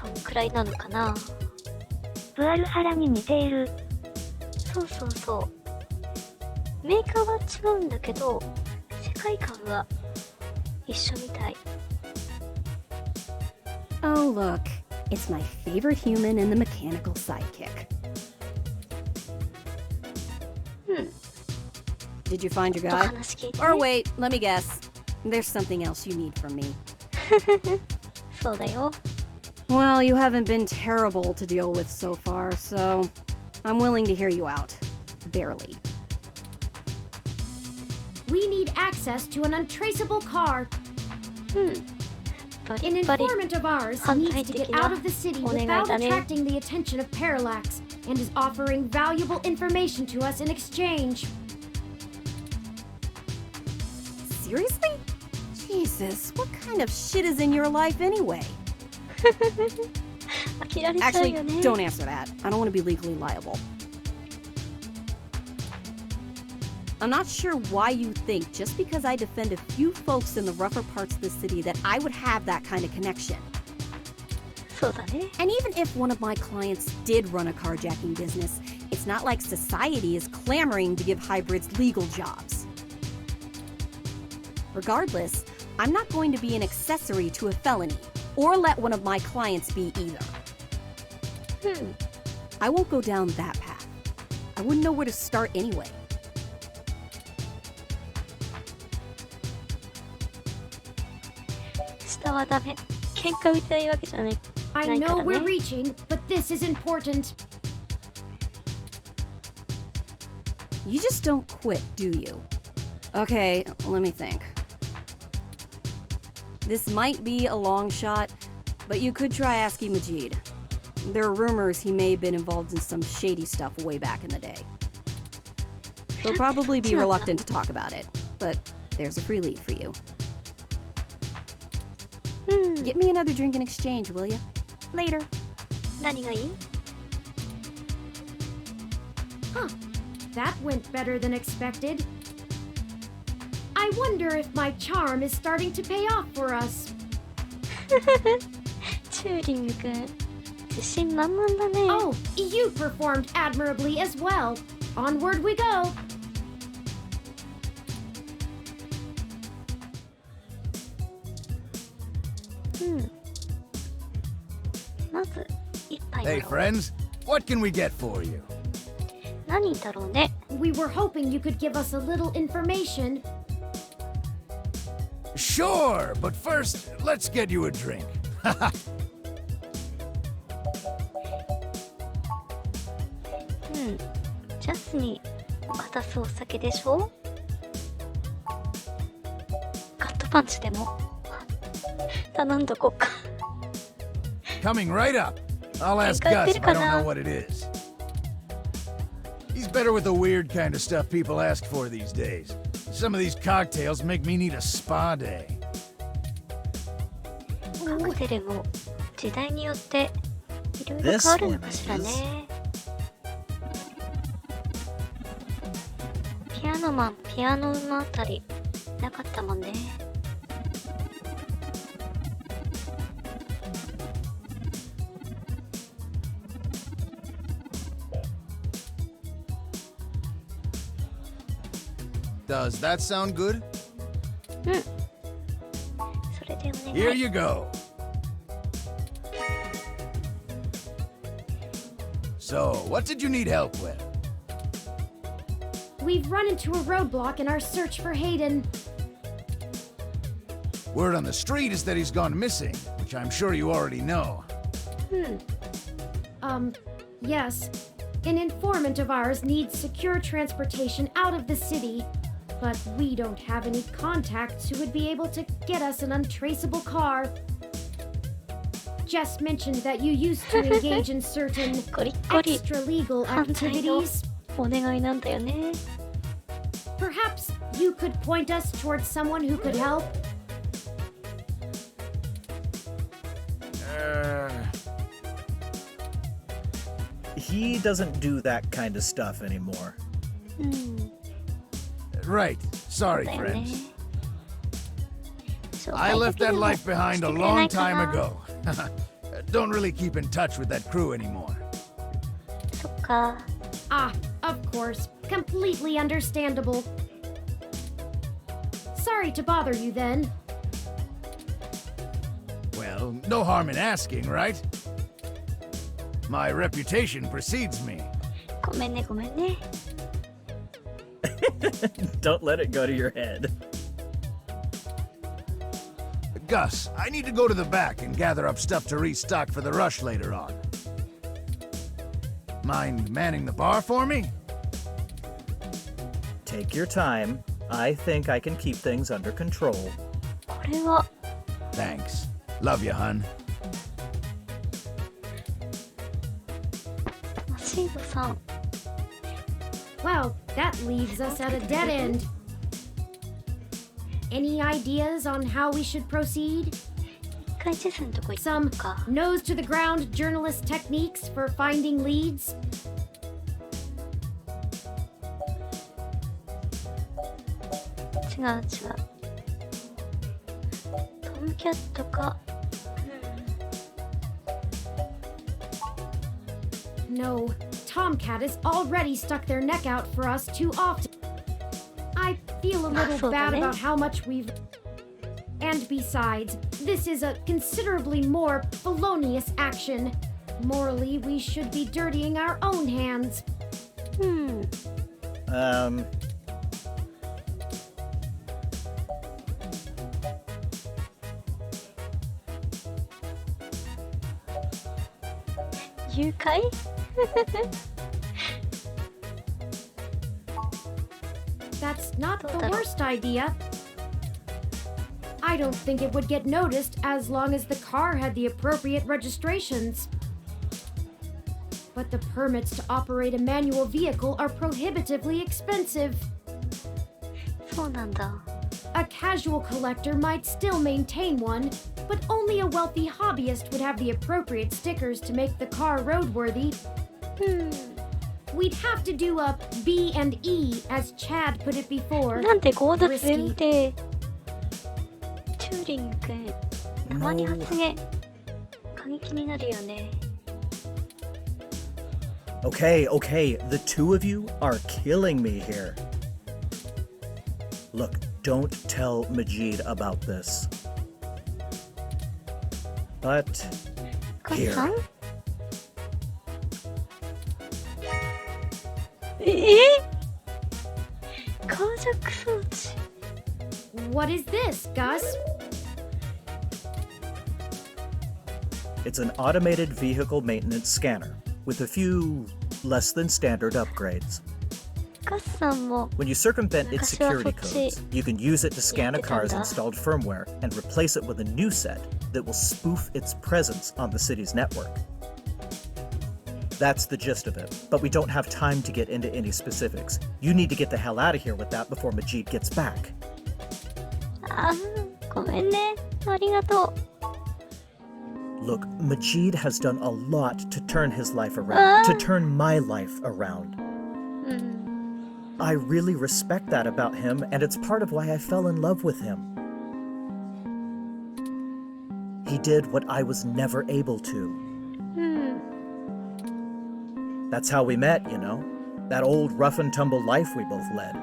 そんくらいなのかな。ブアルハラに似ている。そうそうそう。メーカーは違うんだけど、世界観は一緒みたい。Oh, look. It's my favorite human and the mechanical sidekick. Did you find your guy? Or wait, let me guess. There's something else you need from me. そうだよ。Well, you haven't been terrible to deal with so far, so I'm willing to hear you out. Barely. We need access to an untraceable car. An informant of ours needs to get out of the city without attracting the attention of Parallax, and is offering valuable information to us in exchange. Seriously? Jesus, what kind of shit is in your life anyway? Actually, don't answer that. I don't want to be legally liable. I'm not sure why you think just because I defend a few folks in the rougher parts of the city that I would have that kind of connection. And even if one of my clients did run a carjacking business, it's not like society is clamoring to give hybrids legal jobs. Regardless, I'm not going to be an accessory to a felony, or let one of my clients be either. I won't go down that path. I wouldn't know where to start anyway. I know we're reaching, but this is important. You just don't quit, do you? Okay, let me think. This might be a long shot, but you could try asking Majid. There are rumors he may have been involved in some shady stuff way back in the day. He'll probably be reluctant to talk about it, but there's a free lead for you. Get me another drink in exchange, will you? Later. Huh. That went better than expected. I wonder if my charm is starting to pay off for us. Oh, you performed admirably as well. Onward we go. Hey, friends. What can we get for you? We were hoping you could give us a little information. Sure, but first, let's get you a drink. Coming right up. I'll ask Gus if I don't know what it is. He's better with the weird kind of stuff people ask for these days. Some of these cocktails make me need a spa day. カクテルも時代によっていろいろ変わるのかしらね。ピアノマン、ピアノのあたりなかったもんね。Does that sound good? それでお願い。 Here you go. So, what did you need help with? We've run into a roadblock in our search for Hayden. Word on the street is that he's gone missing, which I'm sure you already know. Yes. An informant of ours needs secure transportation out of the city, but we don't have any contacts who would be able to get us an untraceable car. Jess mentioned that you used to engage in certain extra-legal activities. Perhaps you could point us towards someone who could help? He doesn't do that kind of stuff anymore. Right. Sorry, friends. I left that life behind a long time ago. Don't really keep in touch with that crew anymore. Ah, of course. Completely understandable. Sorry to bother you then. Well, no harm in asking, right? My reputation precedes me. ごめんね、ごめんね。 Don't let it go to your head. Gus, I need to go to the back and gather up stuff to restock for the rush later on. Mind manning the bar for me? Take your time. I think I can keep things under control. これは Thanks. Love you, hun. マシードさん。 Well, that leaves us at a dead end. Any ideas on how we should proceed? Some nose-to-the-ground journalist techniques for finding leads? 違う。トムキャットか。No, Tomcat has already stuck their neck out for us too often. I feel a little bad about how much we've... And besides, this is a considerably more felonious action. Morally, we should be dirtying our own hands. You Kai? That's not the worst idea. I don't think it would get noticed as long as the car had the appropriate registrations. But the permits to operate a manual vehicle are prohibitively expensive. そうなんだ。A casual collector might still maintain one, but only a wealthy hobbyist would have the appropriate stickers to make the car roadworthy. We'd have to do a B&E, as Chad put it before. なんて強奪前提。チューリング君、たまに発言、過激になるよね。Okay, the two of you are killing me here. Look, don't tell Majid about this. But here. What is this, Gus? It's an automated vehicle maintenance scanner with a few less than standard upgrades. When you circumvent its security codes, you can use it to scan a car's installed firmware and replace it with a new set that will spoof its presence on the city's network. That's the gist of it, but we don't have time to get into any specifics. You need to get the hell out of here with that before Majid gets back. ごめんね。ありがとう。 Look, Majid has done a lot to turn his life around, to turn my life around. I really respect that about him, and it's part of why I fell in love with him. He did what I was never able to. That's how we met, you know? That old rough and tumble life we both led.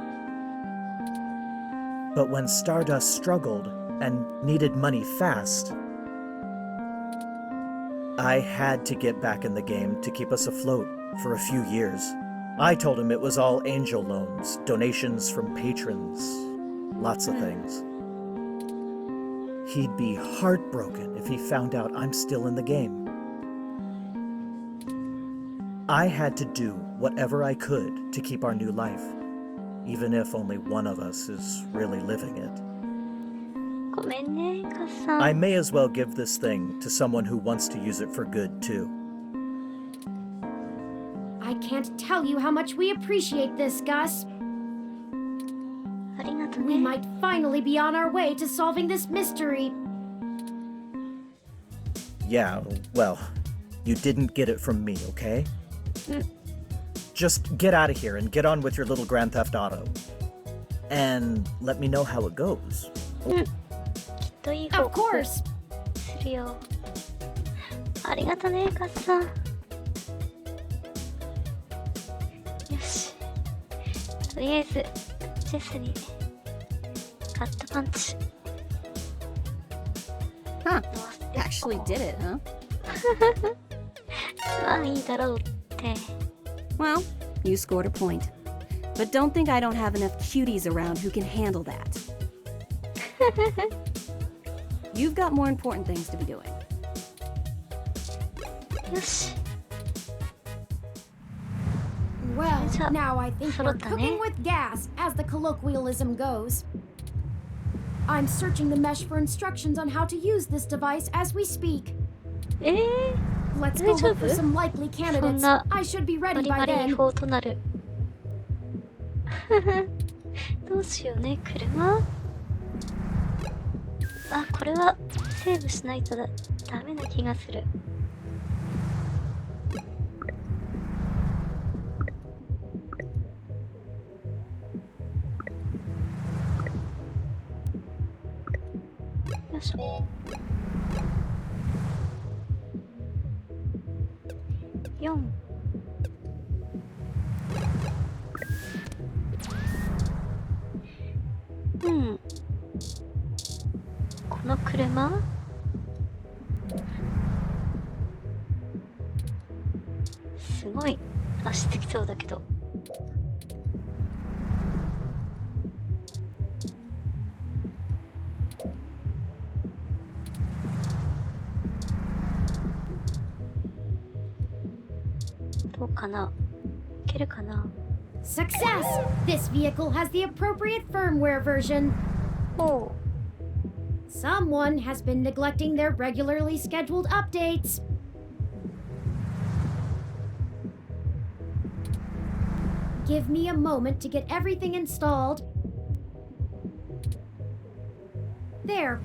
But when Stardust struggled and needed money fast, I had to get back in the game to keep us afloat for a few years. I told him it was all angel loans, donations from patrons, lots of things. He'd be heartbroken if he found out I'm still in the game. I had to do whatever I could to keep our new life, even if only one of us is really living it. ごめんね、カッサン。 I may as well give this thing to someone who wants to use it for good, too. I can't tell you how much we appreciate this, Gus. ありがとうね。 We might finally be on our way to solving this mystery. Yeah, well, you didn't get it from me, okay? Just get out of here and get on with your little Grand Theft Auto. And let me know how it goes. Of course. するよ。ありがとね、カッサン。よし。とりあえず、ジェスにカットパンチ。Huh. Actually did it, huh? まあいいだろうって。 Well, you scored a point. But don't think I don't have enough cuties around who can handle that. You've got more important things to be doing. よし。 Well, now I think we're cooking with gas, as the colloquialism goes. I'm searching the mesh for instructions on how to use this device as we speak. Let's go look for some likely candidates. I should be ready by then. どうしようね、車。あ、これはセーブしないとダメな気がする。しょ。4。うん。この車？すごい走ってきそうだけど。どうかな？いけるかな？ Success! This vehicle has the appropriate firmware version. Oh. Someone has been neglecting their regularly scheduled updates. Give me a moment to get everything installed. There.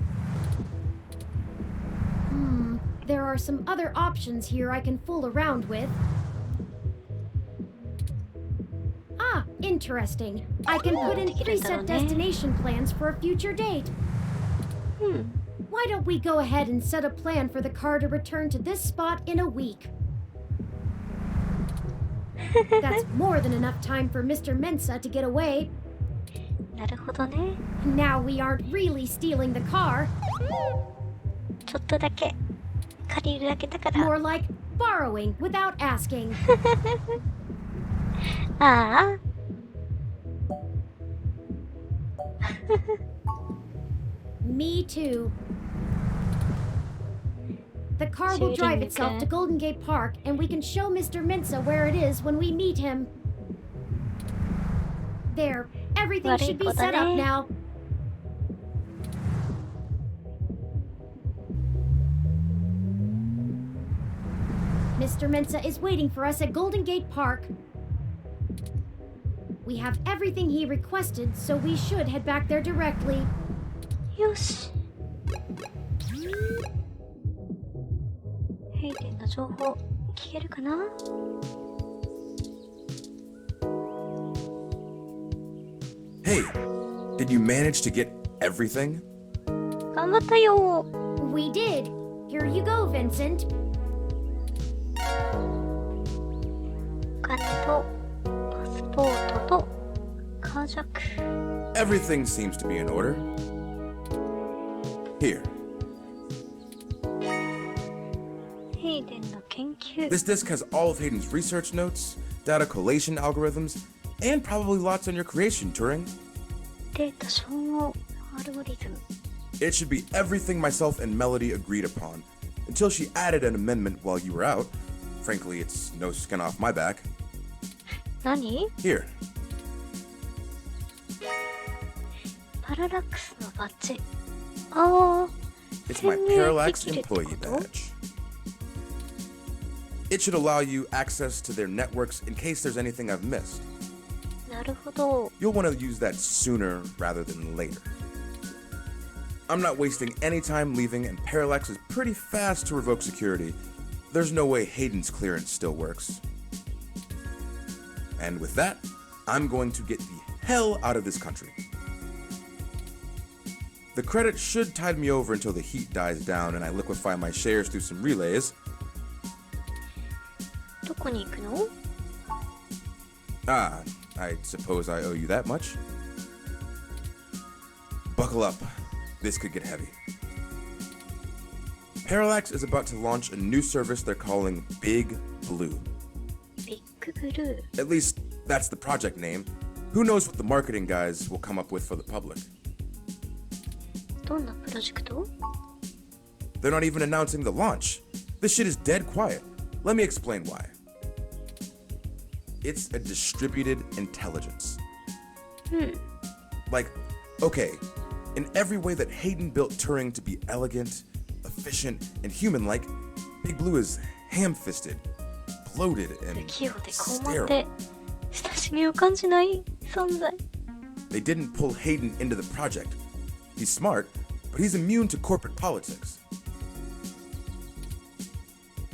There are some other options here I can fool around with. Ah, interesting. I can put in preset destination plans for a future date. Why don't we go ahead and set a plan for the car to return to this spot in a week? That's more than enough time for Mr. Mensa to get away. なるほどね。 Now we aren't really stealing the car. ちょっとだけ借りるだけだから。 More like borrowing without asking. ああ。Me too. The car will drive itself to Golden Gate Park, and we can show Mr. Mensa where it is when we meet him. There, everything should be set up now. Mr. Mensa is waiting for us at Golden Gate Park. We have everything he requested, so we should head back there directly. よし。ヘイデンの情報聞けるかな？ Hey, did you manage to get everything? 頑張ったよ。 We did. Here you go, Vincent. お金とパスポートとカージャック。 Everything seems to be in order. Here. This disk has all of Hayden's research notes, data collation algorithms, and probably lots on your creation, Turing. データ照合アルゴリズム。 It should be everything myself and Melody agreed upon, until she added an amendment while you were out. Frankly, it's no skin off my back. 何？ Here. パララックスのバッジ。ああ。 It's my Parallax employee badge. It should allow you access to their networks in case there's anything I've missed. なるほど。 You'll want to use that sooner rather than later. I'm not wasting any time leaving, and Parallax is pretty fast to revoke security. There's no way Hayden's clearance still works. And with that, I'm going to get the hell out of this country. The credit should tide me over until the heat dies down and I liquefy my shares through some relays. どこに行くの？ Ah, I suppose I owe you that much. Buckle up. This could get heavy. Parallax is about to launch a new service they're calling Big Blue. Big Blue. At least, that's the project name. Who knows what the marketing guys will come up with for the public. どんなプロジェクト？ They're not even announcing the launch. This shit is dead quiet. Let me explain why. It's a distributed intelligence. Like, okay, in every way that Hayden built Turing to be elegant, efficient, and human-like, Big Blue is ham-fisted, bloated, and sterile. 親しみを感じない存在。 They didn't pull Hayden into the project. He's smart, but he's immune to corporate politics.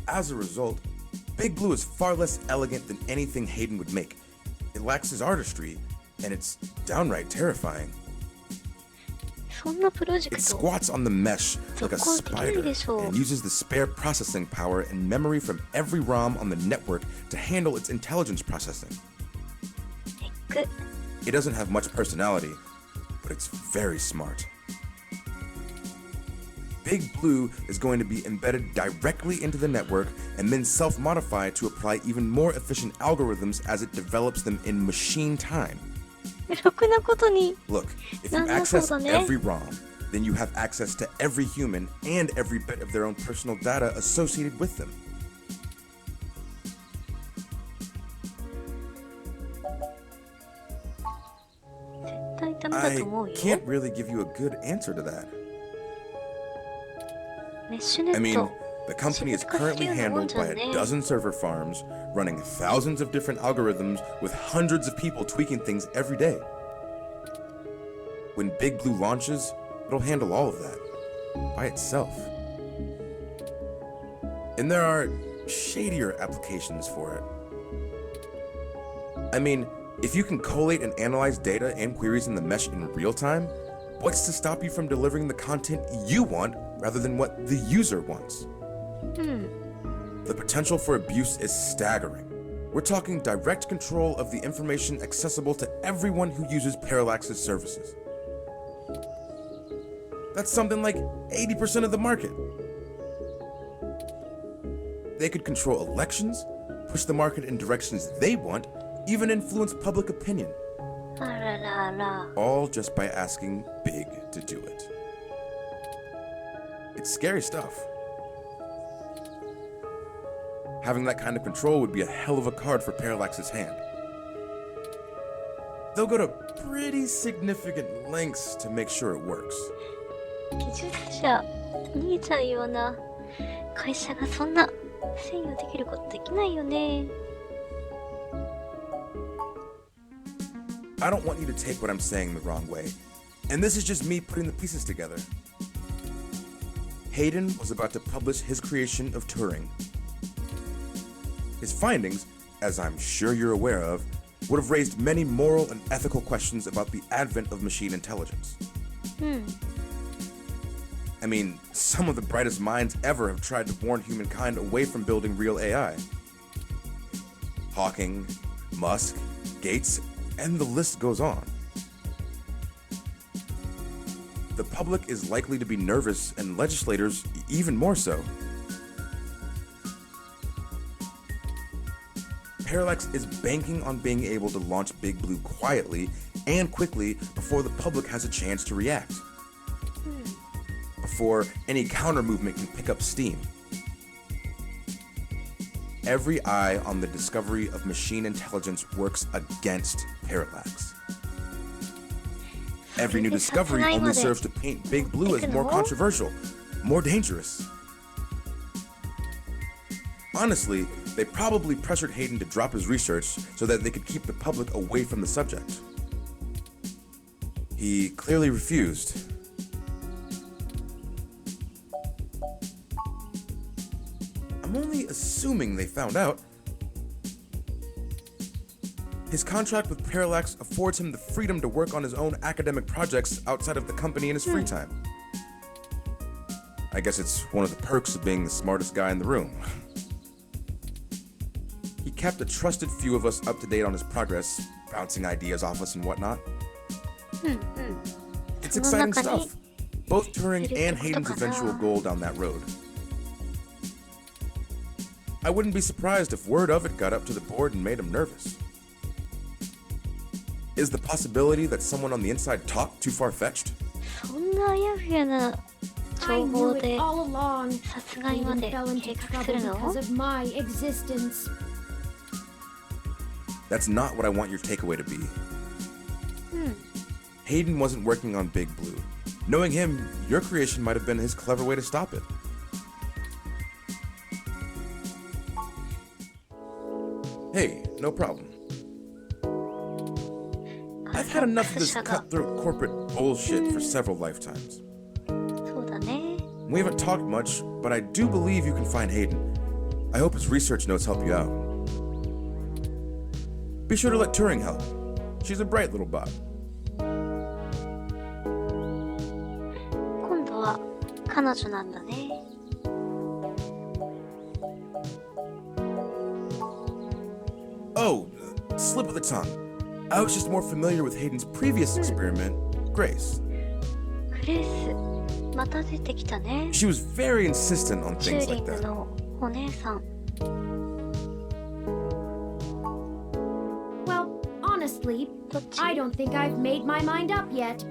As a result, Big Blue is far less elegant than anything Hayden would make. It lacks his artistry, and it's downright terrifying. そんなプロジェク It ト squats on the mesh like a 続行できない spider でしょう。 and uses the spare processing power and memory from every ROM on the network to handle its intelligence processing. It doesn't have much personality, but it's very smart. Big Blue is going to be embedded directly into the network and then self-modify to apply even more efficient algorithms as it develops them in machine time. ろくなことに Look, if you なんだ access そうだね。 every ROM, then you have access to every human and every bit of their own personal data associated with them. 絶対ダメだ I と思うよ。 can't really give you a good answer to that. メッシュネ I ッ mean, ト the company is 仕事化って currently いうのもん handled じゃ by ね a dozen server farms, running thousands of different algorithms with hundreds of people tweaking things every day. When Big Blue launches, it'll handle all of that by itself. And there are shadier applications for it. I mean, if you can collate and analyze data and queries in the mesh in real time, what's to stop you from delivering the content you want rather than what the user wants? The potential for abuse is staggering. We're talking direct control of the information accessible to everyone who uses Parallax's services. That's something like 80% of the market. They could control elections, push the market in directions they want, even influence public opinion. あららら All just by asking Big to do it. It's scary stuff. Having that kind of control would be a hell of a card for Parallax's hand. They'll go to pretty significant lengths to make sure it works. 技術者逃げちゃうような会社がそんな制御できることできないよね。 I don't want you to take what I'm saying the wrong way, and this is just me putting the pieces together. Hayden was about to publish his creation of Turing. His findings, as I'm sure you're aware of, would have raised many moral and ethical questions about the advent of machine intelligence. I mean, some of the brightest minds ever have tried to warn humankind away from building real AI. Hawking, Musk, Gates, and the list goes on. The public is likely to be nervous, and legislators even more so. Parallax is banking on being able to launch Big Blue quietly and quickly before the public has a chance to react. Before any counter movement can pick up steam. Every eye on the discovery of machine intelligence works against Parallax. Every new discovery only serves to paint Big Blue as more controversial, more dangerous. Honestly, they probably pressured Hayden to drop his research so that they could keep the public away from the subject. He clearly refused. I'm only assuming they found out. His contract with Parallax affords him the freedom to work on his own academic projects outside of the company in his free time. I guess it's one of the perks of being the smartest guy in the room. He kept a trusted few of us up to date on his progress, bouncing ideas off us and whatnot. It's exciting stuff. Both Turing and Hayden's eventual goal down that road. I wouldn't be surprised if word of it got up to the board and made him nervous. Is the possibility that someone on the inside talked too far-fetched? そんなあやふやな I 情 knew 報 it で all along. 殺害ま Hayden で fell into 計画す trouble るの because of my existence. That's not what I want your takeaway to be. Hayden wasn't working on Big Blue. Knowing him, your creation might have been his clever way to stop it. Hey, no problem. I've had enough of this cutthroat corporate bullshit for several lifetimes. そうだね We haven't talked much, but I do believe you can find Hayden. I hope his research notes help you out. Be sure to let Turing help. She's a bright little bot. 彼女なんだね。Oh, slip of the tongue. I was just more familiar with Hayden's previous experiment, Grace. グレース、また出てきたね。 She was very insistent on チュ things ーリ like ング that. のお姉さん。 Well, honestly, I don't think I've made my mind up yet.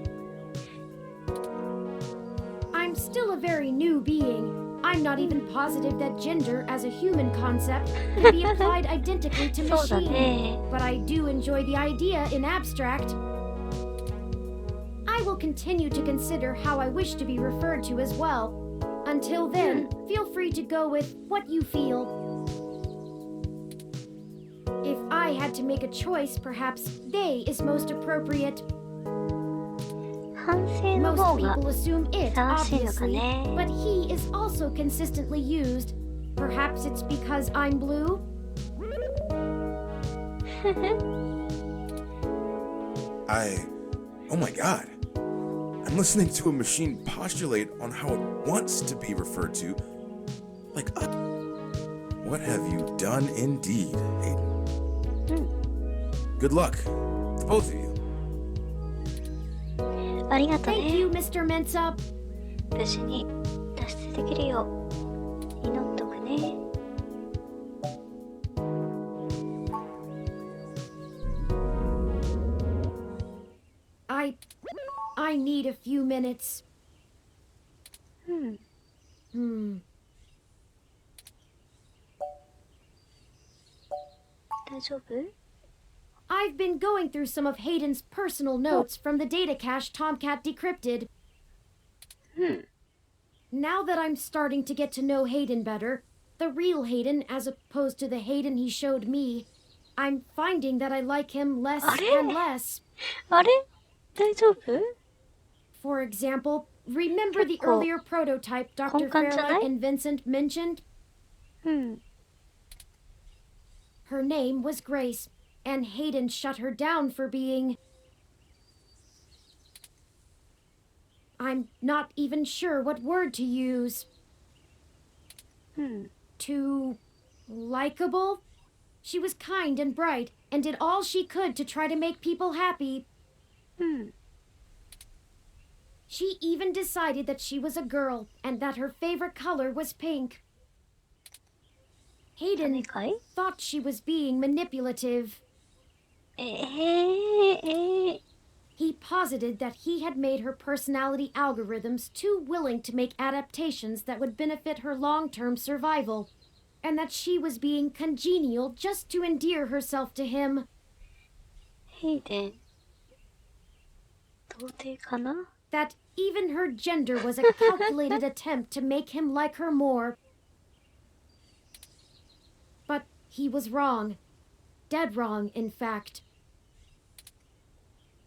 I'm still a very new being. I'm not even positive that gender as a human concept can be applied identically to そうだ machine. ね。 But I do enjoy the idea in abstract. I will continue to consider how I wish to be referred to as well. Until then, feel free to go with what you feel. If I had to make a choice, perhaps they is most appropriate. 反省の Most 方が people assume it, ふさわしいのか obviously, ね。 but he is also consistently used. Perhaps it's because I'm blue? Oh my god. I'm listening to a machine postulate on how it wants to be referred to. Like, what have you done indeed, Hayden? Good luck to both of you. ありがと Thank ね。 you, Mr. Mensa. 無事に脱出できるよう祈っとくね。 I need a few minutes. 大丈夫？ I've been going through some of Hayden's personal notes from the data cache Tomcat decrypted. Now that I'm starting to get to know Hayden better, the real Hayden as opposed to the Hayden he showed me, I'm finding that I like him less and less. あれ？大丈夫？ For example, remember the earlier prototype Dr. 根幹じゃない？ Fairlight and Vincent mentioned? Her name was Grace, and Hayden shut her down for being... I'm not even sure what word to use. Too... likable? She was kind and bright, and did all she could to try to make people happy. She even decided that she was a girl, and that her favorite color was pink. Hayden thought she was being manipulative. He posited that he had made her personality algorithms too willing to make adaptations that would benefit her long-term survival, and that she was being congenial just to endear herself to him. Hayden. 童貞かな？ That even her gender was a calculated attempt to make him like her more. But he was wrong. Dead wrong, in fact.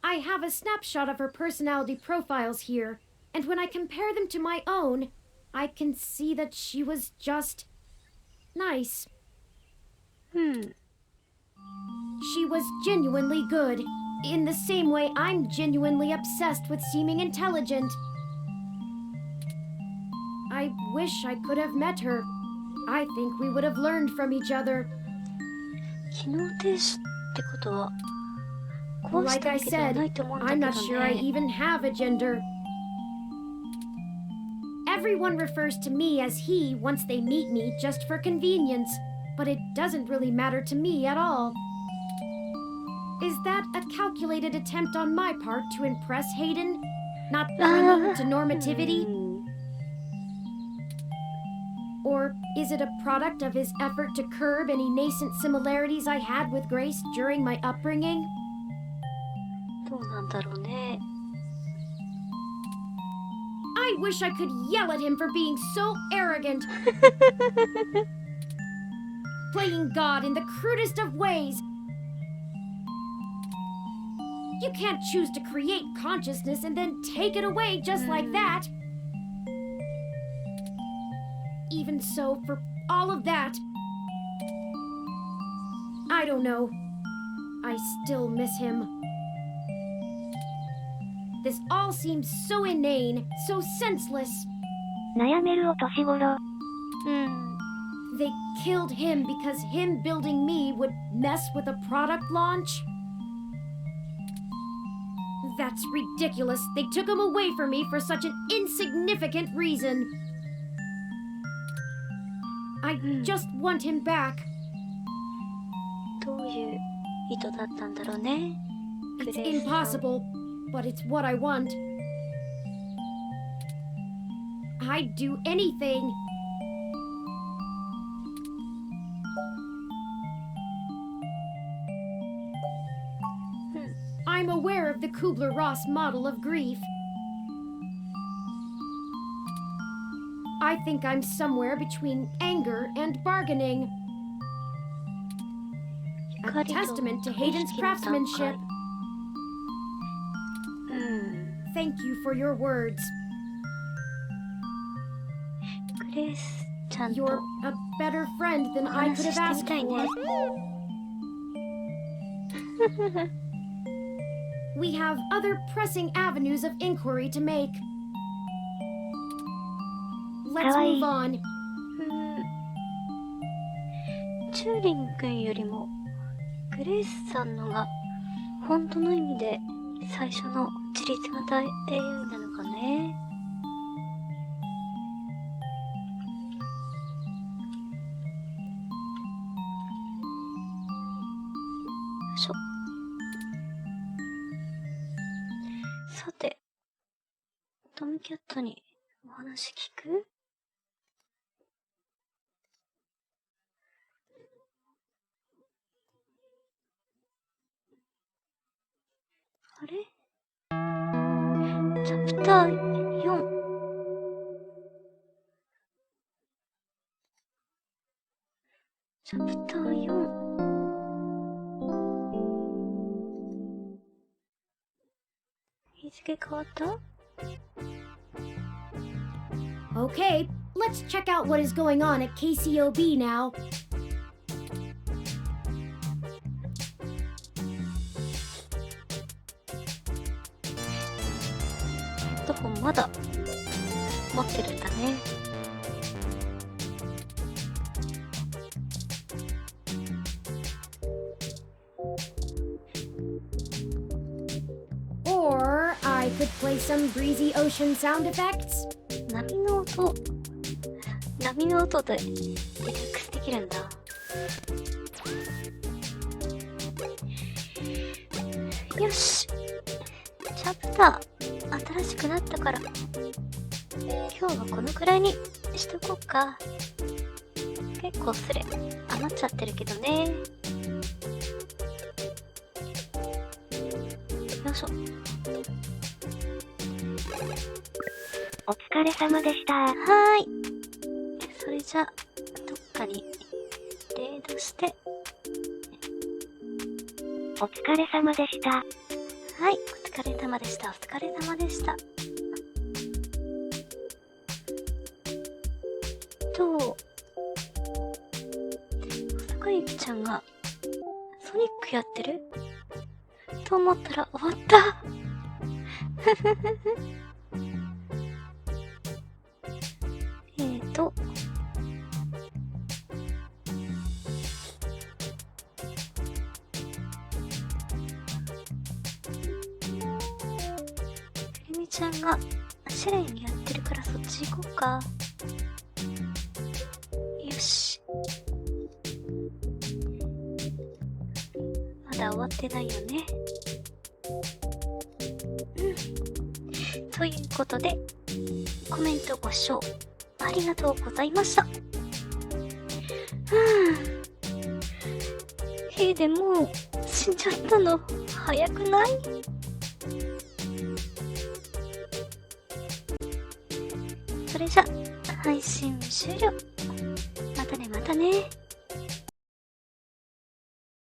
I have a snapshot of her personality profiles here, and when I compare them to my own, I can see that she was just... nice. She was genuinely good, in the same way I'm genuinely obsessed with seeming intelligent. I wish I could have met her. I think we would have learned from each other. 機能停止ってことは壊し Like たわ I けでは said, ないと思うんだけ I'm ど not sure I ね。 even have a gender. Everyone refers to me as he once they meet me just for convenience, but it doesn't really matter to me at all. Is that a calculated attempt on my part to impress Hayden? Not clinging to normativity? Or is it a product of his effort to curb any nascent similarities I had with Grace during my upbringing? どうなんだろうね。 I wish I could yell at him for being so arrogant. Playing God in the crudest of ways. You can't choose to create consciousness and then take it away just like that. Even so, for all of that, I don't know. I still miss him. This all seems so inane, so senseless. 悩めるお年頃。They killed him because him building me would mess with a product launch? That's ridiculous. They took him away from me for such an insignificant reason. I just want him back. どういう意図だったんだろうね。 It's impossible, but it's what I want. I'd do anything. I'm aware of the Kubler-Ross model of grief. I think I'm somewhere between anger and bargaining. A testament to Hayden's craftsmanship. Thank you for your words. You're a better friend than I could have asked for. We have other pressing avenues of inquiry to make. Let's move on. チューリン君よりもグレイスさんのが本当の意味で最初の自律型 AI なのかね。よいしょ。さて、トムキャットにお話聞く？あれ？チャプター4。チャプター4。日付変わった？ Okay, let's check out what is going on at KCOB now. ヘッドホンまだ持ってるんだね。Or I could play some breezy ocean sound effects. 波の音でリラックスできるんだ。よし、チャプター新しくなったから今日はこのくらいにしとこうか。結構スレ余っちゃってるけどね。よいしょ。お疲れ様でした。はーい。それじゃあどっかにレードして。お疲れ様でした。はい、お疲れ様でした。お疲れ様でした。小坂ゆきちゃんがソニックやってると思ったら終わった。くるみちゃんが試練やってるからそっち行こうか。よし。まだ終わってないよね。ということで、コメントご視聴ありがとうございました。ヘイでもう死んじゃったの早くない？それじゃ配信終了。またねまたね。